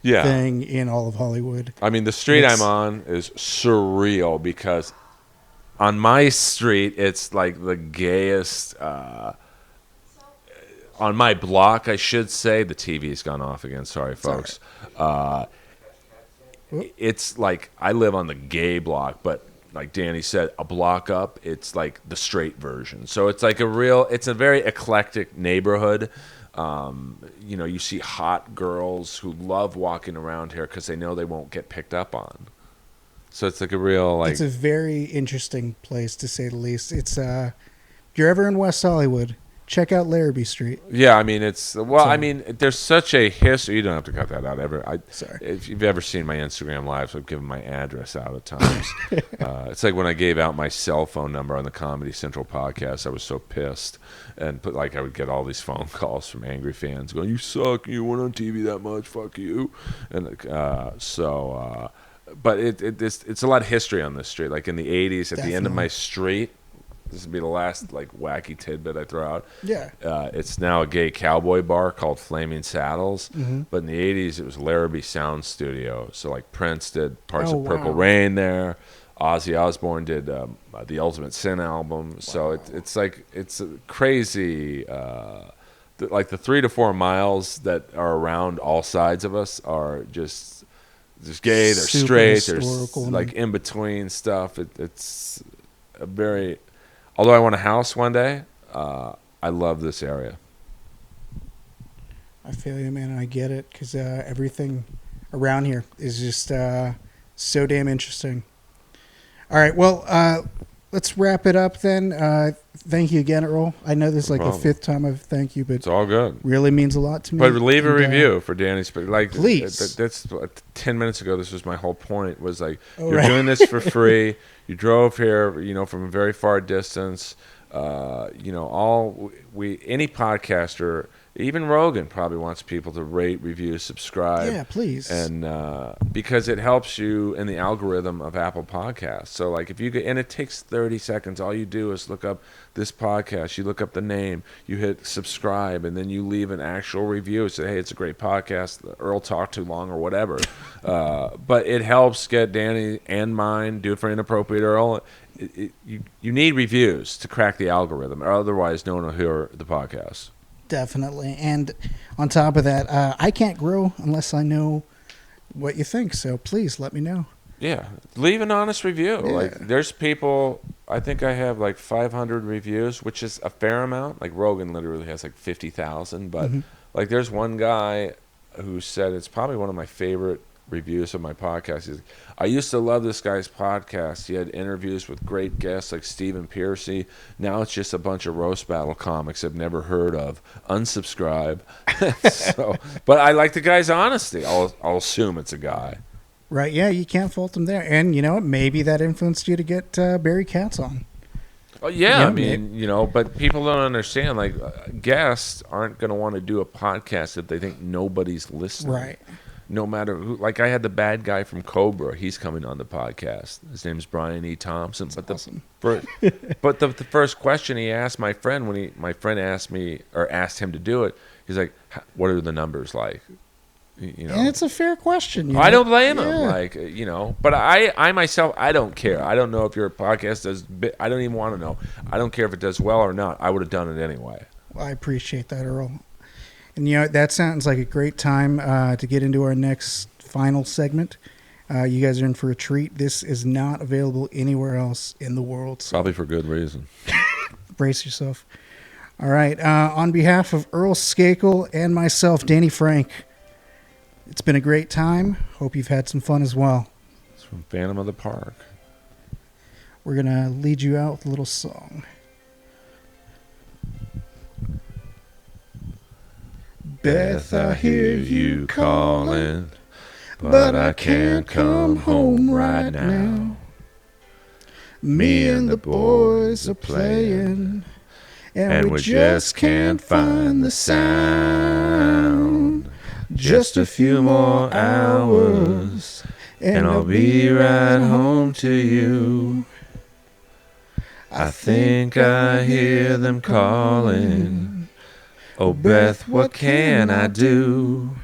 thing in all of Hollywood. I mean, the street I'm on is surreal because on my street, it's like the gayest. On my block, I should say, the TV's gone off again. Sorry, folks. It's like I live on the gay block, but like Danny said, a block up, it's like the straight version. So it's like it's a very eclectic neighborhood. You know, you see hot girls who love walking around here because they know they won't get picked up on. So it's like a real like. It's a very interesting place to say the least. It's if you're ever in West Hollywood, check out Larrabee Street. Yeah, I mean I mean, there's such a history. You don't have to cut that out ever. Sorry. If you've ever seen my Instagram lives, I've given my address out at times. It's like when I gave out my cell phone number on the Comedy Central podcast. I was so pissed, and I would get all these phone calls from angry fans going, "You suck. You weren't on TV that much. Fuck you." And but it's a lot of history on this street. Like in the '80s, at the end of my street. This would be the last like wacky tidbit I throw out. Yeah. It's now a gay cowboy bar called Flaming Saddles. Mm-hmm. But in the 80s, it was Larrabee Sound Studio. So like Prince did parts of Purple Rain there. Ozzy Osbourne did the Ultimate Sin album. Wow. So it's a crazy. Like the 3 to 4 miles that are around all sides of us are just there's gay, there's Super straight, there's historical like in between stuff. It's a very, although I want a house one day, I love this area. I feel you, man. I get it because everything around here is just so damn interesting. All right, well, let's wrap it up then. Thank you again, Earl. I know this is like the fifth time I've thanked you, but it's all good. Really means a lot to me. But leave a review for Danny's. Like, please. That's 10 minutes ago. This was my whole point. Was like you're doing this for free. You drove here, from a very far distance. Any podcaster. Even Rogan probably wants people to rate, review, subscribe. Yeah, please. And because it helps you in the algorithm of Apple Podcasts. So like if you get, and it takes 30 seconds. All you do is look up this podcast. You look up the name. You hit subscribe, and then you leave an actual review. Say, hey, it's a great podcast. Earl talked too long or whatever. But it helps get Danny and mine. Do it for Inappropriate Earl. You need reviews to crack the algorithm, or otherwise no one will hear the podcast. Definitely. And on top of that, I can't grow unless I know what you think. So please let me know. Yeah. Leave an honest review. Yeah. Like there's people, I think I have like 500 reviews, which is a fair amount. Like Rogan literally has like 50,000. But like there's one guy who said it's probably one of my favorite reviews of my podcast. He's, I used to love this guy's podcast. He had interviews with great guests like Stephen Piercy. Now it's just a bunch of roast battle comics I've never heard of. Unsubscribe. But I like the guy's honesty. I'll assume it's a guy. Right, yeah, you can't fault him there. And you know what? Maybe that influenced you to get Barry Katz on. Oh, yeah, I mean, but people don't understand. Like, guests aren't going to want to do a podcast if they think nobody's listening. Right. No matter who, like I had the bad guy from Cobra. He's coming on the podcast. His name's Brian E. Thompson. That's awesome. But the first question he asked my friend my friend asked me or asked him to do it, he's like, "What are the numbers like?" And it's a fair question. I don't blame him. Like but I myself, I don't care. I don't know if your podcast does. I don't even want to know. I don't care if it does well or not. I would have done it anyway. Well, I appreciate that, Earl. And that sounds like a great time to get into our next final segment. You guys are in for a treat. This is not available anywhere else in the world. So probably for good reason. Brace yourself. All right. On behalf of Earl Skakel and myself, Danny Franc, it's been a great time. Hope you've had some fun as well. It's from Phantom of the Park. We're going to lead you out with a little song. Beth, I hear you calling, but I can't come home right now. Me and the boys are playing, and we just can't find the sound. Just a few more hours, and I'll be right home to you. I think I hear them calling. Oh, Beth, what can I do?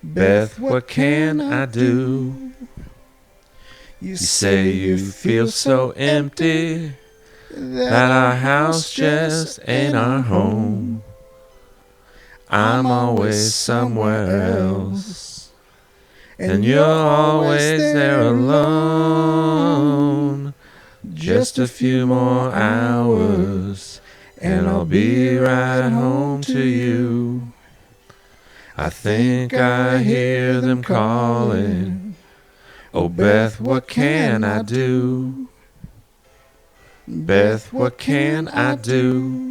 Beth, what can I do? You say you feel so empty, that our house just ain't our home. I'm always somewhere else, and you're always there alone. Just a few more hours, and I'll be right home to you. I think I hear them calling. Oh, Beth, what can I do? Beth, what can I do?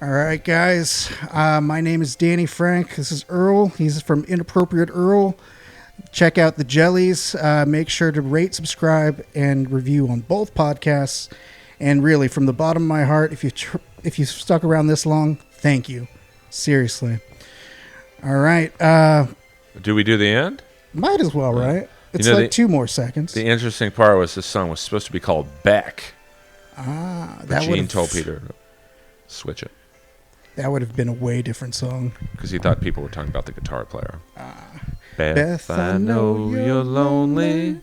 All right, guys. My name is Danny Franc. This is Earl. He's from Inappropriate Earl. Check out the Jellies. Make sure to rate, subscribe, and review on both podcasts. And really, from the bottom of my heart, if you stuck around this long, thank you. Seriously. All right. Do we do the end? Might as well, right? It's like 2 more seconds. The interesting part was this song was supposed to be called Beck. That Gene told Peter to switch it. That would have been a way different song. Because he thought people were talking about the guitar player. Beth, I know you're lonely,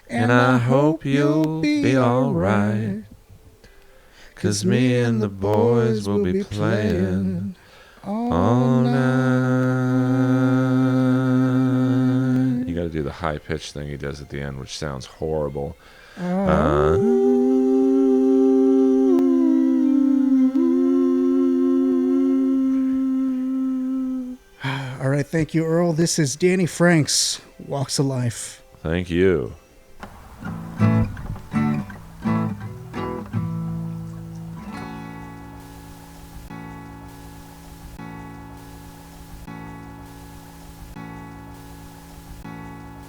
and I hope you'll be alright. 'Cause me and the boys will be playing all night. high pitched thing he does at the end, which sounds horrible. All right, thank you, Earl. This is Danny Frank's Walks of Life. Thank you.